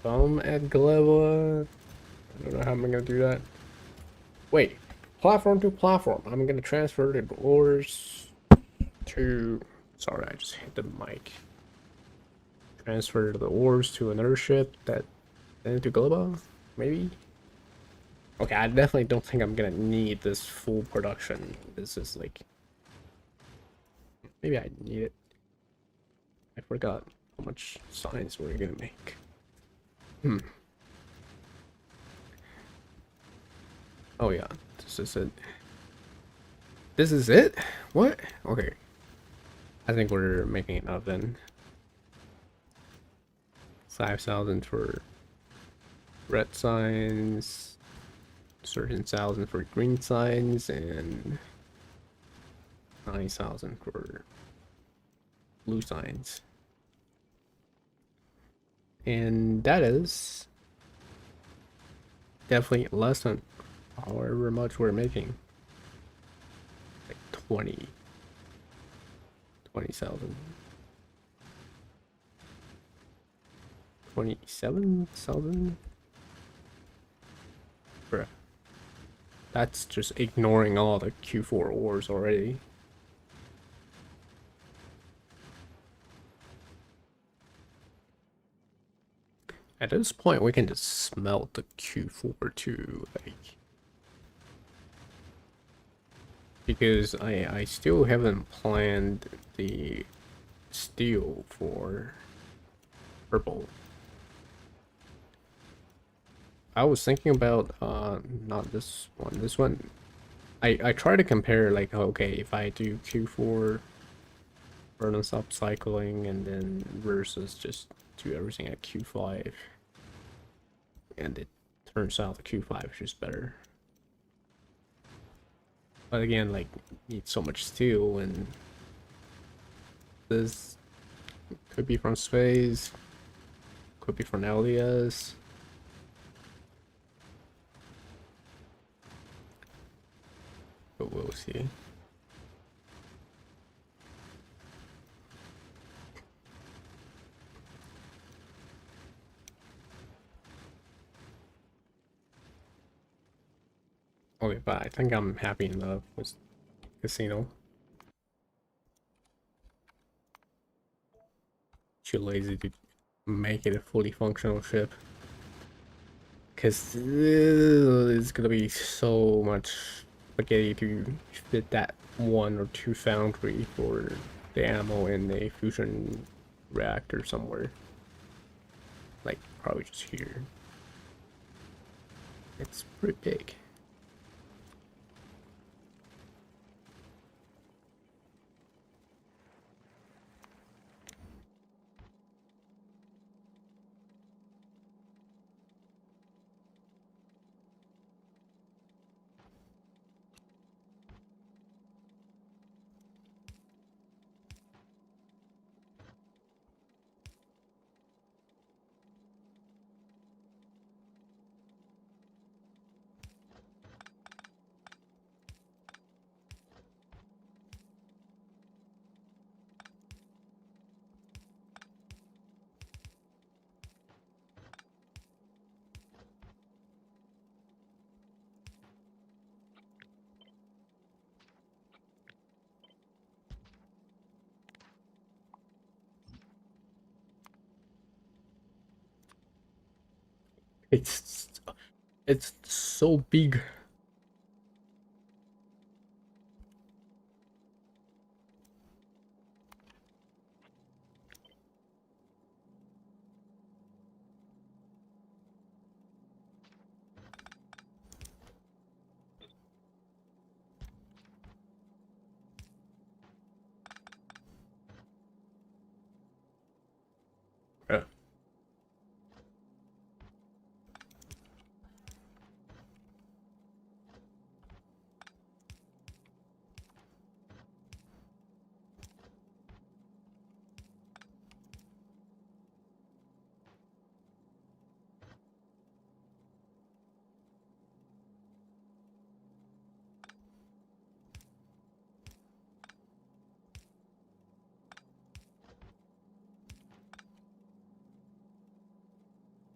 some at Gleba. I don't know how I'm gonna do that. Wait, platform to platform. I'm gonna transfer the ores to. Sorry, I just hit the mic. Transfer the ores to another ship that then to Gleba, maybe. Okay, I definitely don't think I'm gonna need this full production. This is like, maybe I need it. I forgot how much signs we're gonna make. Oh yeah, this is it. This is it? What? Okay. I think we're making enough then. 5,000 for red signs, 13,000 for green signs, and 9,000 for blue signs. And that is definitely less than however much we're making. Like 20,000. 27,000? Bruh. That's just ignoring all the Q4 ores already. At this point, we can just smelt the Q4 too, like, because I still haven't planned the steel for purple. I was thinking about not this one. This one, I try to compare like, okay, if I do Q4 furnace upcycling and then versus just do everything at Q5, and it turns out the Q5 is just better. But again, like, need so much steel, and this could be from space, could be from LDS. But we'll see. Okay, but I think I'm happy enough with casino. Too lazy to make it a fully functional ship. Because it's gonna be so much spaghetti to fit that one or two foundry for the ammo in a fusion reactor somewhere. Like, probably just here. It's pretty big. It's it's so big. Yeah.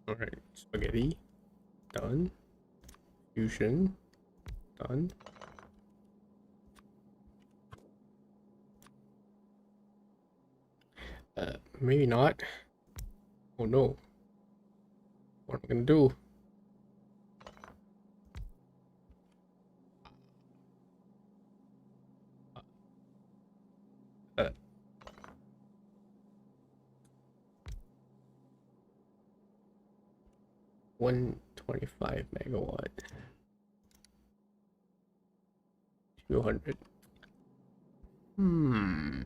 All right, spaghetti done. Fusion done. Maybe not. Oh no. What am I gonna do? 125 megawatt. 200. Hmm.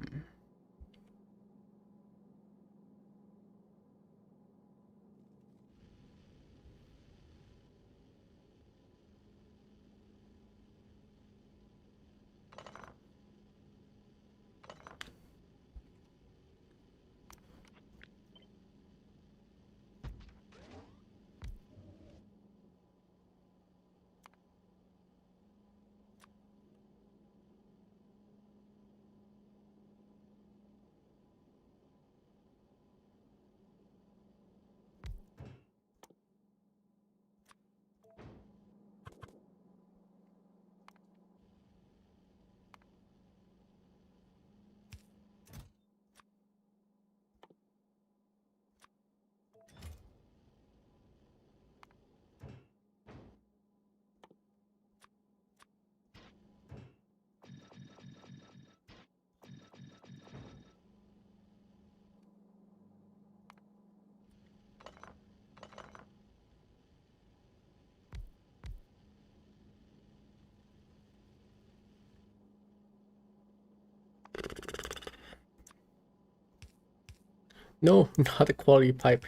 No, not a quality pipe.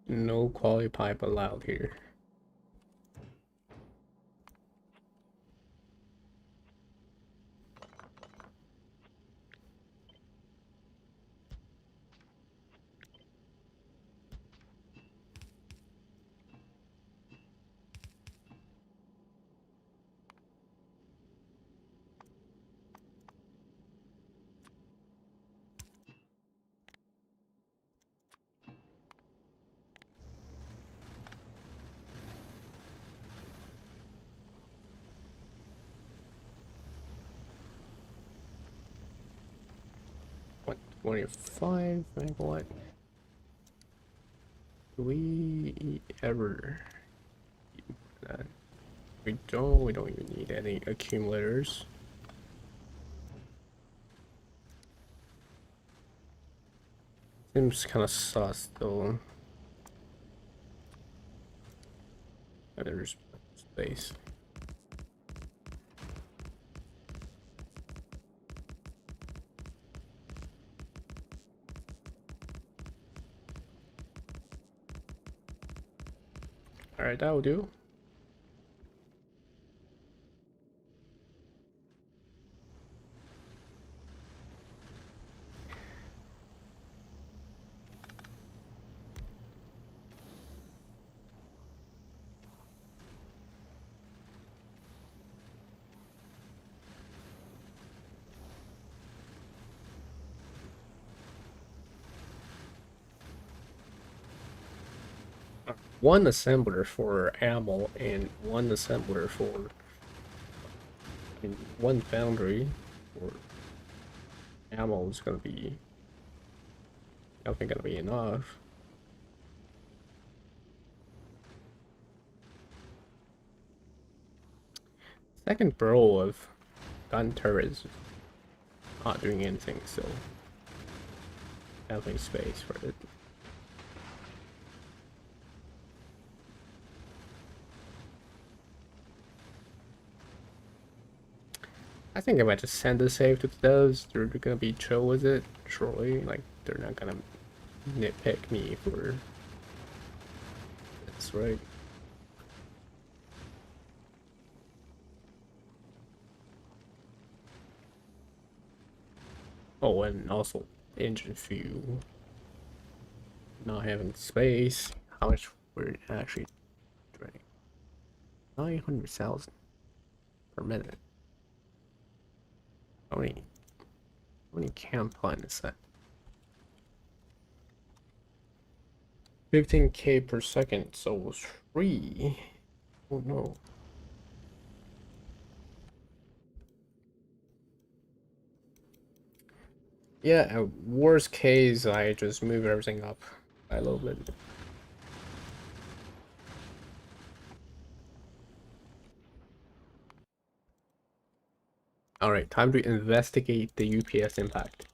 No quality pipe allowed here. What, 25 megawatt? Do we ever use that? We don't even need any accumulators. Seems kind of sus though. There's space. Alright, that will do. One assembler for ammo and one assembler for one foundry for ammo is gonna be, I don't think gonna be enough. Second barrel of gun turrets not doing anything, so definitely space for it. I think if I just send the save to those, they're gonna be chill with it, surely. Like, they're not gonna nitpick me for this, right? Oh, and also engine fuel. Not having space. How much we're actually draining? 900,000 per minute. How many camp plan is that? 15k per second, so 3. Oh no. Yeah, worst case, I just move everything up by a little bit. Alright, time to investigate the UPS impact.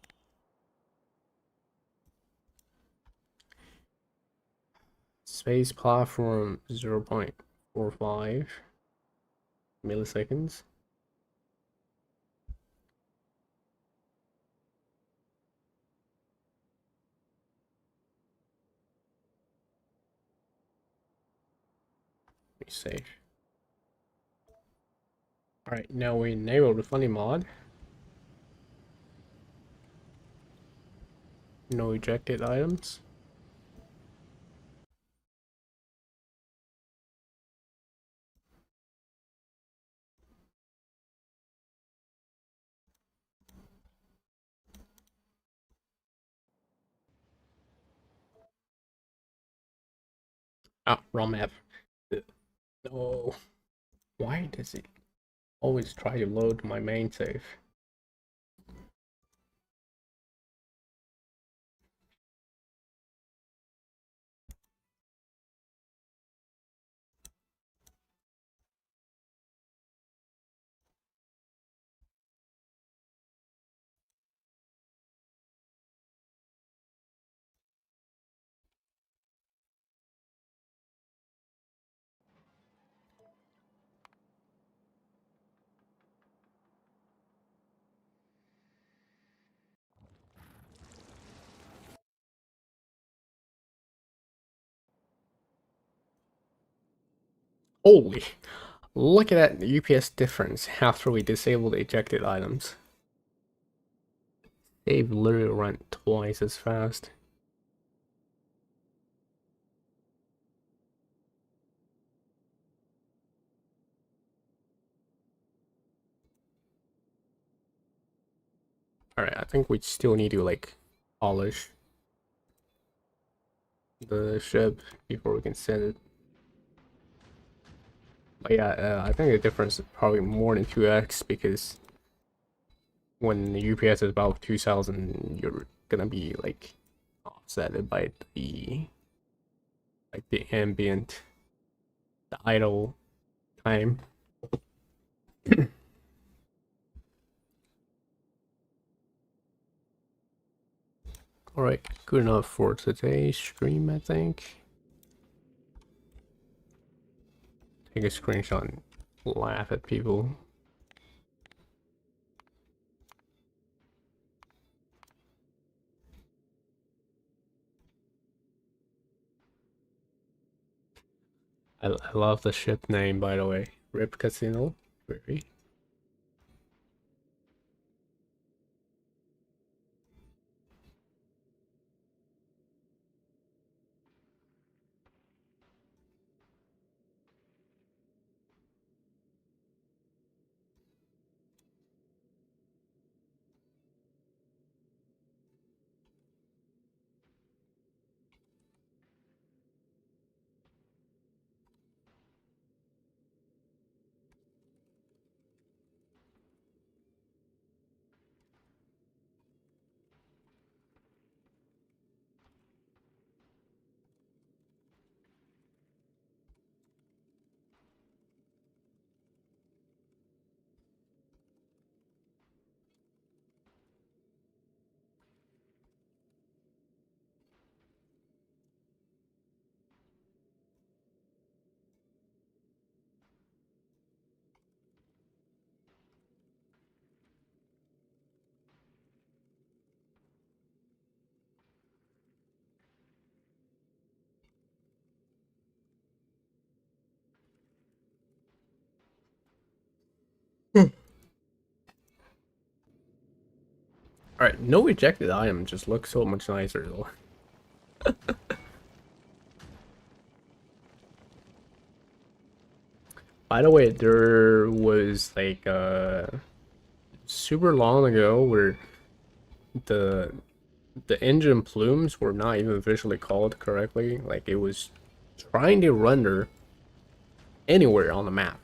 Space platform 0.45 milliseconds. Be safe. Alright, now we enable the funny mod. No ejected items. Ah, wrong map. No. Why does it always try to load my main save? Holy! Look at that UPS difference after we disable the ejected items. They've literally run twice as fast. Alright, I think we still need to like polish the ship before we can send it. But yeah, I think the difference is probably more than 2x because when the UPS is about 2000, you're gonna be like offset by the ambient, the idle time. Alright, good enough for today's stream, I think. Take a screenshot and laugh at people. I love the ship name, by the way. Rip Casino. Very. Alright, no ejected item just looks so much nicer though. By the way, there was like super long ago where the the engine plumes were not even visually called correctly. Like it was trying to render anywhere on the map.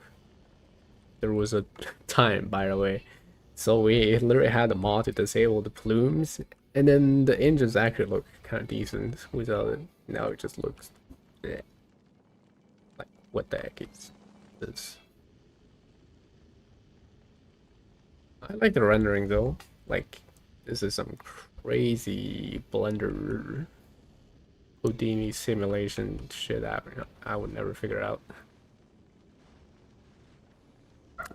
There was a time, by the way. So we literally had a mod to disable the plumes, and then the engines actually look kind of decent without it. Now it just looks eh, like what the heck is this? I like the rendering though. Like this is some crazy Blender Houdini simulation shit I would never figure out.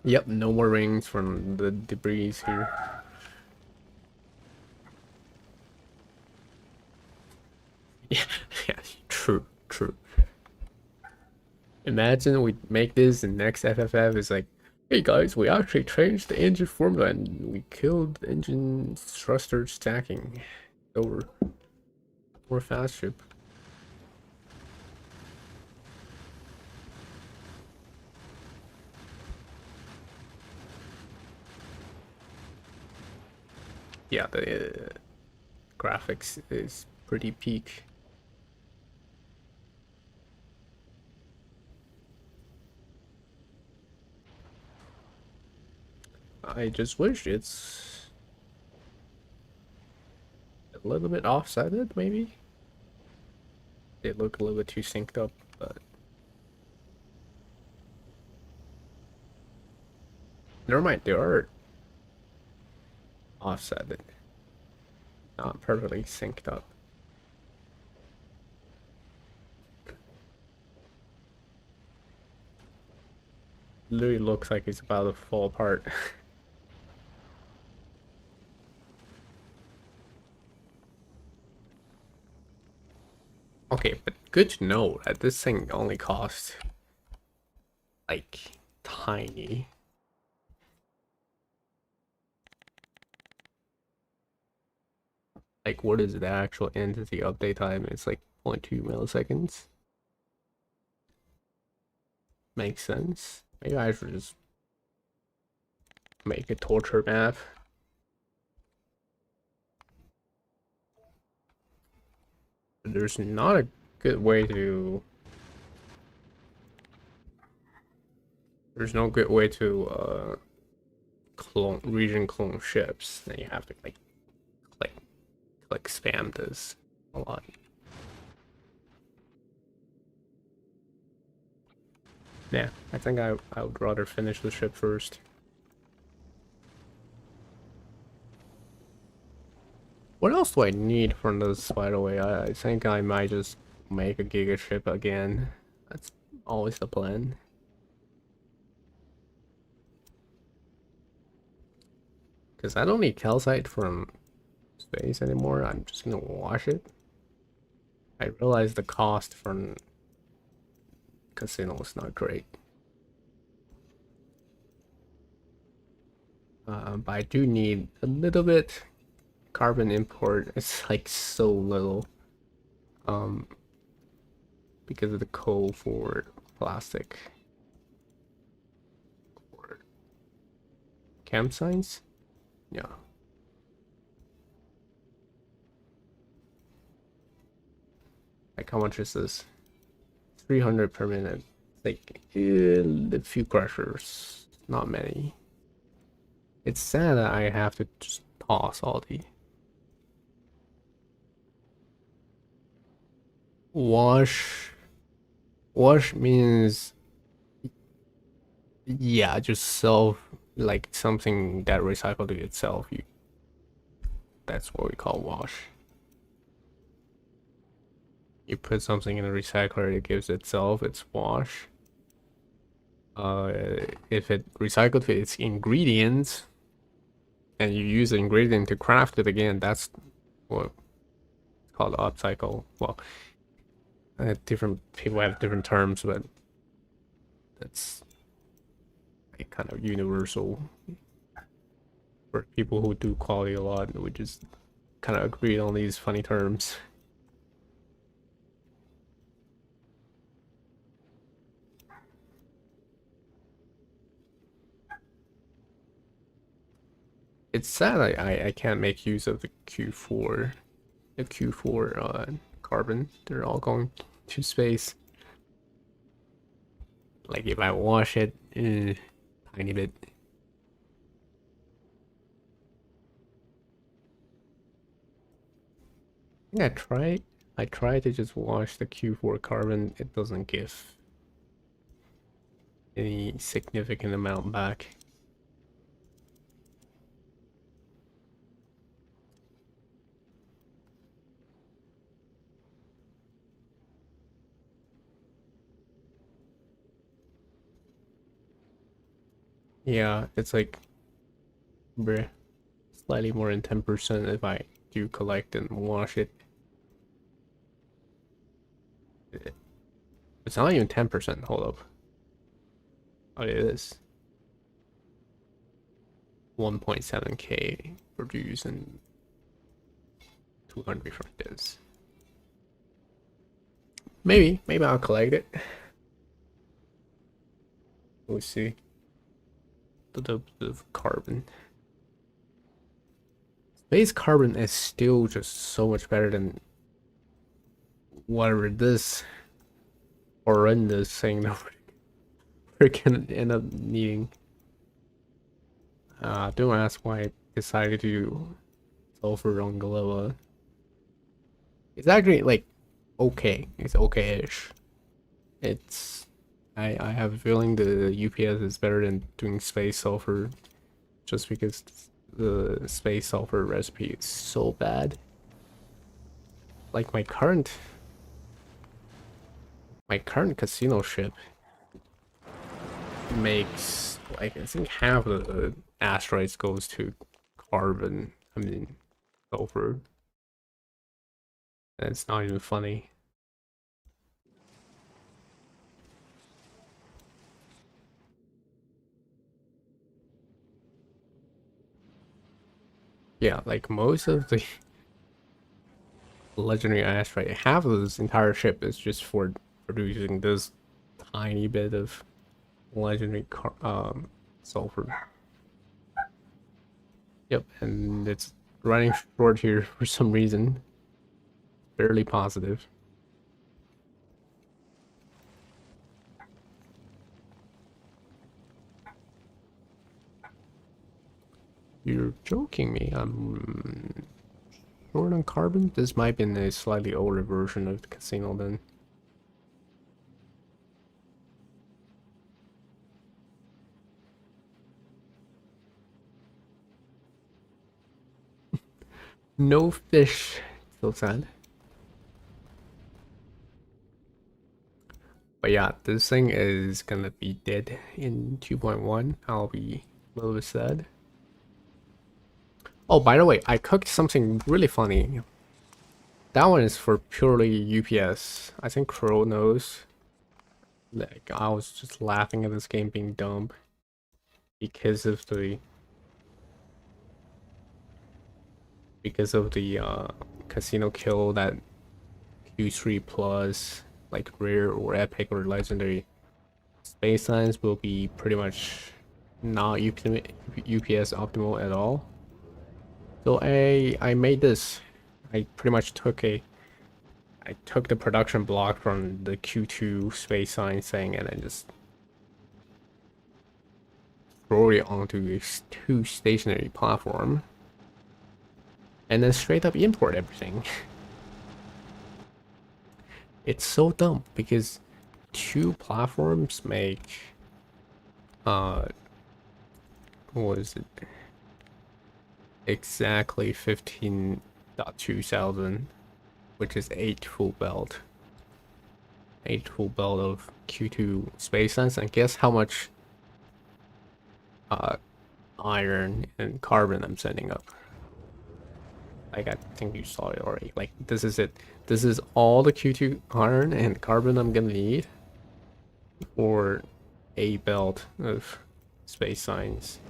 Yep, no more rings from the debris here. Yeah, yeah, true, true. Imagine we make this and next FFF is like, hey guys, we actually changed the engine formula and we killed engine thruster stacking. Over. More fast ship. Yeah, the graphics is pretty peak. I just wish it's a little bit offsided, maybe. They look a little bit too synced up, but never mind. They are offsided, not perfectly synced up. Literally looks like it's about to fall apart. Okay, but good to know that this thing only costs like tiny. Like what is the actual entity update time? It's like 0.2 milliseconds. Makes sense. Maybe I should just make a torture map. There's not a good way to. There's no good way to clone region clone ships. Then you have to like click spam this a lot. Yeah, I think I would rather finish the ship first. What else do I need from this, by the way? I think I might just make a giga ship again. That's always the plan. Because I don't need calcite from space anymore. I'm just gonna wash it. I realize the cost from casino is not great. But I do need a little bit carbon import. It's like so little. Um, because of the coal for plastic. For campsites? Yeah. Like how much is this? 300 per minute. Like a few crushers, not many. It's sad that I have to just toss all the wash. Wash means yeah, just self like something that recycled to itself. That's what we call wash. You put something in a recycler, it gives itself its wash. If it recycled its ingredients and you use the ingredient to craft it again, that's what it's called upcycle. Well, different people have different terms, but that's a kind of universal for people who do quality a lot, we just kind of agreed on these funny terms. It's sad I can't make use of the Q4 carbon. They're all going to space. Like if I wash it, tiny bit. I think I tried to just wash the Q4 carbon. It doesn't give any significant amount back. Yeah, it's like bruh, slightly more than 10% if I do collect and wash it. It's not even 10%. Hold up. Oh, it is 1.7k produced and 200 from this. Maybe I'll collect it. We'll see. The carbon. Space carbon is still just so much better than whatever this horrendous thing that we're gonna end up needing. Don't ask why I decided to do sulfur on Galilla. It's actually like okay. It's okay-ish. It's I have a feeling the UPS is better than doing space sulfur just because the space sulfur recipe is so bad. Like my current casino ship makes like I think half of the asteroids goes to carbon. I mean sulfur. And it's not even funny. Yeah, like most of the legendary asteroid, half of this entire ship is just for producing this tiny bit of legendary sulfur. Yep, and it's running short here for some reason. Barely positive. You're joking me. I'm short on carbon? This might be in a slightly older version of the casino then. No fish. So sad. But yeah, this thing is gonna be dead in 2.1. I'll be a little bit sad. Oh, by the way, I cooked something really funny. That one is for purely UPS. I think Crow knows. Like, I was just laughing at this game being dumb because of the casino kill that Q3 plus like rare or epic or legendary space signs will be pretty much not UPS optimal at all. So I made this. I pretty much I took the production block from the Q2 space science thing and I just throw it onto a two stationary platform and then straight up import everything. It's so dumb because two platforms make what was it? Exactly 15.2 thousand, which is 8 full belt. 8 full belt of Q2 space sense, and guess how much iron and carbon I'm sending up. Like I think you saw it already. Like this is it. This is all the Q2 iron and carbon I'm gonna need for a belt of space science.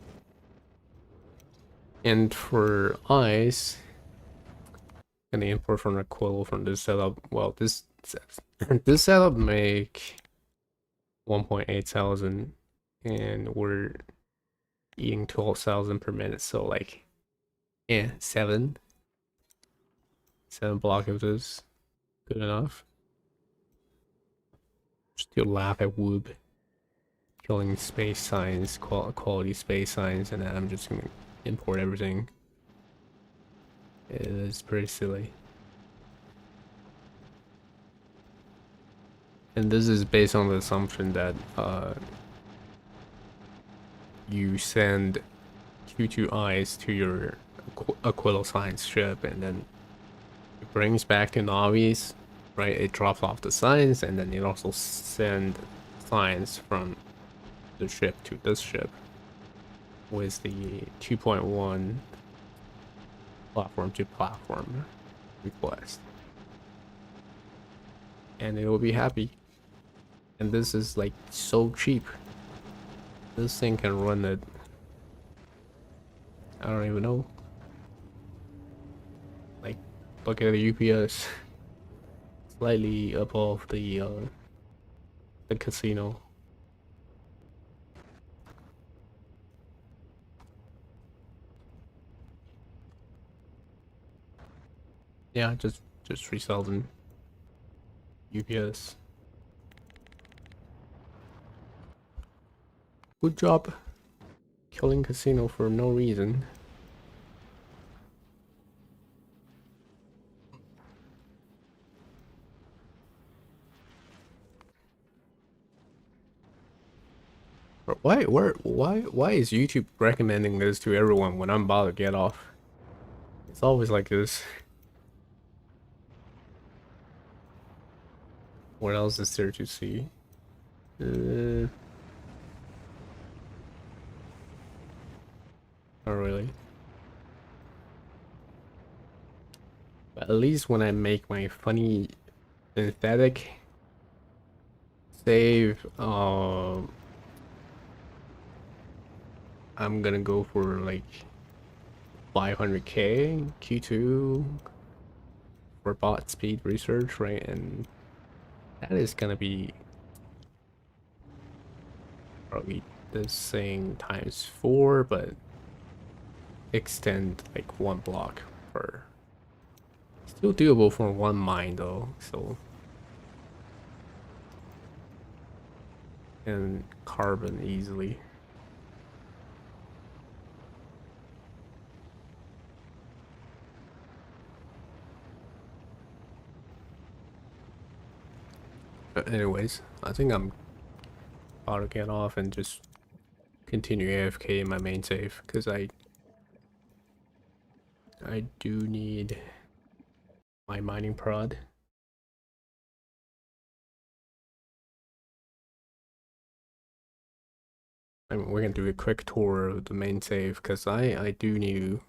And for ice, gonna import from a quill from this setup. Well, this this setup make 1.8 thousand, and we're eating 12,000 per minute. So like, yeah, seven block of this, good enough. Still laugh at Woob killing space science, quality space science, and then I'm just gonna import everything. It is pretty silly. And this is based on the assumption that you send Q2Is to your Aquilo science ship, and then it brings back to Navi's, right? It drops off the science, and then it also send science from the ship to this ship with the 2.1 platform to platform request. And it will be happy. And this is like so cheap. This thing can run it. I don't even know. Like, look at the UPS. Slightly above the casino. Yeah, just 3,000 UPS. Good job killing casino for no reason. Why is YouTube recommending this to everyone when I'm about to get off? It's always like this. What else is there to see? Not really. But at least when I make my funny synthetic save, I'm gonna go for like 500k Q2 for bot speed research, right? And that is gonna be probably this thing times 4, but extend like 1 block per. Still doable for 1 mine though, so. And carbon easily. But anyways, I think I'm about to get off and just continue AFK in my main save, because I do need my mining prod. I mean, we're gonna do a quick tour of the main save, because I do need to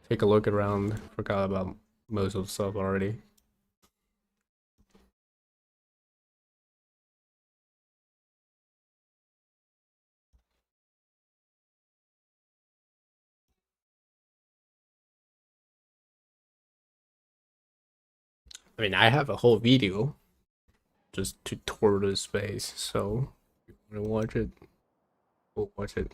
take a look around. Forgot about most of the stuff already. I mean, I have a whole video just to tour the space, so if you wanna watch it, we'll watch it.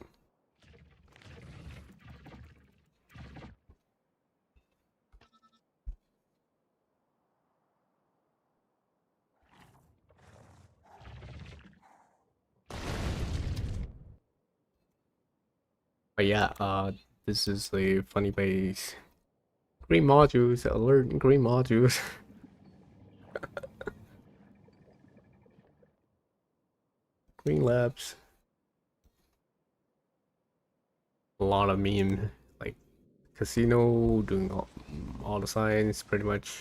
But yeah, this is the funny base. Green modules, alert green modules. Green labs. A lot of meme, like casino doing all the science pretty much.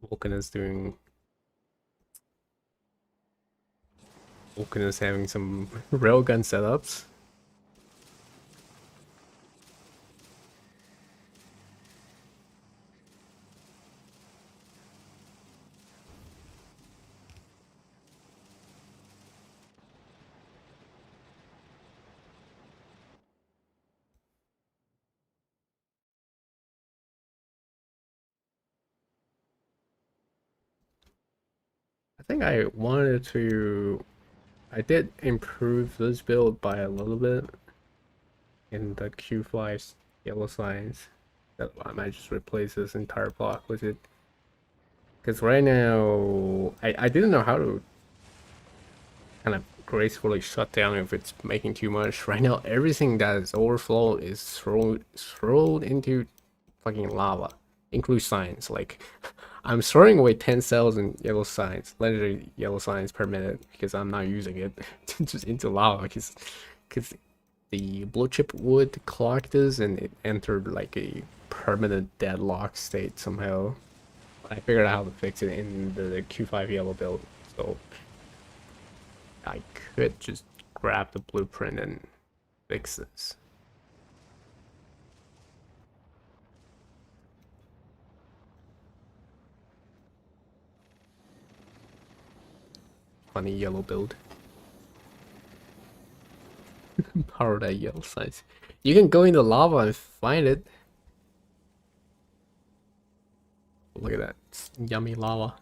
Vulcan is having some railgun setups. think I wanted to. I did improve this build by a little bit in the Q5's yellow signs. That I might just replace this entire block with it. Because right now, I didn't know how to kind of gracefully shut down if it's making too much. Right now, everything that is overflow is thrown into fucking lava, include signs. Like, I'm throwing away 10 cells in yellow signs, legendary yellow signs per minute because I'm not using it just into lava because the blue chip would clock this and it entered like a permanent deadlock state somehow. I figured out how to fix it in the Q5 yellow build, so I could just grab the blueprint and fix this. Funny yellow build. Power that yellow size. You can go into lava and find it. Look at that. It's yummy lava.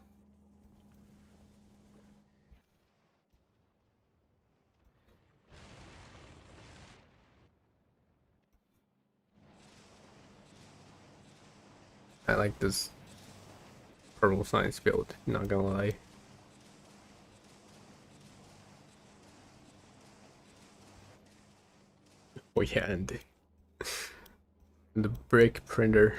I like this purple science build, not gonna lie. Oh yeah, and the brick printer.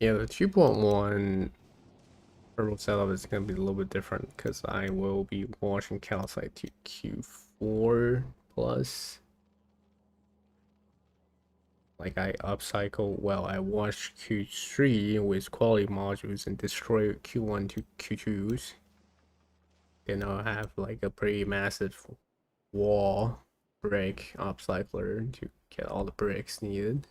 Yeah, the 2.1 purple setup is gonna be a little bit different because I will be washing calcite to Q4 plus. Like I upcycle, well, I wash Q3 with quality modules and destroy Q1 to Q2s. Then I'll have like a pretty massive wall brick upcycler to get all the bricks needed.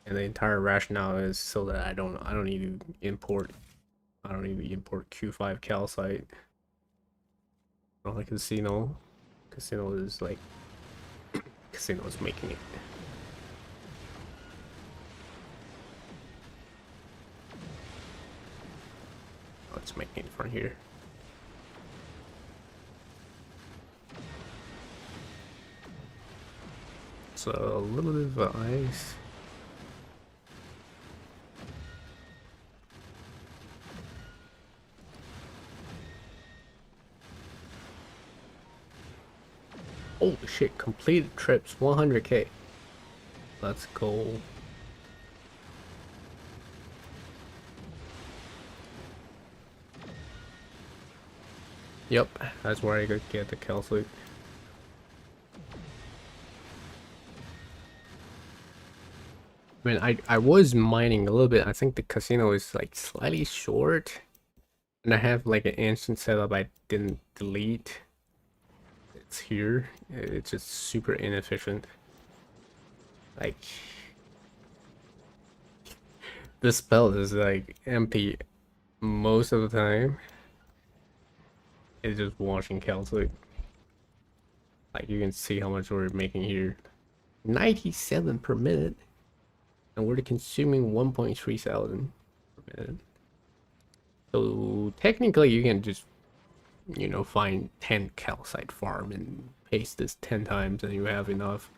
And the entire rationale is so that I don't need to import Q5 calcite on a casino. Casino is like casino is making it. Oh, it's making it from here. So a little bit of ice. Holy shit, completed trips 100k. Let's go. Yep, that's where I could get the calcite. I mean, I was mining a little bit. I think the casino is like slightly short. And I have like an instant setup I didn't delete. It's here. It's just super inefficient. Like, this spell is like empty most of the time. It's just washing calcite. Like, you can see how much we're making here. 97 per minute. And we're consuming 1.3 thousand per minute. So technically you can just, you know, find 10 calcite farm and paste this 10 times and you have enough.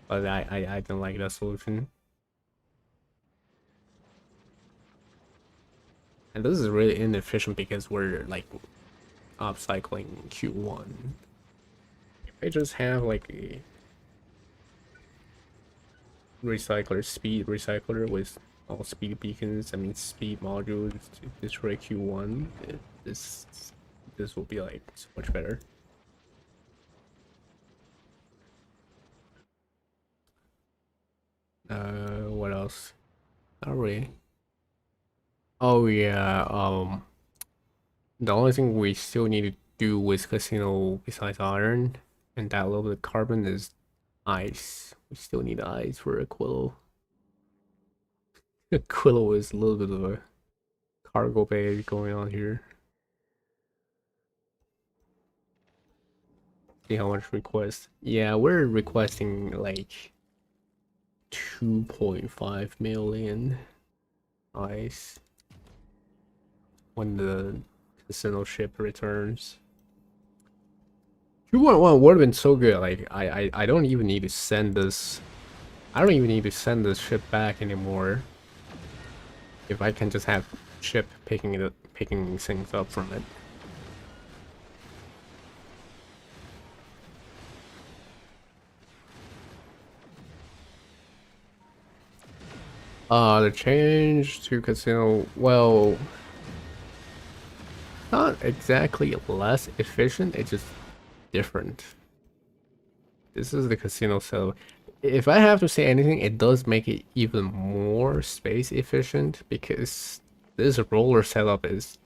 But I don't like that solution. And this is really inefficient because we're like upcycling Q1. If I just have like a recycler, speed recycler with all speed beacons, I mean speed modules to destroy Q1, this will be like so much better. What else? Not really. Oh yeah, the only thing we still need to do with casino besides iron and that little bit of carbon is ice. We still need ice for Aquilo. Aquilo is a little bit of a cargo bay going on here. See how much request. Yeah, we're requesting like 2.5 million. Nice. When the casino ship returns. 2.1 would have been so good. Like I don't even need to send this. I don't even need to send this ship back anymore. If I can just have ship picking things up from it. The change to casino, well, not exactly less efficient, it's just different. This is the casino, so if I have to say anything, it does make it even more space efficient because this roller setup is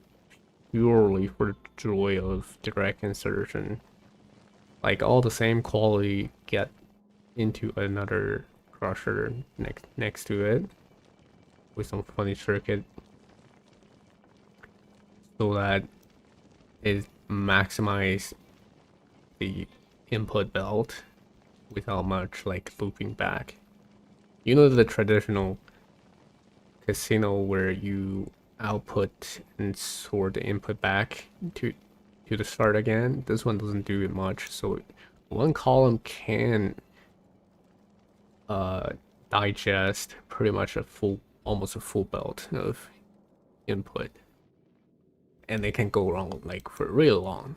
purely for the joy of direct insertion. Like all the same quality get into another crusher next to it with some funny circuit so that it maximize the input belt without much like looping back. You know the traditional casino where you output and sort the input back to the start again? This one doesn't do it much, so one column can uh digest pretty much a full almost a full belt of input. And they can go wrong like for real long.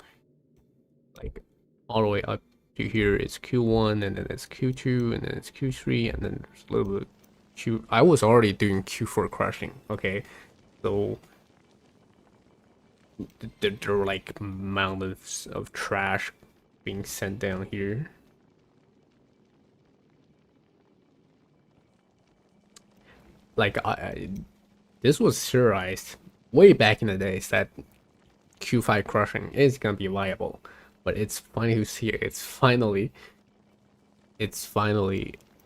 Like all the way up to here is Q1 and then it's Q2 and then it's Q3 and then there's a little bit Q. I was already doing Q4 crushing, okay? So there are like mountains of trash being sent down here. Like this was theorized way back in the days that Q5 crushing is gonna be viable, but it's funny to see it's finally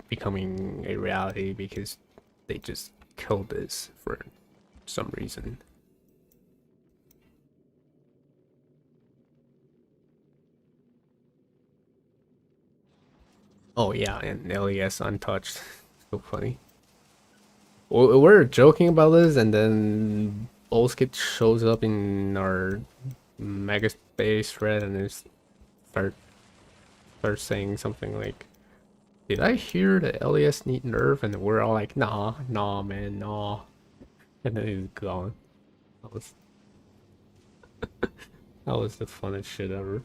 becoming a reality because they just killed this for some reason. Oh yeah, and LES untouched. So funny. We're joking about this, and then Bolskit shows up in our mega space thread and just start start saying something like, "Did I hear the LES need nerf?" And we're all like, "Nah, nah, man, nah." And then he's gone. That was that was the funnest shit ever.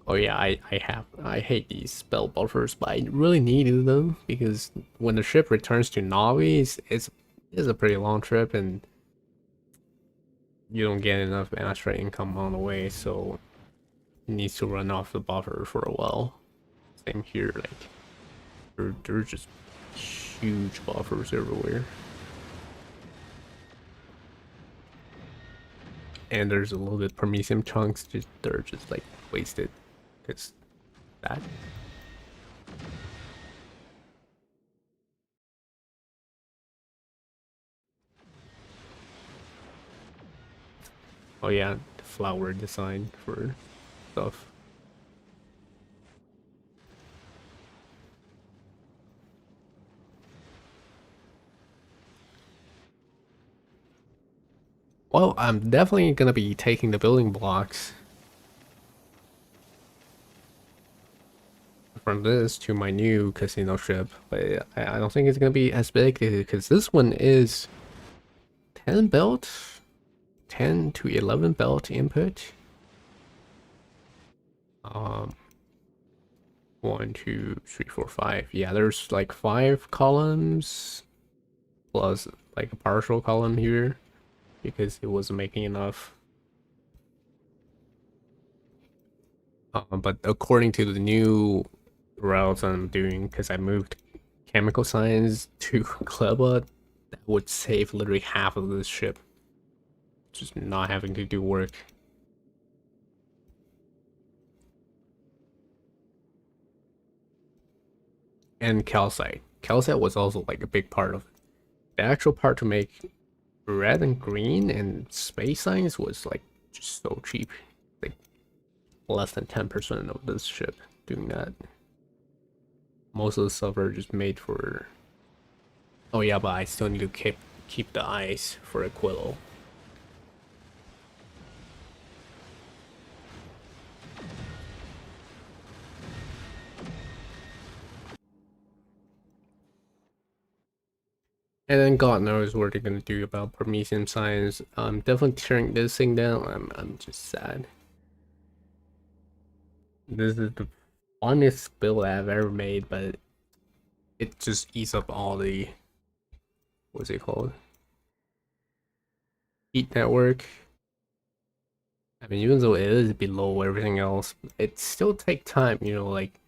Oh yeah, I hate these spell buffers, but I really needed them because when the ship returns to Navi, it's a pretty long trip and you don't get enough extra income on the way, so it needs to run off the buffer for a while. Same here, like there's just huge buffers everywhere. And there's a little bit Prometheum chunks, just they're just like wasted. Cause that. Oh yeah, the flower design for stuff. Well, I'm definitely gonna be taking the building blocks from this to my new casino ship, but I don't think it's gonna be as big because this one is 10 belt, 10 to 11 belt input. Um, 1, 2, 3, 4, 5. Yeah, there's like 5 columns plus like a partial column here because it wasn't making enough. But according to the new routes I'm doing, because I moved chemical science to Kleba, that would save literally half of this ship. Just not having to do work. And calcite. Calcite was also like a big part of it. The actual part to make red and green and space science was like just so cheap, like less than 10% of this ship doing that. Most of the stuff are just made for. Oh yeah, but I still need to keep the ice for Aquilo. And then God knows what they're gonna do about Promethean science. I'm definitely tearing this thing down. I'm just sad. This is the funnest build I've ever made, but it just eats up all the, what's it called? Heat network. I mean, even though it is below everything else, it still take time, you know, like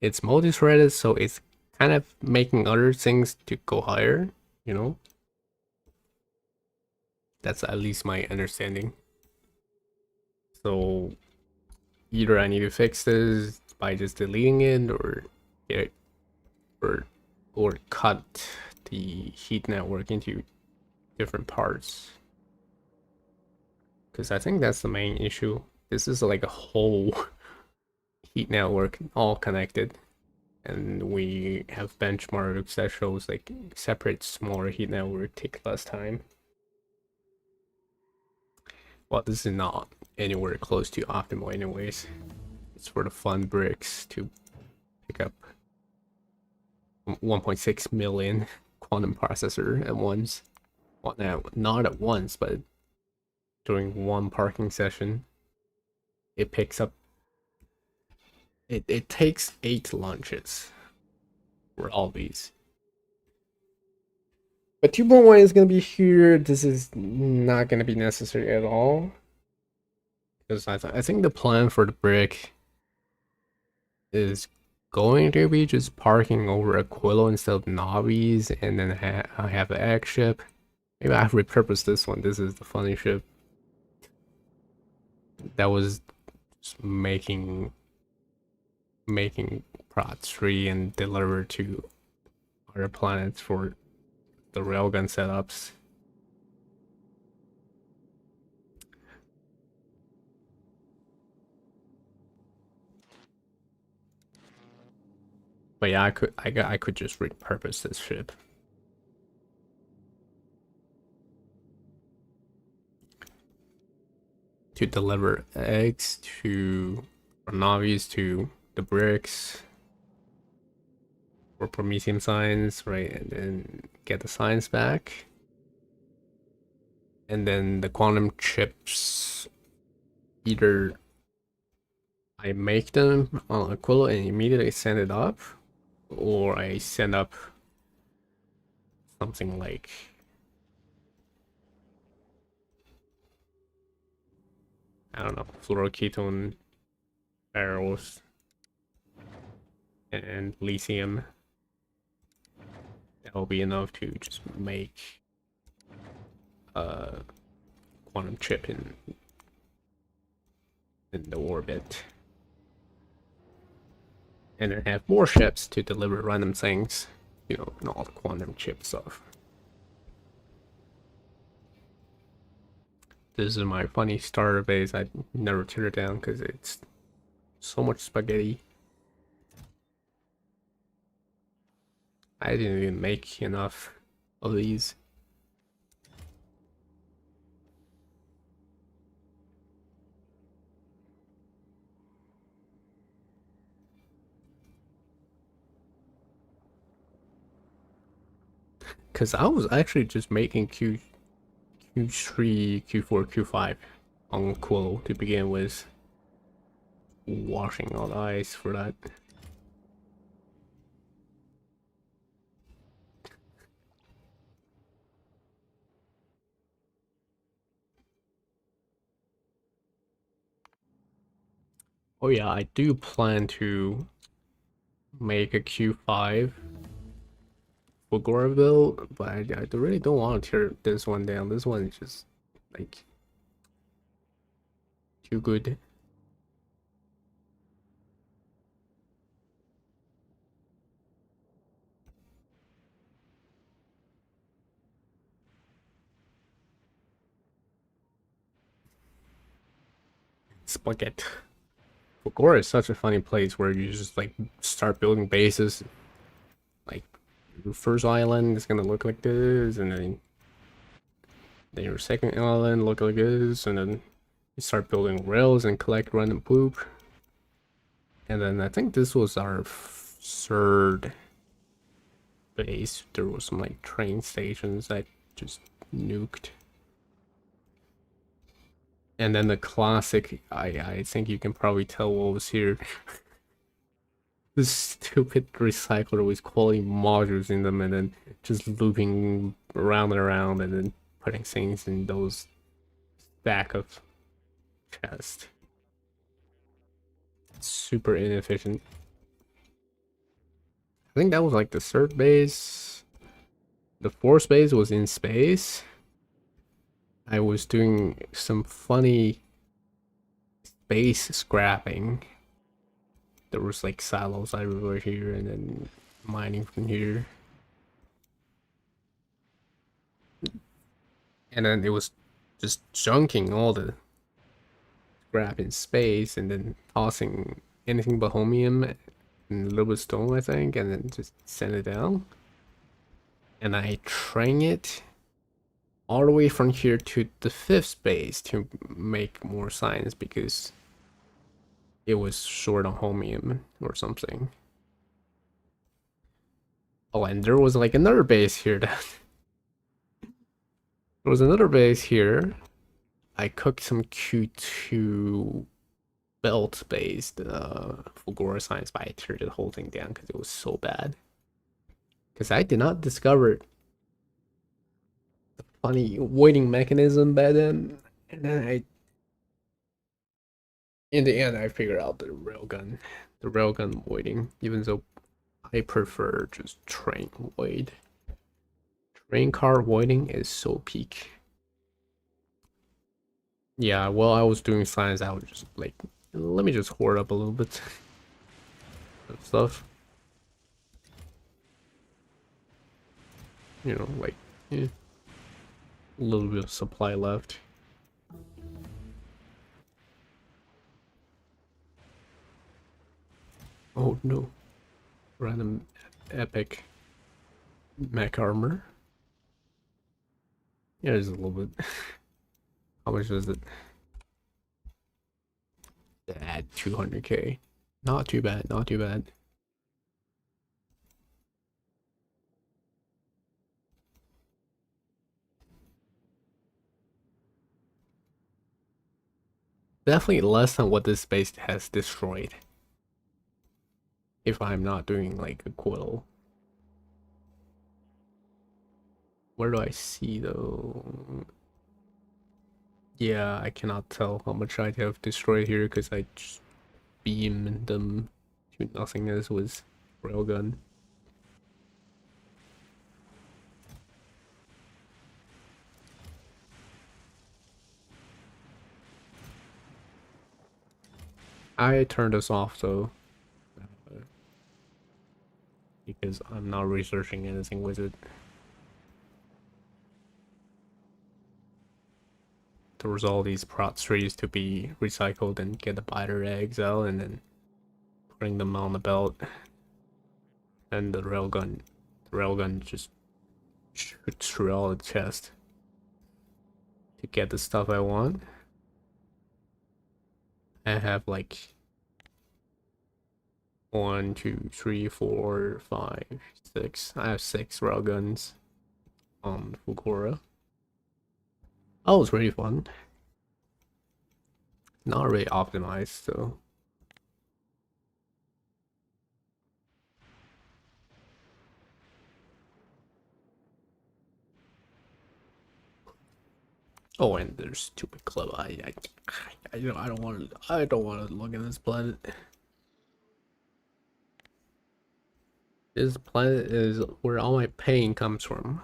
it's multi-threaded, so it's kind of making other things to go higher, you know? That's at least my understanding. So either I need to fix this by just deleting it or get or cut the heat network into different parts. Because I think that's the main issue. This is like a whole heat network all connected. And we have benchmarks that shows like separate smaller heat network take less time. Well, this is not anywhere close to optimal anyways. It's for the fun bricks to pick up 1.6 million quantum processor at once. Well, now, not at once, but during one parking session, it picks up. It takes 8 lunches for all these. But 2.1 is going to be here. This is not going to be necessary at all. Because I think the plan for the brick is going to be just parking over Aquilo instead of Navi's, and then I have an egg ship. Maybe I have repurposed this one. This is the funny ship that was just making Prot 3 and deliver to other planets for the railgun setups. But yeah, I could just repurpose this ship. To deliver eggs to or navis to the bricks for Promethean signs, right? And then get the signs back. And then the quantum chips, either I make them on Aquilo and immediately send it up, or I send up something like I don't know, fluoroketone barrels and lithium. That will be enough to just make a quantum chip in the orbit. And then have more ships to deliver random things, you know, not quantum chip stuff. This is my funny starter base. I never tear it down because it's so much spaghetti. I didn't even make enough of these. Because I was actually just making Q3, Q4, Q5 on Quo to begin with. Washing all the ice for that. Oh yeah, I do plan to make a Q5 for Goraville, but I really don't want to tear this one down. This one is just like too good. Spaghetti. Factorio is such a funny place where you just like start building bases. Like your first island is gonna look like this, and then your second island look like this, and then you start building rails and collect random poop. And then I think this was our third base. There was some like train stations that just nuked. And then the classic, I think you can probably tell what was here. This stupid recycler with quality modules in them and then just looping around and around and then putting things in those stack of chests. Super inefficient. I think that was like the third base. The fourth base was in space. I was doing some funny space scrapping. There was like silos everywhere here and then mining from here. And then it was just chunking all the scrap in space and then tossing anything but homium and a little bit of stone, I think, and then just send it down. And I train it all the way from here to the fifth base to make more signs because it was short on homium or something. Oh, and there was like another base here that there was another base here. I cooked some Q2 belt based Fulgora signs, but I turned the whole thing down because it was so bad. Because I did not discover the funny waiting mechanism by then, and then in the end I figured out the railgun waiting, even though I prefer just train wait. Train car waiting is so peak. Yeah, while I was doing science, I was just like, let me just hoard up a little bit of stuff. You know, like, yeah, a little bit of supply left. Oh no, random epic mech armor. Yeah, there's a little bit. How much is it? Add 200k. Not too bad, not too bad. Definitely less than what this base has destroyed. If I'm not doing like a quill. Where do I see though? Yeah, I cannot tell how much I have destroyed here because I just beamed them to nothingness with railgun. I turned this off though, because I'm not researching anything with it. There was all these prot trees to be recycled and get the biter eggs out and then putting them on the belt. And the railgun just shoots through all the chest to get the stuff I want. I have like 1, 2, 3, 4, 5, 6. I have 6 railguns on Fukura. Oh, it's really fun. Not really optimized, so. Oh, and there's stupid club. I don't want to. I don't want to look at this planet. This planet is where all my pain comes from.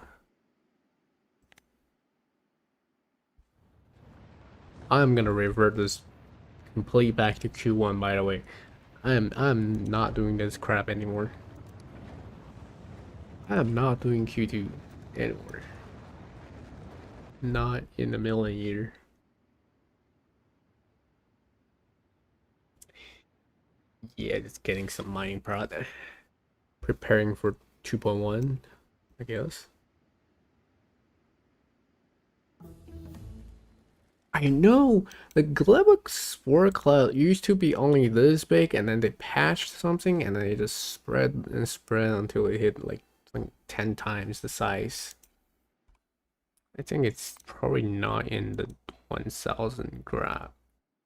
I'm gonna revert this complete back to Q1, by the way. I'm not doing this crap anymore. I am not doing Q2 anymore. Not in a million years. Yeah, just getting some mining prod. Preparing for 2.1, I guess. I know the Glebux Spore Cloud used to be only this big, and then they patched something, and then they just spread and spread until it hit like 10 times the size. I think it's probably not in the 1000 graph,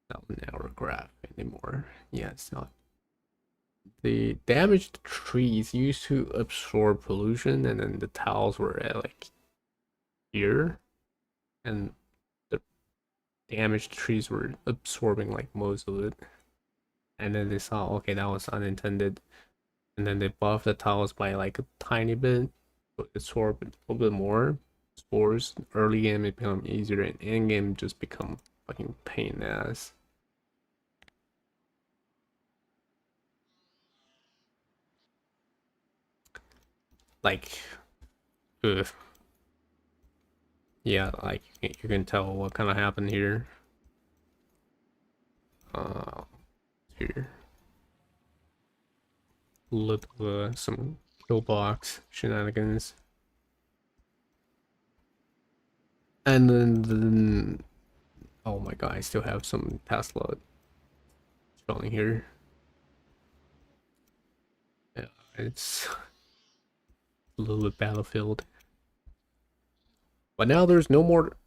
1000 hour graph anymore. Yeah, it's not. The damaged trees used to absorb pollution, and then the tiles were at like here, and the damaged trees were absorbing like most of it. And then they saw, okay, that was unintended, and then they buffed the tiles by like a tiny bit, so it absorbed a little bit more spores. Early game it become easier, and end game just become fucking pain in the ass. Like, ugh. Yeah, like you can tell what kind of happened here. Uh, here, look, some kill box shenanigans, and then oh my god, I still have some Tesla spawning here. Yeah, it's a little bit battlefield, but now there's no more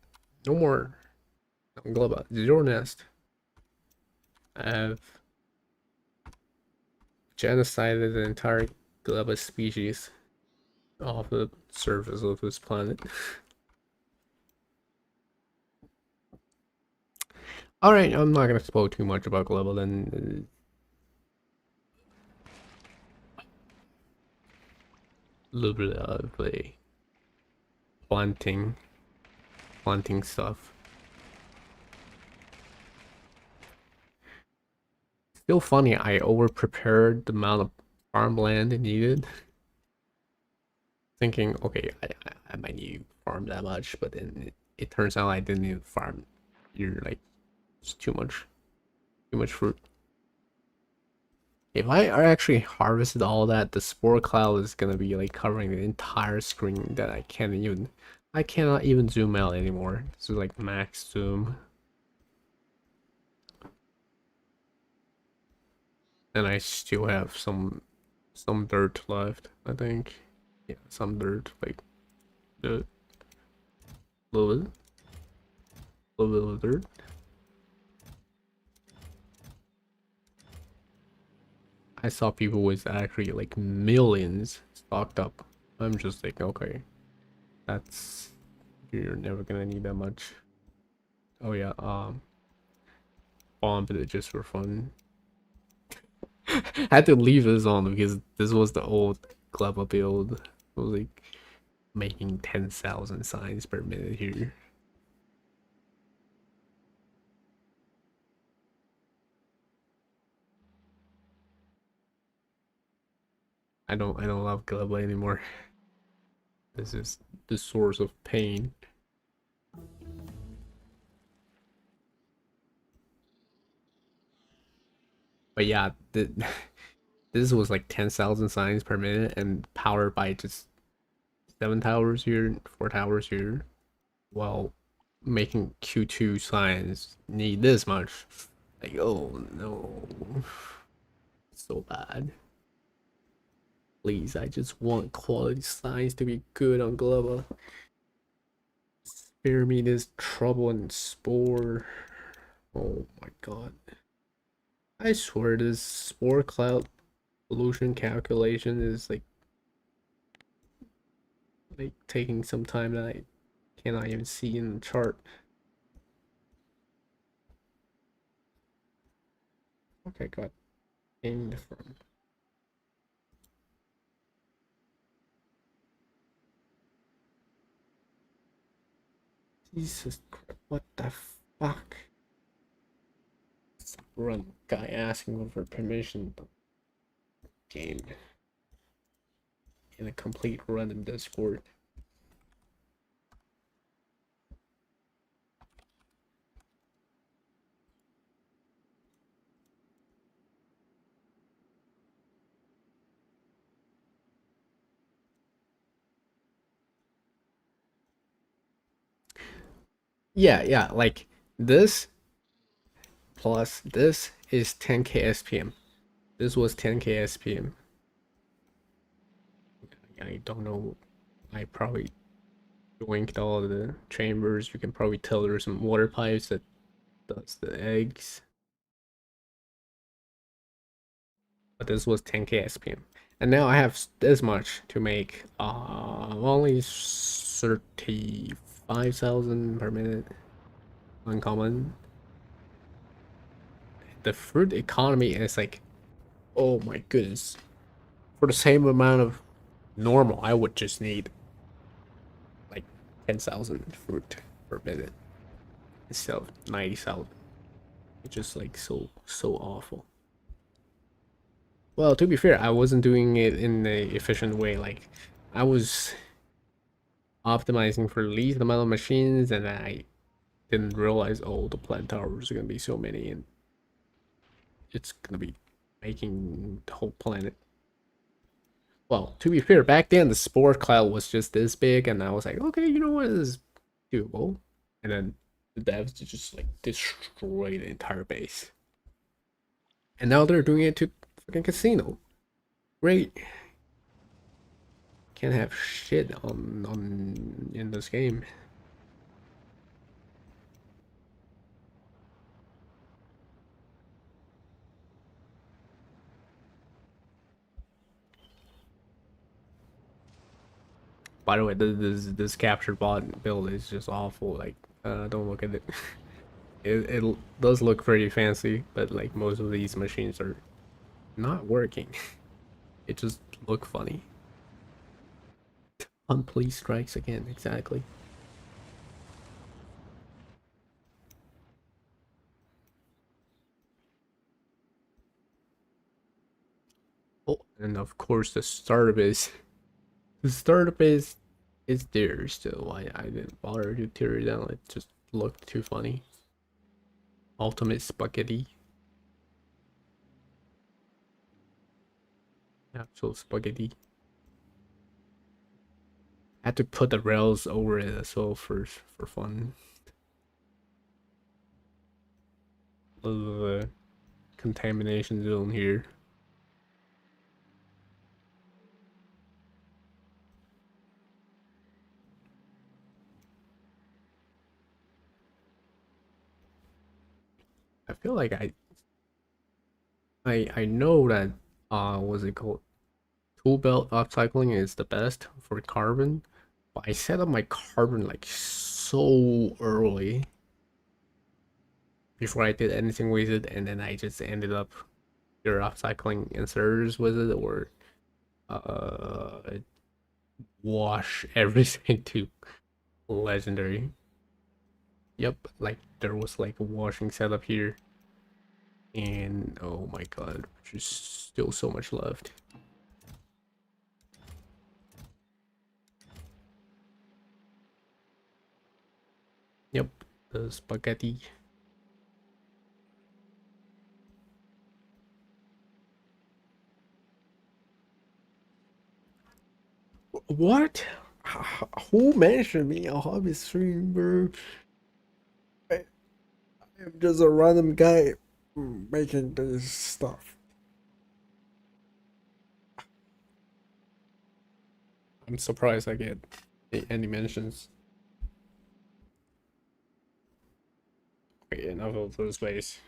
Globa Zero Nest. I have genocided the entire Globa species off the surface of this planet. All right, I'm not gonna spoil too much about Globa then. A little bit of a planting stuff. Still funny, I over prepared the amount of farmland needed, thinking, okay, I might need to farm that much, but then it turns out I didn't need to farm. You're like, it's too much fruit. If I actually harvested all that, the spore cloud is gonna be like covering the entire screen that I cannot even zoom out anymore. This is like max zoom. And I still have some dirt left, I think. Yeah, some dirt, like a little bit, little bit of dirt. I saw people with actually like millions stocked up. I'm just like, okay, that's you're never gonna need that much. Oh yeah, bomb it just for fun. I had to leave this on because this was the old Clever build. It was like making 10,000 signs per minute here. I don't love Clever anymore. This is the source of pain. But yeah, this was like 10,000 signs per minute and powered by just 7 towers here, 4 towers here, while making Q2 signs need this much. Like, oh no, so bad. Please, I just want quality signs to be good on Globa. Spare me this trouble and spore. Oh my god. I swear this spore cloud pollution calculation is like taking some time that I cannot even see in the chart. Okay, got aimed from. Jesus Christ, what the fuck? Run guy asking for permission. Game in a complete random Discord. Yeah, like this plus this is 10k SPM. This was 10k SPM. I don't know. I probably joinked all the chambers. You can probably tell there's some water pipes that does the eggs. But this was 10k SPM. And now I have this much to make only 35,000 per minute. Uncommon. The fruit economy is like, oh my goodness. For the same amount of normal, I would just need like 10,000 fruit per minute instead of 90,000. It's just like so awful. Well, to be fair, I wasn't doing it in a efficient way. Like I was optimizing for the least amount of machines, and I didn't realize, oh, the plant towers are gonna be so many, and it's gonna be making the whole planet. Well, to be fair, back then the spore cloud was just this big, and I was like, okay, you know what, this is doable. And then the devs just like destroy the entire base, and now they're doing it to fucking casino. Great, can't have shit on in this game. By the way, this capture bot build is just awful. Like, don't look at it. It does look pretty fancy, but like most of these machines are not working. It just look funny. Unpleased strikes again, exactly. Oh, and of course the startup is there still. I didn't bother to tear it down. It just looked too funny. Ultimate spaghetti. Actual spaghetti. I had to put the rails over it as well for fun. The contamination zone here. I feel like I know that what's it called? Tool belt upcycling is the best for carbon, but I set up my carbon like so early before I did anything with it, and then I just ended up either upcycling inserters with it or uh wash everything to legendary. Yep, like there was like a washing setup here, and oh my god, there's still so much left. Yep, the spaghetti. What? Who mentioned me a hobby streamer? I am just a random guy making this stuff. I'm surprised I get any mentions. Okay, enough of those ways.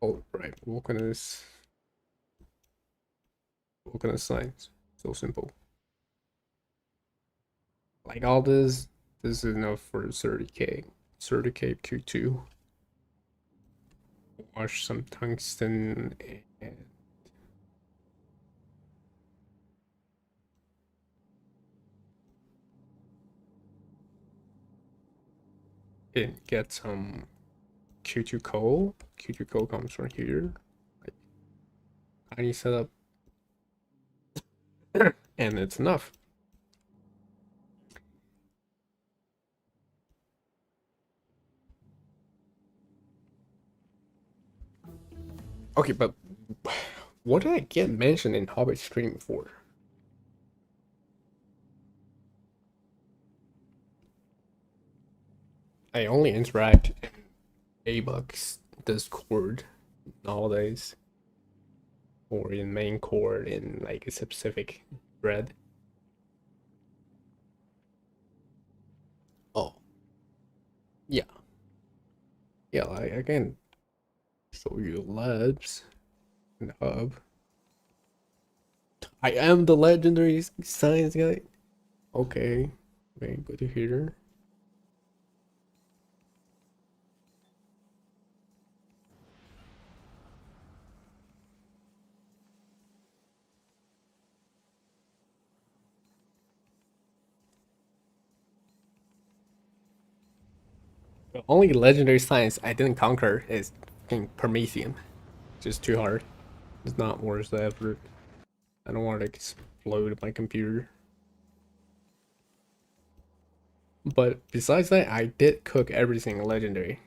Oh, right. Vulcanist signs. So simple. Like all this is enough for 30k. 30k Q2. Wash some tungsten and get some Q2 coal. Q2 coal comes from here. Like tiny setup. And it's enough. Okay, but what did I get mentioned in Hobbit stream for? I only interact in A-Bucks Discord nowadays, or in main core in like a specific thread. Oh, yeah. Yeah, I can show you labs and hub. I am the legendary science guy. Okay, very good to hear. The only legendary science I didn't conquer is fucking Prometheum. Just too hard. It's not worth the effort. I don't want to explode my computer. But besides that, I did cook everything legendary.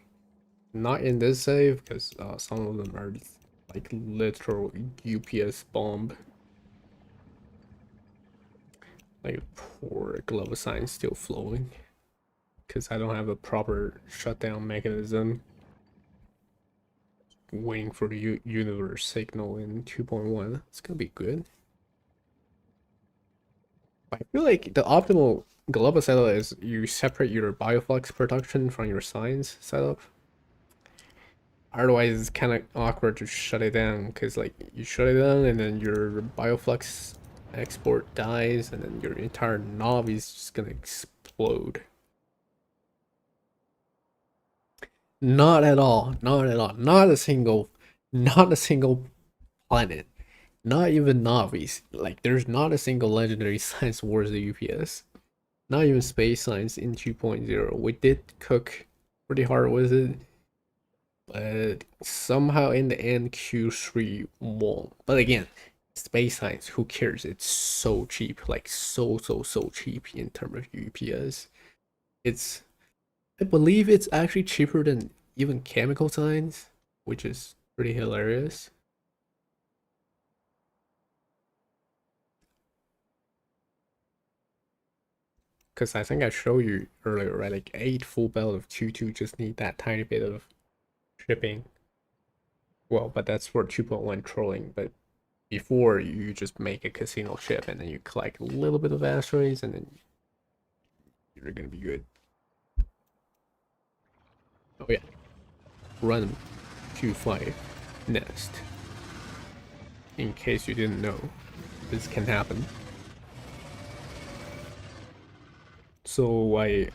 Not in this save, because some of them are like literal UPS bomb. Like poor glove of science still flowing. Because I don't have a proper shutdown mechanism. Waiting for the universe signal in 2.1. It's gonna be good. I feel like the optimal global setup is you separate your bioflux production from your science setup. Otherwise, it's kind of awkward to shut it down because, like, you shut it down and then your bioflux export dies, and then your entire knob is just gonna explode. Not at all. Not at all. Not a single planet. Not even Navis. Like, there's not a single legendary science wars the UPS. Not even space science in 2.0. We did cook pretty hard with it, but somehow in the end Q3 won. But again, space science, who cares? It's so cheap, like so cheap in terms of UPS. It's, I believe it's actually cheaper than even chemical science, which is pretty hilarious. Because I think I showed you earlier, right? Like 8 full belt of 2-2 just need that tiny bit of shipping. Well, but that's for 2.1 trolling. But before, you just make a casino ship and then you collect a little bit of asteroids and then you're gonna be good. Oh yeah, run Q5 nest. In case you didn't know, this can happen. So I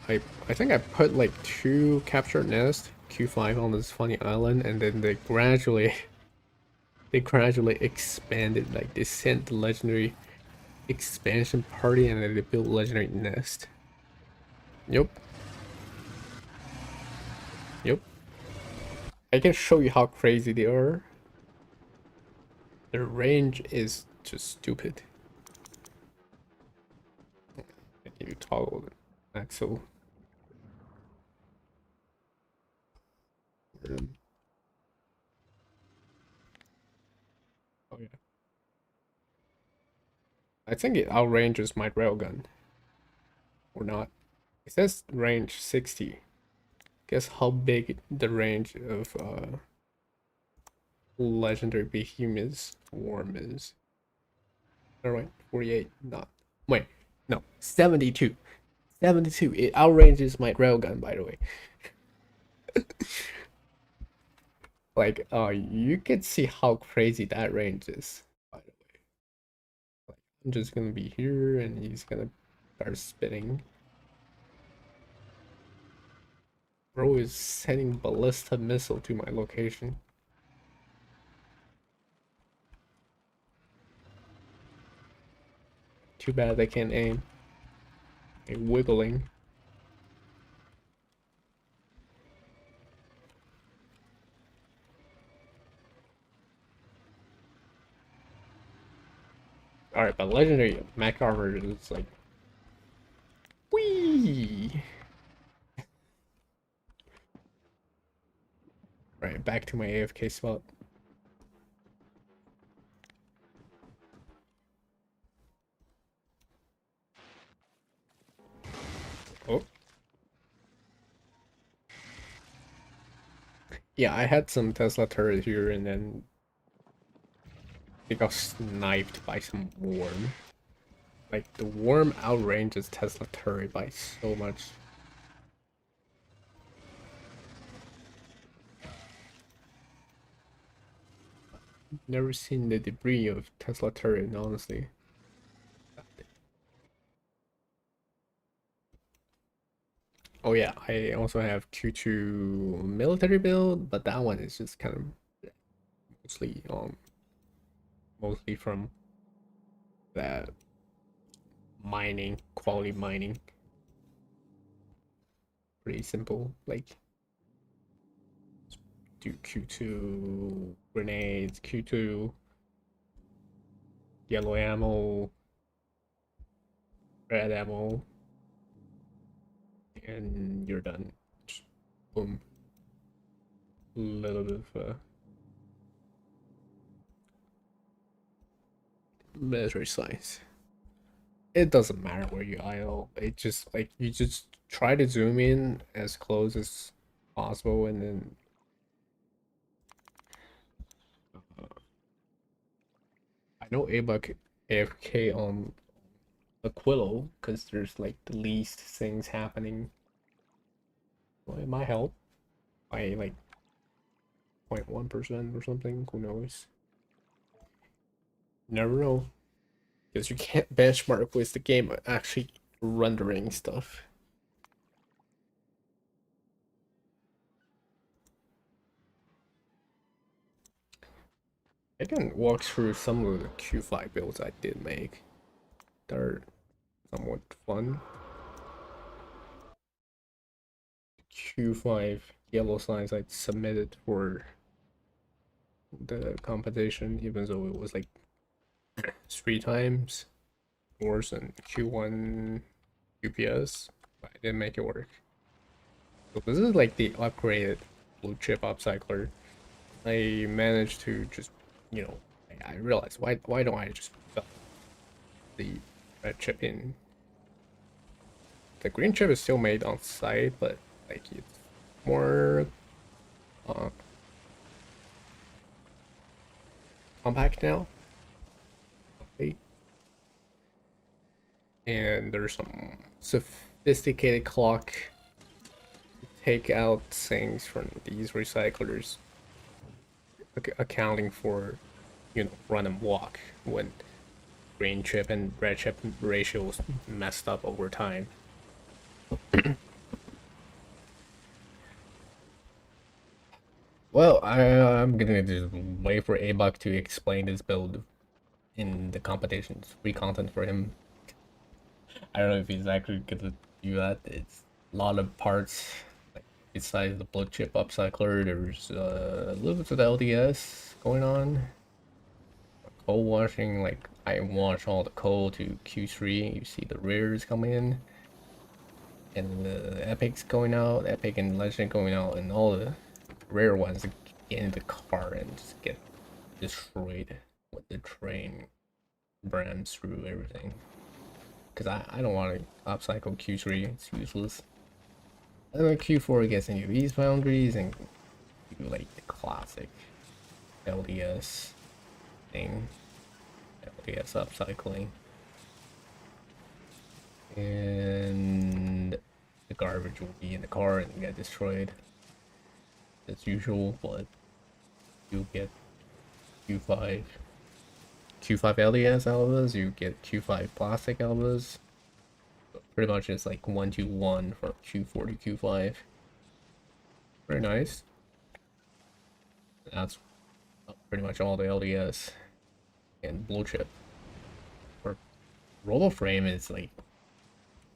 think I put like 2 capture nest Q5 on this funny island, and then they gradually expanded, like they sent the legendary expansion party and then they built legendary nest. Yep. Yep. I can show you how crazy they are. Their range is just stupid. I need to toggle the axle. Oh yeah. I think it outranges my railgun. Or not. It says range 60. Guess how big the range of legendary behemoth's worm is. Alright, 48. Not. Wait, no, 72. 72. It outranges my railgun, by the way. Like, you can see how crazy that range is, by the way. Like, I'm just gonna be here and he's gonna start spinning. Bro is sending ballista missile to my location. Too bad they can't aim. They're wiggling. Alright, but legendary mech armor is like, whee! Right, back to my AFK spot. Oh. Yeah, I had some Tesla turret here and then they got sniped by some worm. Like the worm outranges Tesla turret by so much. Never seen the debris of Tesla turret, honestly. Oh yeah, I also have Q2 military build, but that one is just kind of mostly mostly from that mining, quality mining. Pretty simple. Like do Q2 grenades, Q2 yellow ammo, red ammo, and you're done. Just boom. Little bit of military science. It doesn't matter where you idle. It just like you just try to zoom in as close as possible, and then I know Abuck AFK on Aquilo because there's like the least things happening. Well, it might help by like 0.1% or something. Who knows? Never know. Because you can't benchmark with the game actually rendering stuff. I can walk through some of the Q5 builds I did make. They're somewhat fun. Q5 yellow signs I submitted for the competition, even though it was like 3 times worse than Q1 UPS, but I didn't make it work. So this is like the upgraded blue chip upcycler. I managed to just, you know, I realized why don't I just fill the red chip in? The green chip is still made on site, but like it's more uh, compact now. Okay. And there's some sophisticated clock to take out things from these recyclers, accounting for, you know, run and walk when green chip and red chip ratios messed up over time. Well, I'm gonna just wait for Abok to explain this build in the competitions. Free content for him. I don't know if he's actually gonna do that. It's a lot of parts. Like besides the blood chip upcycler, there's a little bit of LDS going on. Coal washing, like I wash all the coal to Q3. You see the rares coming in, and the epics going out, epic and legend going out, and all the rare ones get in the car and just get destroyed with the train brams through everything. Because I don't want to upcycle Q3, it's useless. And then Q4 gets into these boundaries and do like the classic LDS thing, LDS upcycling. And the garbage will be in the car and get destroyed as usual, but you get Q5 Q5 LDS albas, you get Q5 plastic albas. Pretty much it's like 1-to-1 from Q4 to Q5. Very nice. That's pretty much all the LDS and blue chip. For roll frame is like,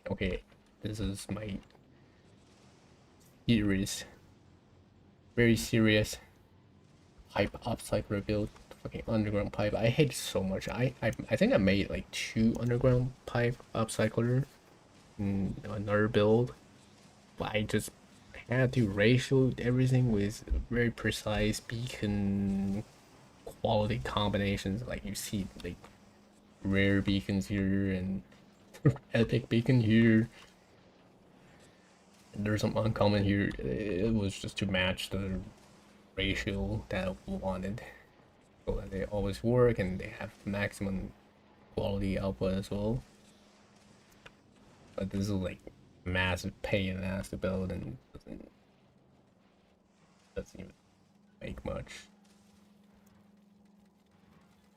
okay, this is my serious, very serious pipe upcycler build. Fucking underground pipe. I hate it so much. I think I made like 2 underground pipe upcycler in another build, but I just had to ratio everything with very precise beacon quality combinations. Like you see like rare beacons here and epic beacon here. And there's some uncommon here. It was just to match the ratio that we wanted, so that they always work and they have maximum quality output as well. But this is like massive pain in the ass to build and doesn't even make much.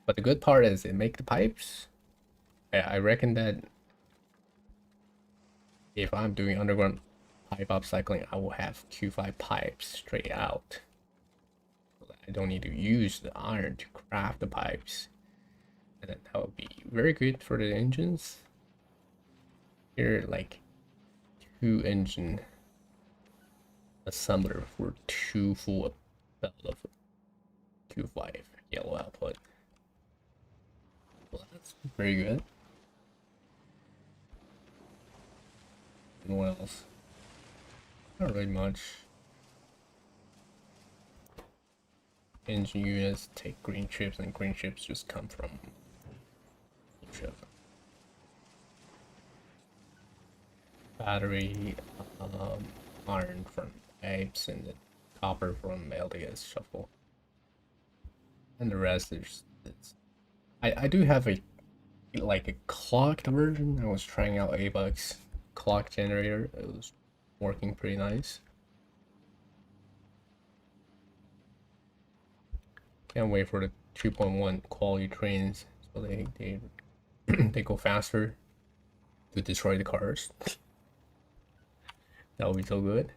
But the good part is it make the pipes. I reckon that if I'm doing underground pipe upcycling, I will have Q5 pipes straight out. I don't need to use the iron to craft the pipes. And that would be very good for the engines. Here, like 2-engine assembler for 2 full belt of Q5 yellow output. Well, that's very good. And what else? Not really much. Engine units take green chips, and green chips just come from chip. Battery, iron from pipes, and the copper from LDS shuffle. And the rest is I do have a clocked version. I was trying out ABUX clock generator. It was working pretty nice. Can't wait for the 2.1 quality trains so they they go faster to destroy the cars. That would be so good.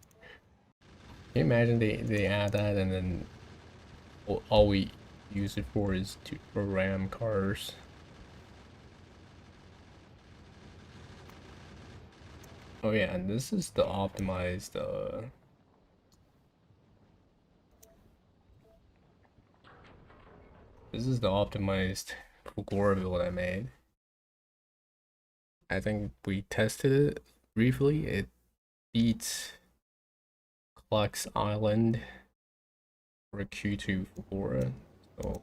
Can you imagine they add that and then all we use it for is to program cars? Oh yeah, and this is the optimized this is the optimized Factorio build I made. I think we tested it briefly. It beats Clux Island for a Q2 Factorio. So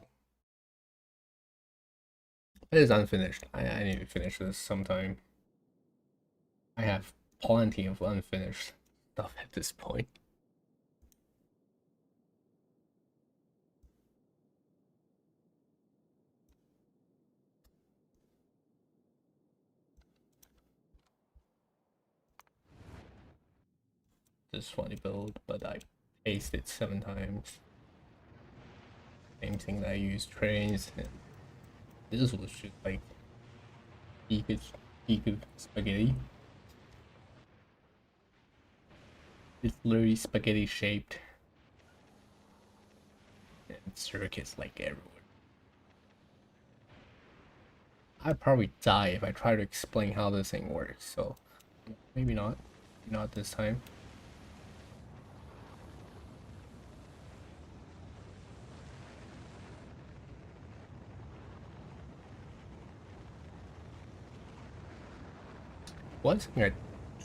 it is unfinished. I need to finish this sometime. I have plenty of unfinished stuff at this point. This funny build, but I aced it 7 times. Same thing that I used trains, and this was just like epic spaghetti. It's literally spaghetti shaped, and circuits like everywhere. I'd probably die if I try to explain how this thing works, so maybe not this time. One thing I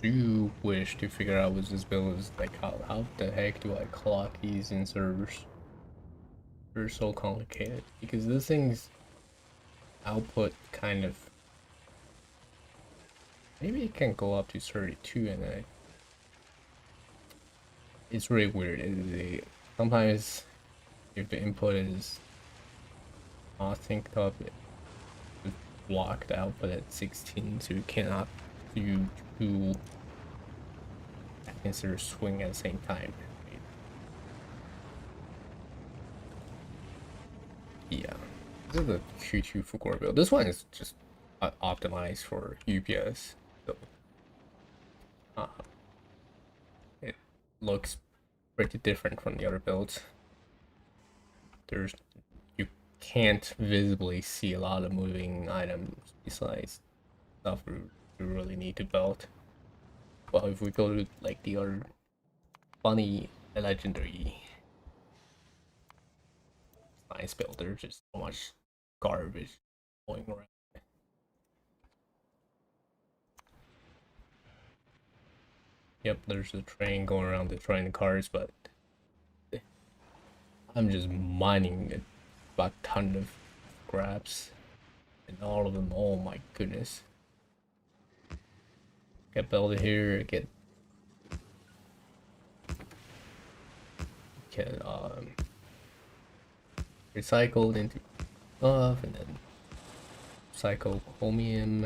do wish to figure out with this build is like how the heck do I clock these inserters? They're so complicated because this thing's output kind of, maybe it can go up to 32, and it's really weird. Sometimes if the input is not synced up, it blocked output at 16, so you cannot do 2 inserters swing at the same time. Yeah, this is the Q2 Factorio build. This one is just optimized for UPS, so it looks pretty different from the other builds. You can't visibly see a lot of moving items besides stuff you really need to build. Well, if we go to like the other funny legendary science build, there's just so much garbage going around. Yep, there's a train going around destroying the cars, but I'm just mining a ton of scraps, and all of them, oh my goodness. Get built here, get recycled into stuff, and then recycle chromium,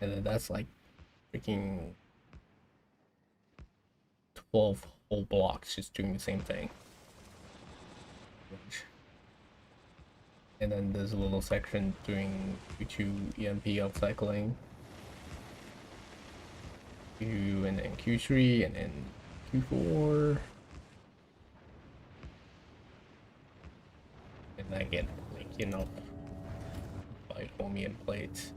and then that's like freaking 12 whole blocks just doing the same thing. And then there's a little section doing Q2 EMP upcycling, Q and then Q3 and then Q4, and I get like enough chromium plates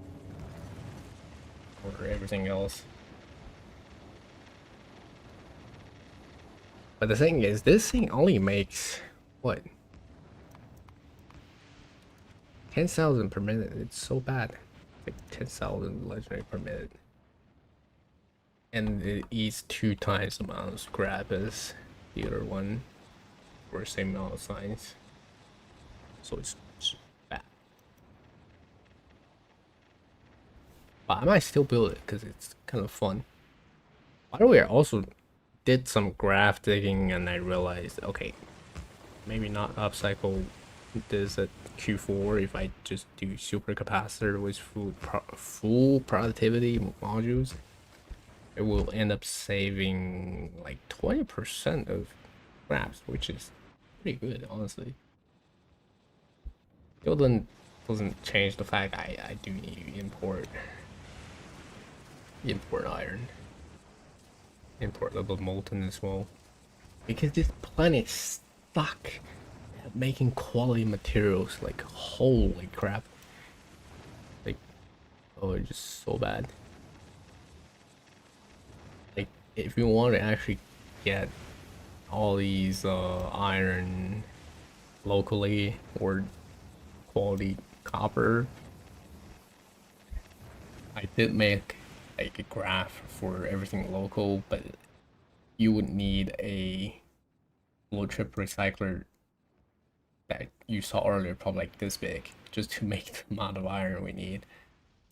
for everything else. But the thing is, this thing only makes what, 10,000 per minute. It's so bad. Like 10,000 legendary per minute. And it eats 2 times the amount of scrap as the other one for the same amount of signs. So it's bad. But I might still build it because it's kind of fun. By the way, I also did some graph digging and I realized, okay, maybe not upcycle this at Q4 if I just do super capacitor with full productivity modules. It will end up saving like 20% of scraps, which is pretty good, honestly. Still doesn't change the fact I do need to import iron, import a little molten as well, because this planet's stuck at making quality materials. Like holy crap! Like, oh, it's just so bad. Like if you want to actually get all these iron locally or quality copper, I did make like a graph for everything local, but you would need a low trip recycler that you saw earlier, probably like this big, just to make the amount of iron we need,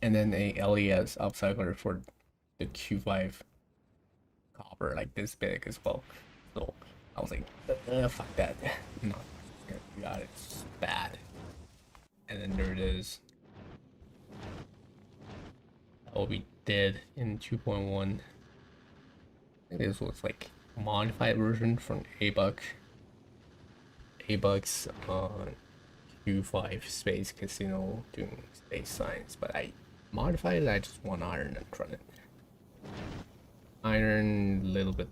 and then a LES upcycler for the Q5 copper like this big as well. So I was like, fuck that. No, you got it. It's bad. And then there it is. What we did in 2.1. I think this was like a modified version from A-Buck. A-Buck's Q5 Space Casino doing space science, but I modified it. I just want iron and run it. Iron, little bit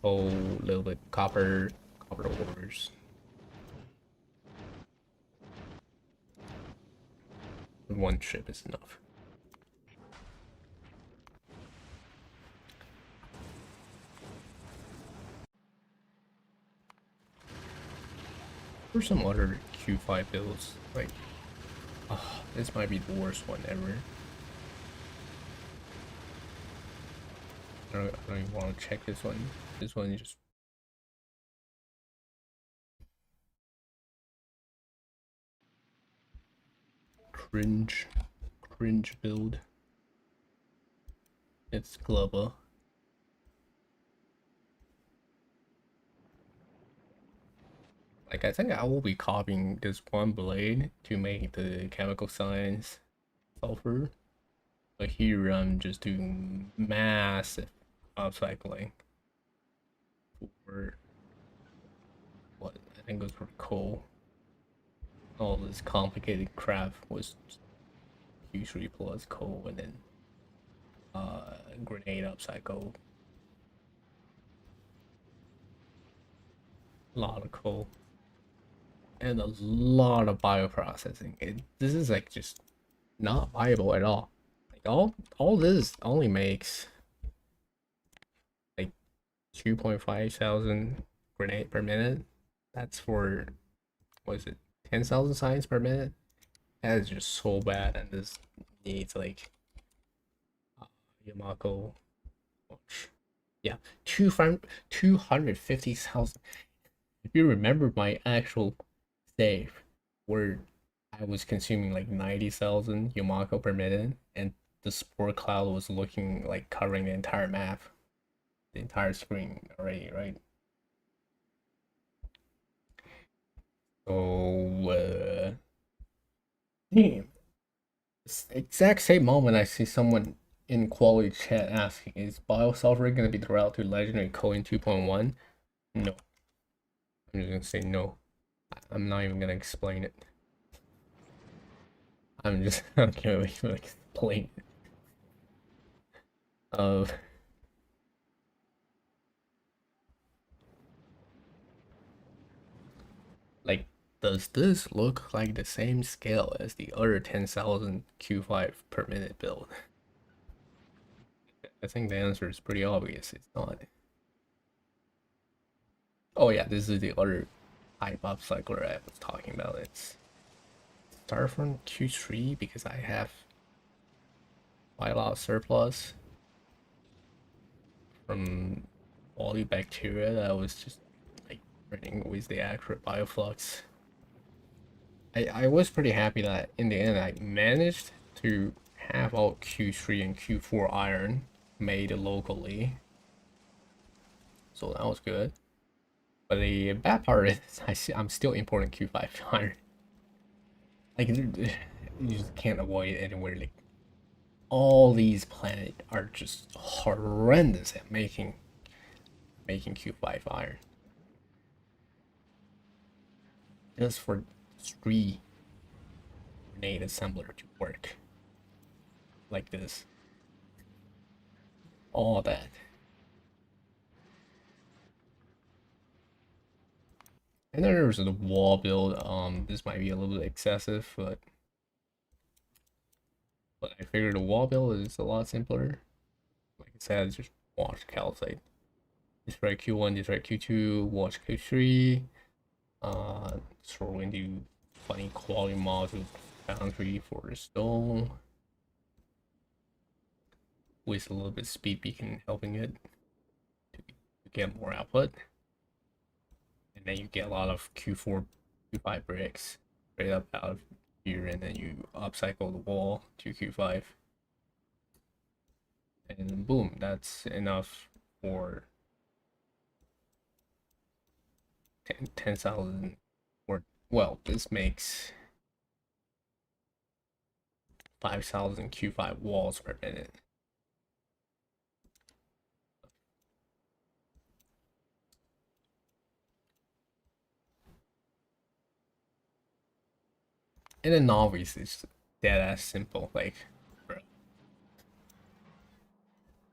coal, little bit copper ores. One ship is enough. For some other Q5 builds, like, oh, this might be the worst one ever. I don't even want to check this one. This one is just cringe build. It's Globa. Like, I think I will be copying this one blade to make the chemical science sulfur. But here I'm just doing massive upcycling for what I think was for coal. All this complicated crap was Q3 plus coal and then grenade upcycle. A lot of coal. And a lot of bioprocessing. This is like just not viable at all. Like all this only makes like 2.5 thousand grenade per minute. That's for, what is it, 10,000 science per minute? That is just so bad, and this needs like Yamako. Yeah, 250,000. If you remember my actual save, where I was consuming like 90,000 Yamako per minute, and the spore cloud was looking like covering the entire map, the entire screen already, right? So, damn. It's the exact same moment I see someone in quality chat asking, is biosoftware going to be the route to legendary coin 2.1? No. I'm just going to say no. I'm not even going to explain it. I'm just not going to even explain it. Like, does this look like the same scale as the other 10,000 Q5 per minute build? I think the answer is pretty obvious. It's not. Oh yeah, this is the other hype upcycler I was talking about. It's start from Q3 because I have quite a lot of surplus from all the bacteria that I was just like running with the accurate bioflux. I was pretty happy that in the end I managed to have all Q3 and Q4 iron made locally. So that was good. But the bad part is I'm still importing Q5 iron. Like, you just can't avoid it anywhere. Like, all these planets are just horrendous at making Q5 iron. Just for 3 grenade assembler to work like this. All that. And then there's the wall build. This might be a little bit excessive, but I figured the wall build is a lot simpler. Like I said, just watch calcite. Destroy Q1, destroy Q2, watch Q3. Throw into funny quality module foundry for the stone. With a little bit of speed beacon helping it to get more output. And then you get a lot of Q4, Q5 bricks straight up out of here, and then you upcycle the wall to Q5. And boom, that's enough for 10,000. Or, well, this makes 5,000 Q5 walls per minute. And then novice is dead ass simple. Like, bro,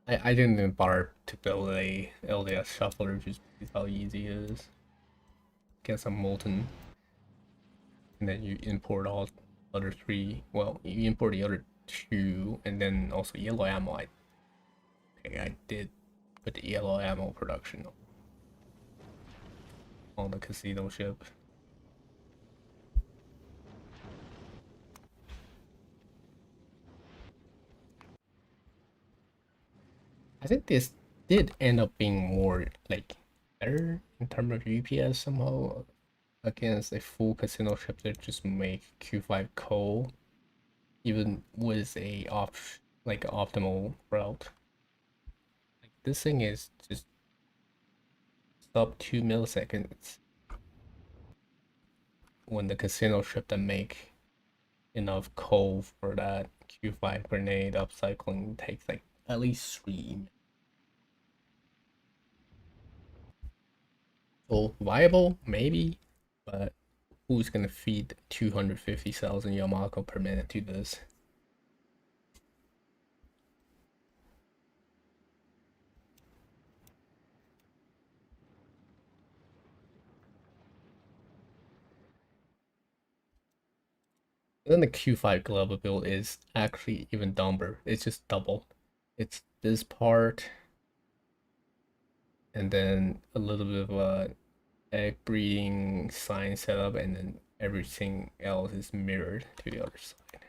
I didn't even bother to build a LDS shuffler just because how easy it is. Get some molten, and then you import all other 3. Well, you import the other 2, and then also yellow ammo. I did put the yellow ammo production on the casino ship. I think this did end up being more like better in terms of UPS somehow against a full casino ship that just make Q5 coal, even with a optimal route. Like, this thing is just sub 2 milliseconds when the casino ship that make enough coal for that Q5 grenade upcycling takes like at least 3. So viable, maybe, but who's gonna feed 250,000 Yamako per minute to this? And then the Q5 global build is actually even dumber. It's just double. It's this part, and then a little bit of a egg breeding sign setup, and then everything else is mirrored to the other side.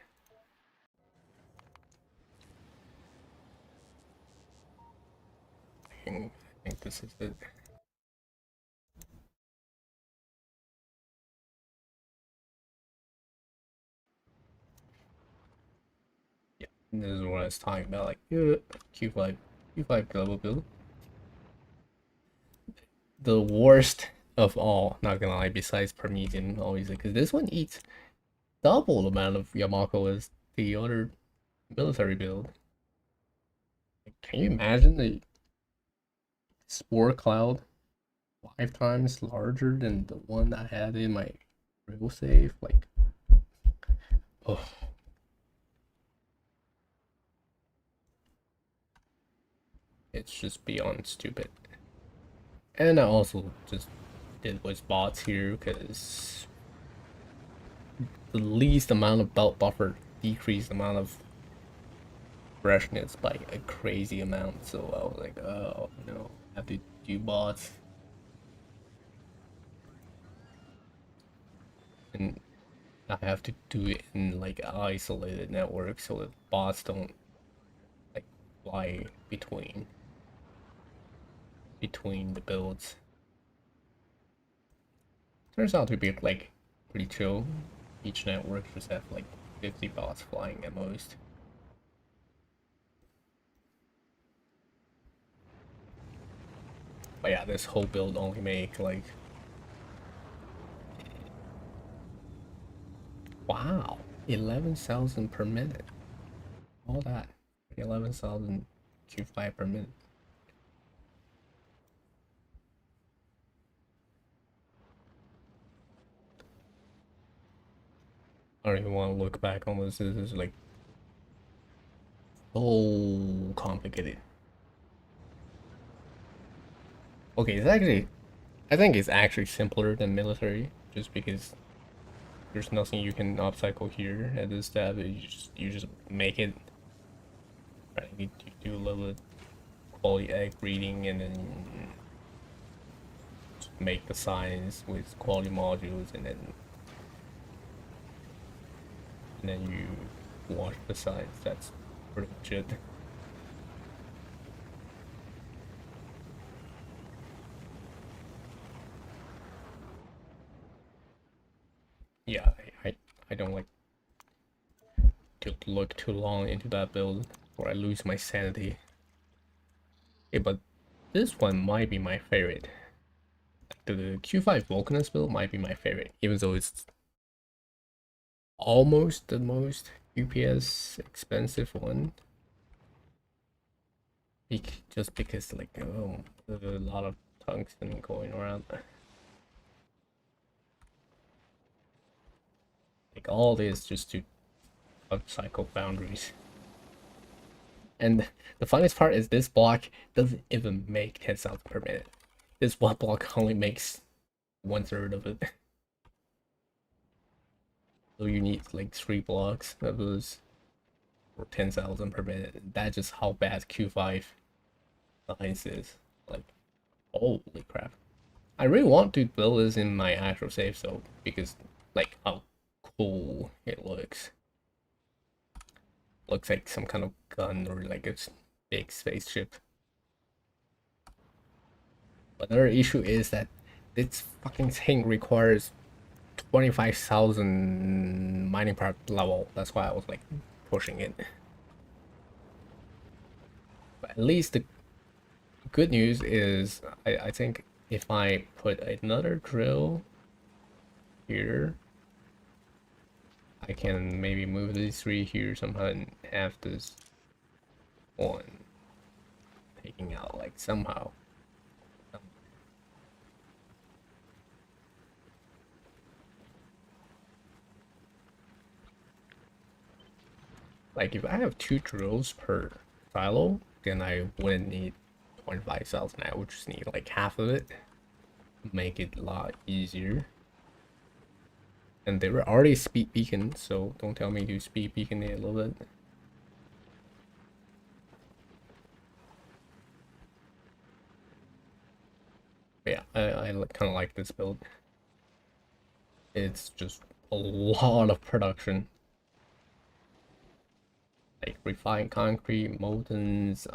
I think this is it. Yeah, this is what I was talking about, like Q5 global build. The worst of all, not gonna lie, besides Parmesan, obviously, because this one eats double the amount of Yamako as the other military build. Can you imagine the Spore Cloud 5 times larger than the one I had in my real save? Like, oh, it's just beyond stupid. And I also just did was bots here because the least amount of belt buffer decreased amount of freshness by a crazy amount. So I was like, oh no, I have to do bots. And I have to do it in like isolated network so that bots don't like fly between the builds. Turns out to be like pretty chill. Each network just have like 50 bots flying at most. But yeah, this whole build only make like, wow, 11,000 per minute. All that, 11,000 Q5 per minute. I don't even want to look back on this. This is like so complicated. Okay, it's actually, I think it's actually simpler than military, just because there's nothing you can upcycle here at this step. You just make it. Right, you do a little bit quality egg breeding and then make the signs with quality modules and then you wash the sides. That's pretty much it. Yeah, I don't like to look too long into that build or I lose my sanity. Yeah, but this one might be my favorite. The Q5 Vulcanus build might be my favorite, even though it's almost the most UPS expensive one. Just because like, oh, there's a lot of tungsten going around. Like all this just to upcycle boundaries. And the funniest part is this block doesn't even make 10,000 per minute. This one block only makes 1/3 of it. So you need like 3 blocks of those for 10,000 per minute. That's just how bad Q5 science is. Like, holy crap. I really want to build this in my actual save so because like how cool it looks. Looks like some kind of gun or like a big spaceship. But another issue is that this fucking thing requires 25,000 mining part level. That's why I was like pushing it. But at least the good news is I think if I put another drill here, I can maybe move these 3 here somehow and have this one taking out like somehow. Like if I have 2 drills per silo, then I wouldn't need 25,000. I would just need like half of it. Make it a lot easier. And they were already speed beacon, so don't tell me to speed beacon it a little bit. But yeah, I kind of like this build. It's just a lot of production. Like refined concrete, moltens,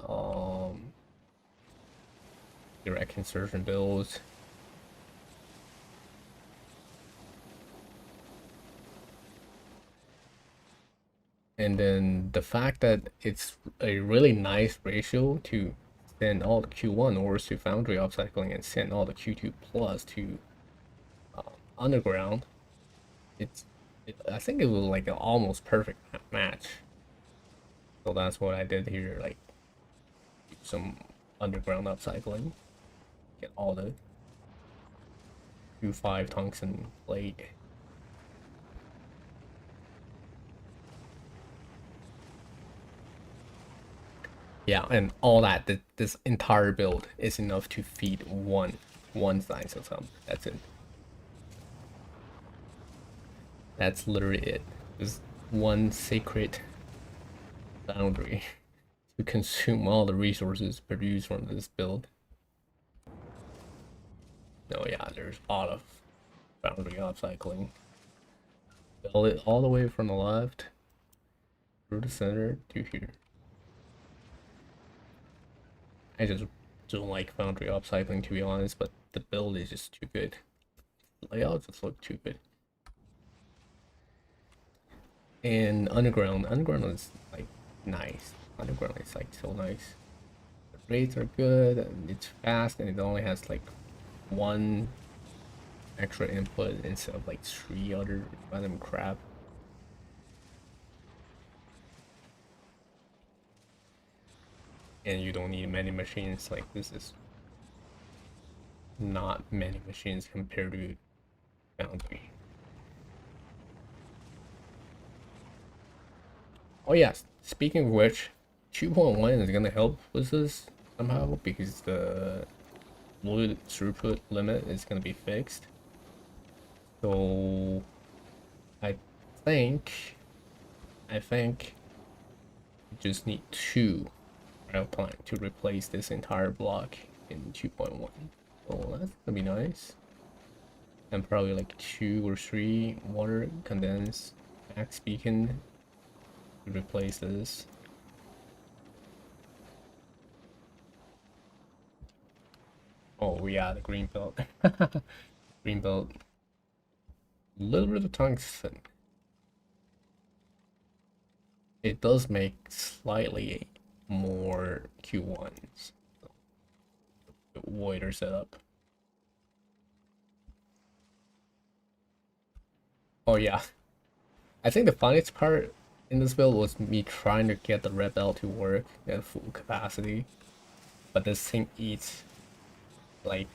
direct insertion builds. And then the fact that it's a really nice ratio to send all the Q1 ores to Foundry upcycling and send all the Q2 plus to underground, I think it was like an almost perfect match. So that's what I did here, like do some underground upcycling, get all the 2-5 tungsten plate. Yeah, and all that, this entire build is enough to feed one science of some. That's it. That's literally it. Just one sacred boundary to consume all the resources produced from this build. No, yeah, there's a lot of boundary upcycling. Build it all the way from the left through the center to here. I just don't like boundary upcycling, to be honest, but the build is just too good. The layout just look too good. And underground is like nice. Underground is like so nice. The rates are good and it's fast and it only has like one extra input instead of like 3 other random crap. And you don't need many machines. Like this is not many machines compared to Foundry. Oh yes, speaking of which, 2.1 is gonna help with this somehow because the fluid throughput limit is gonna be fixed. So I think you just need 2 rail plank to replace this entire block in 2.1. So that's gonna be nice. And probably like 2 or 3 water condense max beacon to replace this. Oh yeah, the green belt. Green belt. A little bit of tungsten. It does make slightly more Q1s. The wider setup. Oh yeah. I think the funniest part in this build was me trying to get the red belt to work at full capacity. But this thing eats like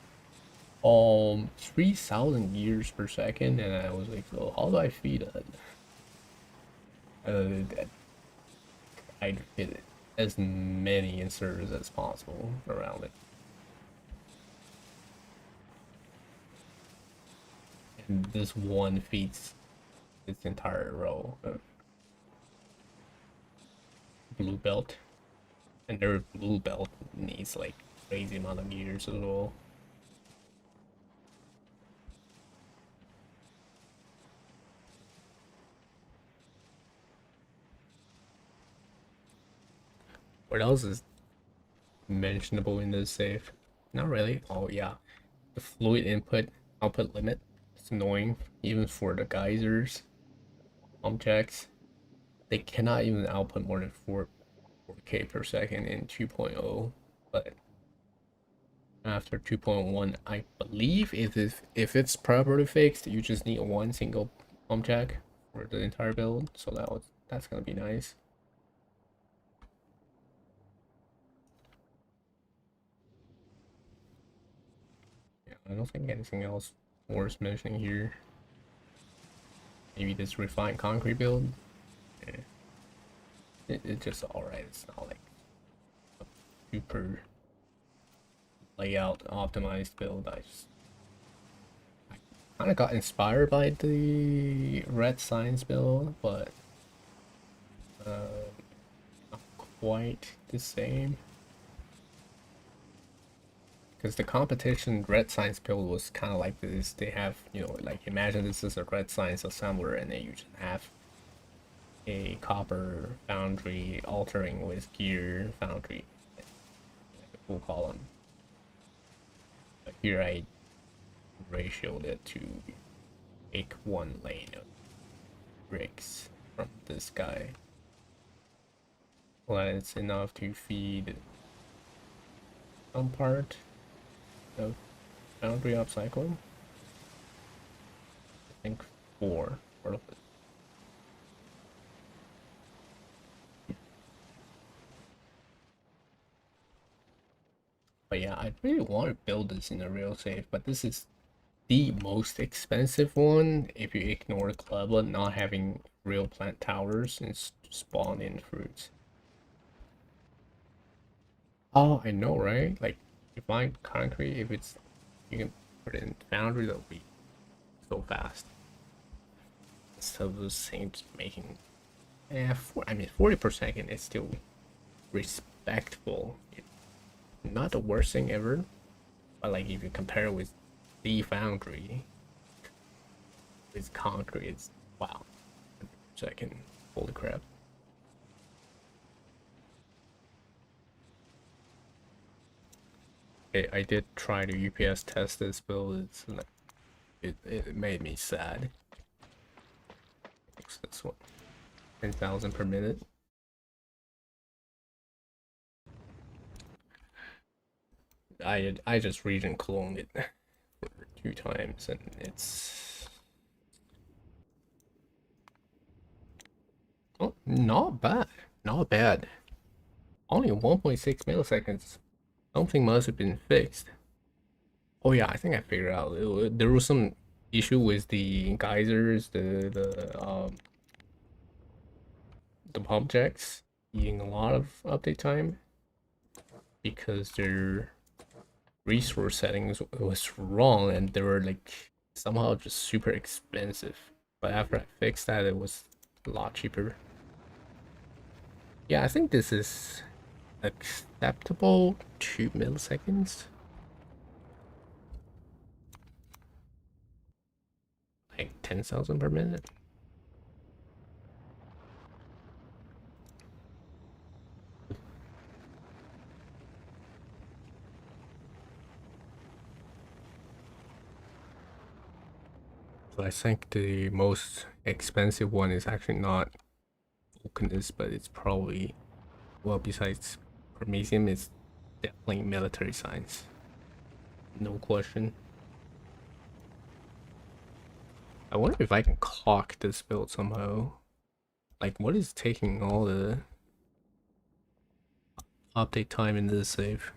3,000 gears per second, and I was like, so how do I feed it? I'd fit as many inserters as possible around it. And this one feeds this entire row of blue belt. And their blue belt needs like crazy amount of gears as well. What else is mentionable in this save? Not really. Oh yeah, the fluid input output limit. It's annoying even for the geysers. Objects, they cannot even output more than 4K per second in 2.0, but after 2.1, I believe if it's properly fixed, you just need one single pump jack for the entire build. So that's gonna be nice. Yeah, I don't think anything else worth mentioning here. Maybe this refined concrete build. Yeah. It's just alright. It's not like a super layout optimized build. I kind of got inspired by the red science build, but not quite the same. Because the competition red science build was kind of like this. They have, you know, like imagine this is a red science assembler and then you just have a copper foundry altering with gear foundry, like a full column. But here I ratioed it to make one lane of bricks from this guy. Well, it's enough to feed some part of foundry upcycling. think four. But yeah, I really want to build this in a real safe, but this is the most expensive one if you ignore Clever not having real plant towers and spawn in fruits. Oh, I know, right? Like, you find concrete, if it's, you can put it in foundry, that'll be so fast. So those saints making, I mean, 40 per second is still respectful. Not the worst thing ever, but like if you compare it with the foundry, with concrete, it's wow. Second, holy crap. I did try to UPS test this build. It made me sad. What's this one? 10,000 per minute. I just region cloned it for 2 times and it's not bad. Not bad. Only 1.6 milliseconds. Something must have been fixed. Oh yeah, I think I figured out. There was some issue with the geysers, the pump jacks eating a lot of update time because their resource settings was wrong and they were like somehow just super expensive. But after I fixed that, it was a lot cheaper. Yeah, I think this is acceptable. 2 milliseconds. Like 10,000 per minute. So I think the most expensive one is actually not Vulcanus, but it's probably, well, besides Prometheum, it's definitely military science. No question. I wonder if I can clock this build somehow. Like, what is taking all the update time in this save?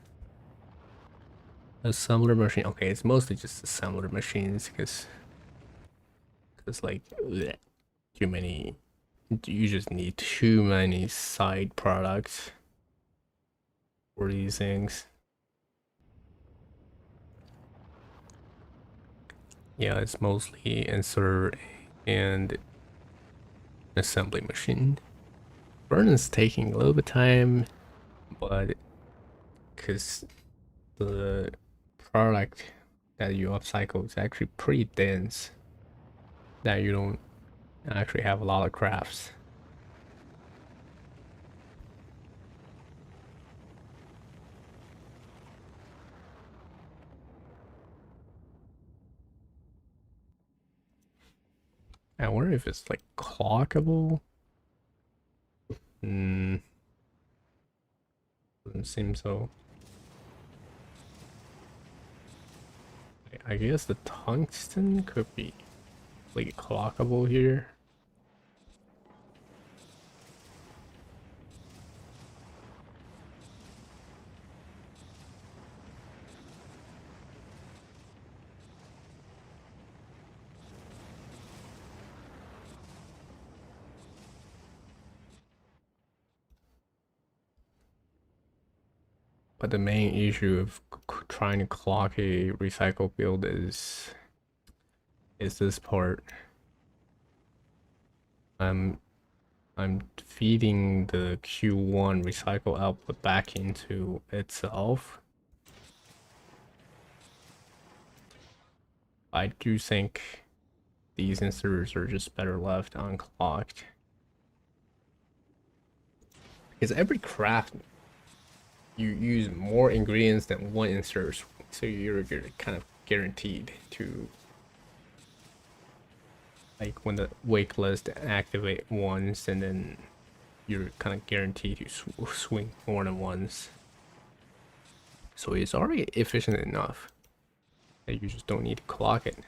Assembler machine. Okay, it's mostly just assembler machines because like bleh, too many. You just need too many side products for these things. Yeah, it's mostly insert and assembly machine. Burn is taking a little bit of time, but because the product that you upcycle is actually pretty dense, that you don't actually have a lot of crafts. I wonder if it's like clockable. Doesn't seem so. I guess the tungsten could be like clockable here. But the main issue of trying to clock a recycle build is this part. I'm feeding the Q1 recycle output back into itself. I do think these inserters are just better left unclocked. Because every craft, you use more ingredients than one insert, so you're kind of guaranteed to, like when the wake list activate once, and then you're kind of guaranteed to swing more than once. So it's already efficient enough that you just don't need to clock it.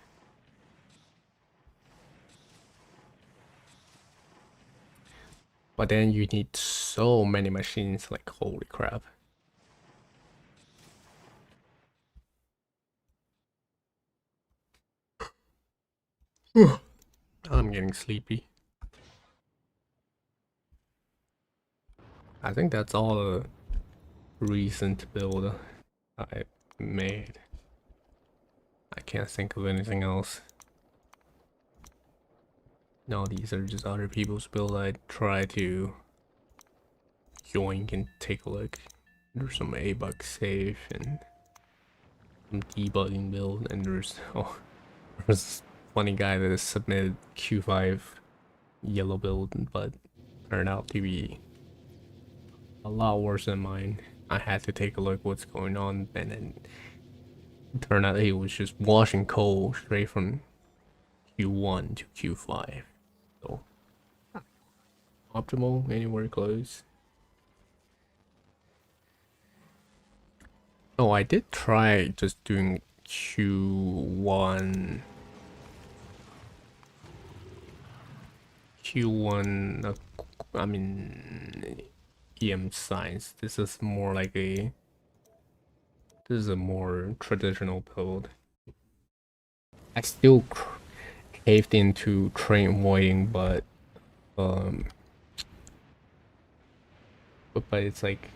But then you need so many machines, like holy crap. I'm getting sleepy. I think that's all the recent build I made. I can't think of anything else. No, these are just other people's build. I try to join and take a look. There's some A-bug safe and some debugging build, and there's there's this funny guy that has submitted Q5 yellow build, but turned out to be a lot worse than mine. I had to take a look what's going on, and then it turned out he was just washing coal straight from Q1 to Q5. So optimal, anywhere close. Oh, I did try just doing Q1. I mean, EM science. This is more like a. This is a more traditional build. I still caved into train waiting, but it's like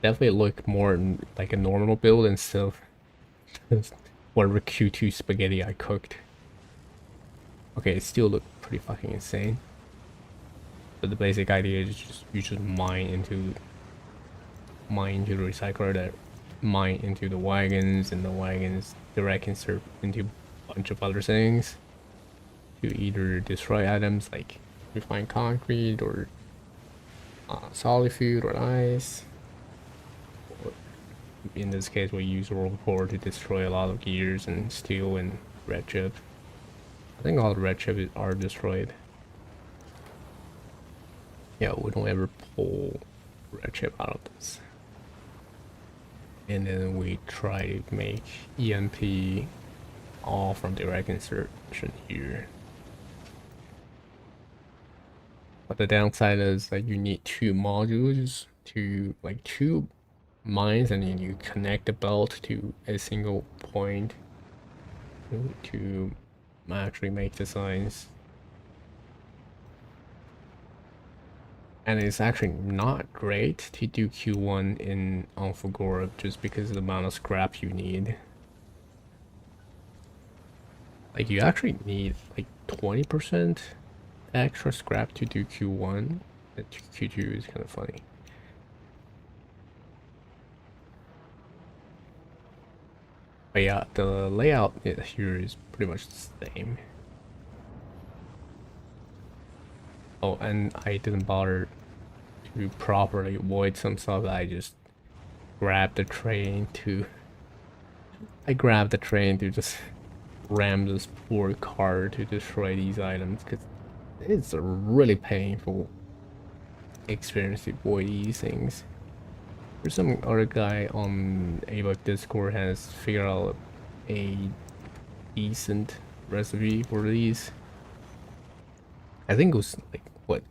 definitely look more like a normal build instead of whatever Q2 spaghetti I cooked. Okay, it still looked pretty fucking insane. But the basic idea is just you just mine into the recycler that mine into the wagons, and the wagons direct insert into a bunch of other things to either destroy items like refined concrete or solid food or ice. Or in this case, we use roll 4 to destroy a lot of gears and steel and red chip. I think all the red chip are destroyed. Yeah, we don't ever pull red chip out of this. And then we try to make EMP all from direct insertion here. But the downside is that you need 2 modules to like 2 mines, and then you connect the belt to a single point to actually make the signs. And it's actually not great to do Q1 in Alphagora just because of the amount of scrap you need. Like you actually need like 20% extra scrap to do Q1. And Q2 is kind of funny. But yeah, the layout here is pretty much the same. Oh, and I didn't bother to properly avoid some stuff. I just grabbed the train to just ram this poor car to destroy these items, because it's a really painful experience to avoid these things. There's some other guy on ABUG Discord has figured out a decent recipe for these. I think it was like what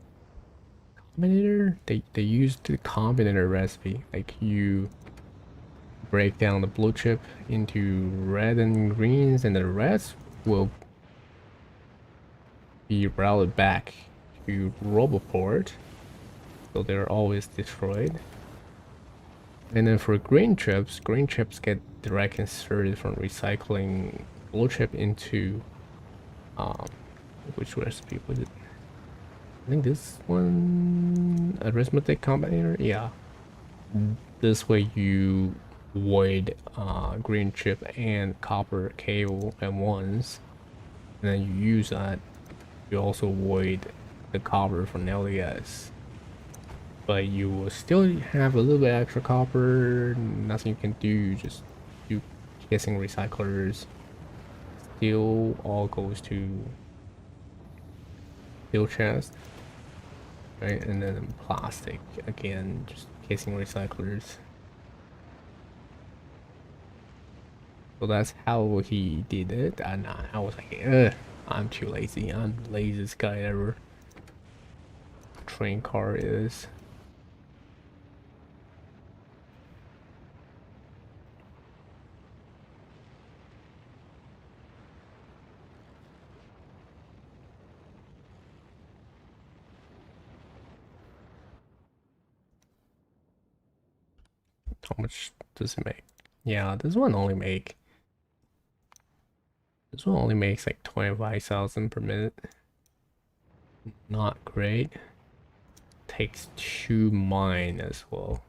combinator? They used the combinator recipe. Like you break down the blue chip into red and greens, and the reds will be routed back to Roboport, so they're always destroyed. And then for green chips get direct inserted from recycling blue chip into which recipe was it? I think this one, arithmetic combinator. Yeah, this way you void green chip and copper cable at once, and then you use that. You also void the copper from LES, but you will still have a little bit extra copper. Nothing you can do, just do kissing recyclers. Still all goes to steel chest, right? And then plastic again, just casing recyclers. So that's how he did it, and I was like, ugh, I'm too lazy. I'm the laziest guy ever. train car is. How much does it make? Yeah, this one only makes like 25,000 per minute. Not great. Takes 2 mine as well.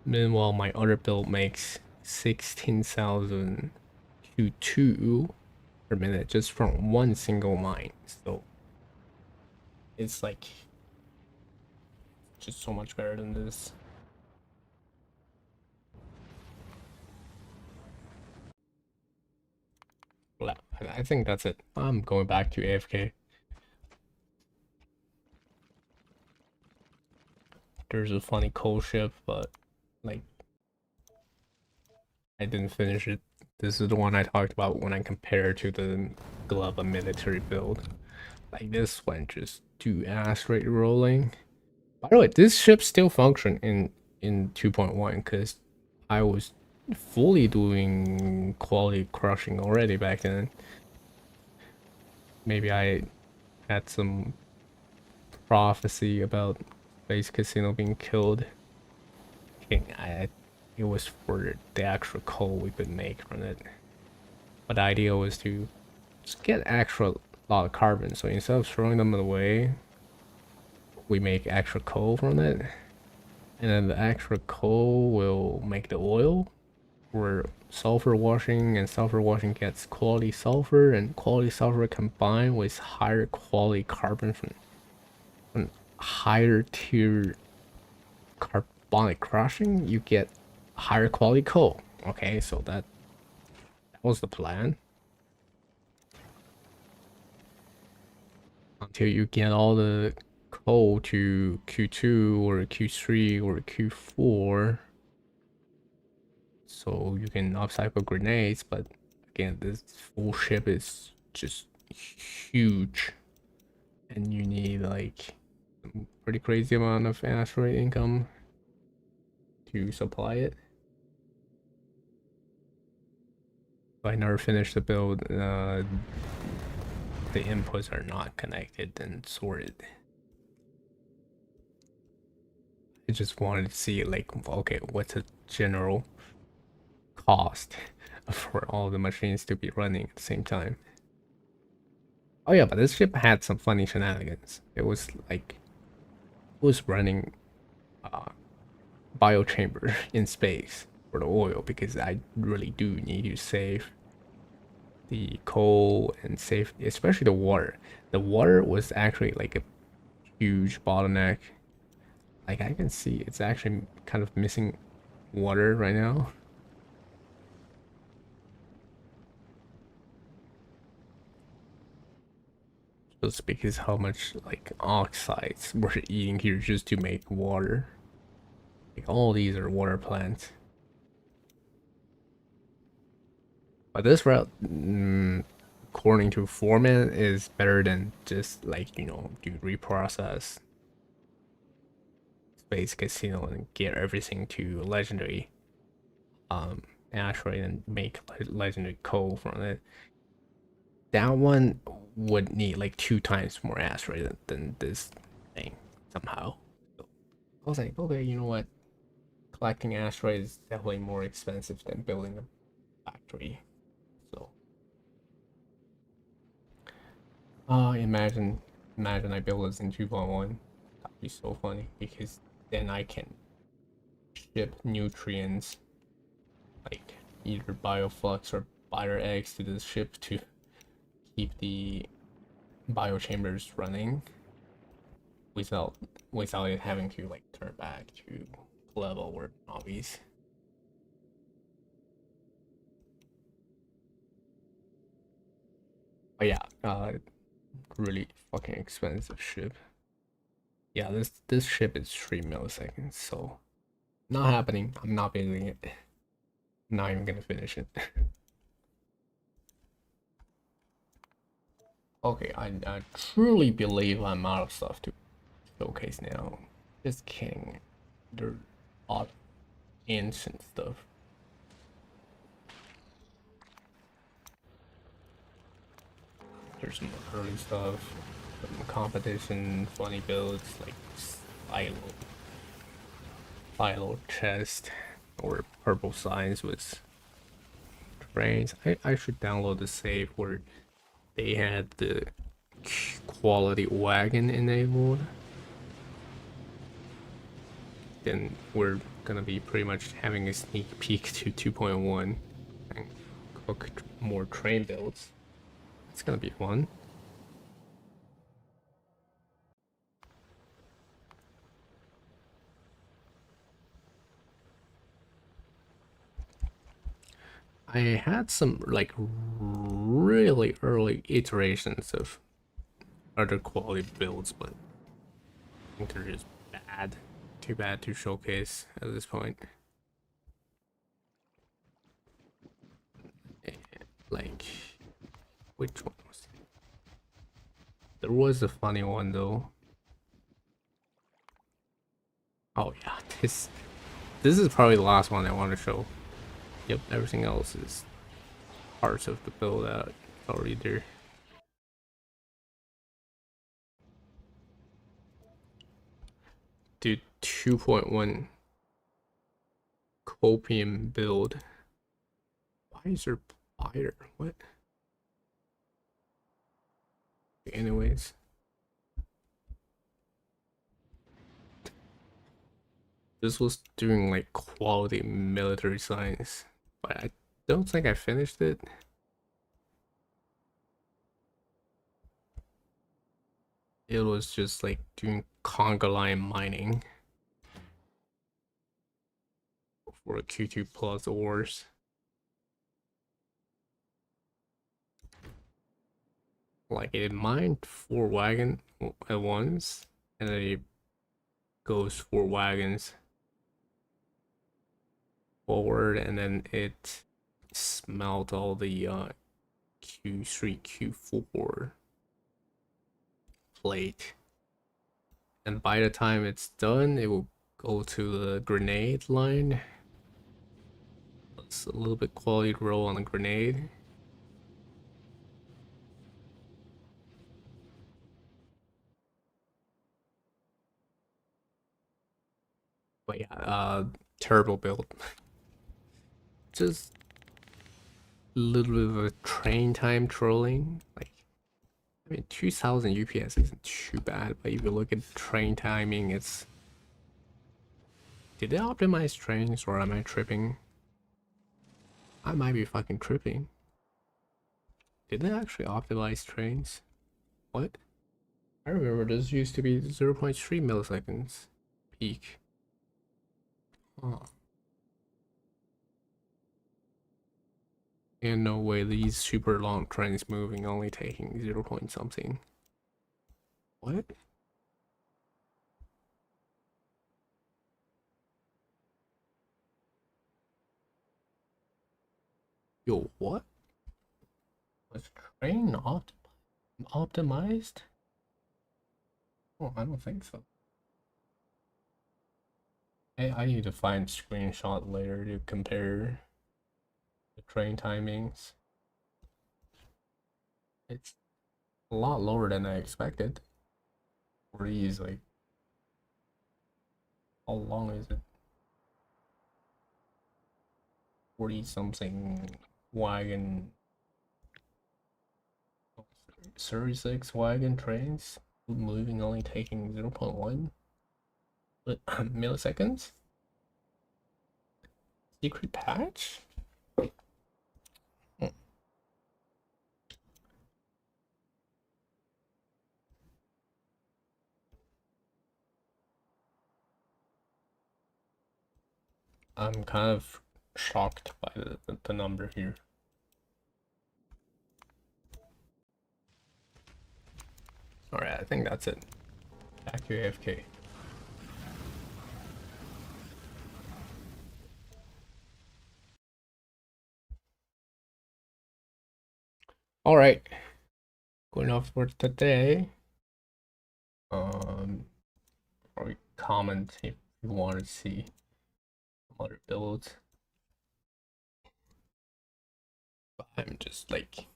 Meanwhile, my other build makes 16,000 Q2 per minute just from one single mine. So it's like just so much better than this. Well, I think that's it. I'm going back to AFK. There's a funny coal ship, but like I didn't finish it. This is the one I talked about when I compared to the Glove military build. Like this one just do asteroid rolling. By the way, this ship still function in 2.1 because I was fully doing quality crushing already back then. Maybe I had some prophecy about Space Casino being killed. It was for the actual coal we could make from it. But the idea was to just get extra lot of carbon. So instead of throwing them away, we make extra coal from it. And then the extra coal will make the oil where sulfur washing, and sulfur washing gets quality sulfur, and quality sulfur combined with higher quality carbon from higher tier carbonic crushing, you get higher quality coal. Okay, so that was the plan. Until you get all the coal to Q2 or Q3 or Q4. So you can upcycle grenades, but again, this full ship is just huge. And you need like a pretty crazy amount of asteroid income to supply it. I never finished the build. The inputs are not connected and sorted. I just wanted to see like, okay, what's a general cost for all the machines to be running at the same time. Oh yeah, but this ship had some funny shenanigans. It was like, it was running biochamber in space for the oil because I really do need to save the coal and save, especially the water. The water was actually like a huge bottleneck. Like I can see it's actually kind of missing water right now. Just because how much like oxides we're eating here just to make water. Like all these are water plants. But this route, according to Foreman, is better than just like, you know, do reprocess Space Casino and get everything to legendary asteroid and make legendary coal from it. That one would need like 2 times more asteroid than this thing somehow. So I was like, okay, you know what? Collecting asteroids is definitely more expensive than building a factory. So imagine I build this in 2.1. That'd be so funny because then I can ship nutrients like either bioflux or bio eggs to this ship to keep the biochambers running without it having to like turn back to level or obvious. But yeah, really fucking expensive ship. Yeah, this ship is 3 milliseconds, so not happening. I'm not building it. I'm not even gonna finish it. Okay, I truly believe I'm out of stuff to showcase now. Just kidding. There's a lot of ancient stuff. There's some early stuff, some competition, funny builds like silo chest, or purple signs with trains. I should download the save where they had the quality wagon enabled. Then we're gonna be pretty much having a sneak peek to 2.1 and cook more train builds. It's gonna be fun. I had some like really early iterations of other quality builds, but I think they're just bad. Too bad to showcase at this point. Like, which one was it? There was a funny one though. Oh yeah, this is probably the last one I want to show. Yep, everything else is parts of the build out already there. Dude, 2.1 copium build. Why is there fire? What? Anyways, this was doing like quality military science, but I don't think I finished it. It was just like doing conga line mining for a Q2 plus ores. Like it mined 4 wagon at once, and then it goes 4 wagons forward, and then it smelt all the Q3, Q4 plate. And by the time it's done, it will go to the grenade line. It's a little bit quality roll on the grenade. But yeah, terrible build. Just a little bit of a train time trolling. Like, I mean, 2000 UPS isn't too bad, but if you look at train timing, it's... Did they optimize trains, or am I tripping? I might be fucking tripping. Did they actually optimize trains? What? I remember this used to be 0.3 milliseconds peak. Oh. And no way these super long trains moving only taking 0 point something. What? Yo, what? Was train not optimized? Oh, I don't think so. Hey, I need to find screenshot later to compare the train timings. It's a lot lower than I expected. 40 is like, how long is it? 40 something wagon, 36 wagon trains moving only taking 0 0.1 milliseconds? Secret patch? I'm kind of shocked by the number here. Alright, I think that's it. Back to AFK. Alright, Going off for today. Or comment if you want to see some other builds. But I'm just like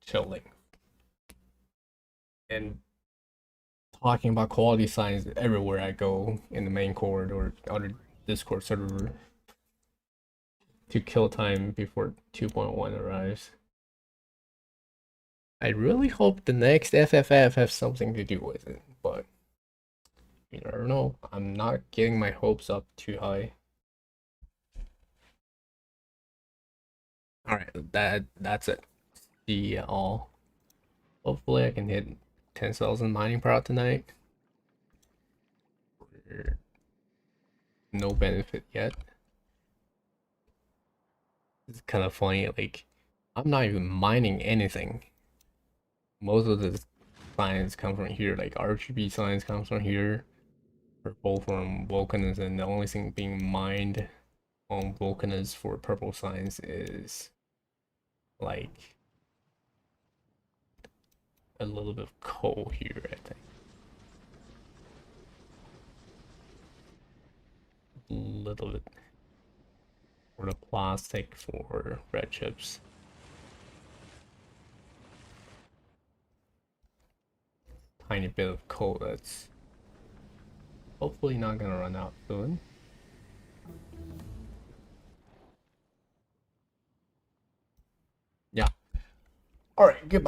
chilling and talking about quality signs everywhere I go in the main cord or other Discord server to kill time before 2.1 arrives. I really hope the next FFF has something to do with it, but you never know. I'm not getting my hopes up too high. Alright, that's it. See y'all. Hopefully I can hit 10,000 mining per hour tonight. No benefit yet. It's kind of funny, like, I'm not even mining anything. Most of the signs come from here, like RGB signs comes from here. Purple from Vulcanus, and the only thing being mined on Vulcanus for purple signs is like a little bit of coal here, I think. A little bit for the plastic for red chips. Tiny bit of coal that's hopefully not gonna run out soon. Yeah. Alright, goodbye.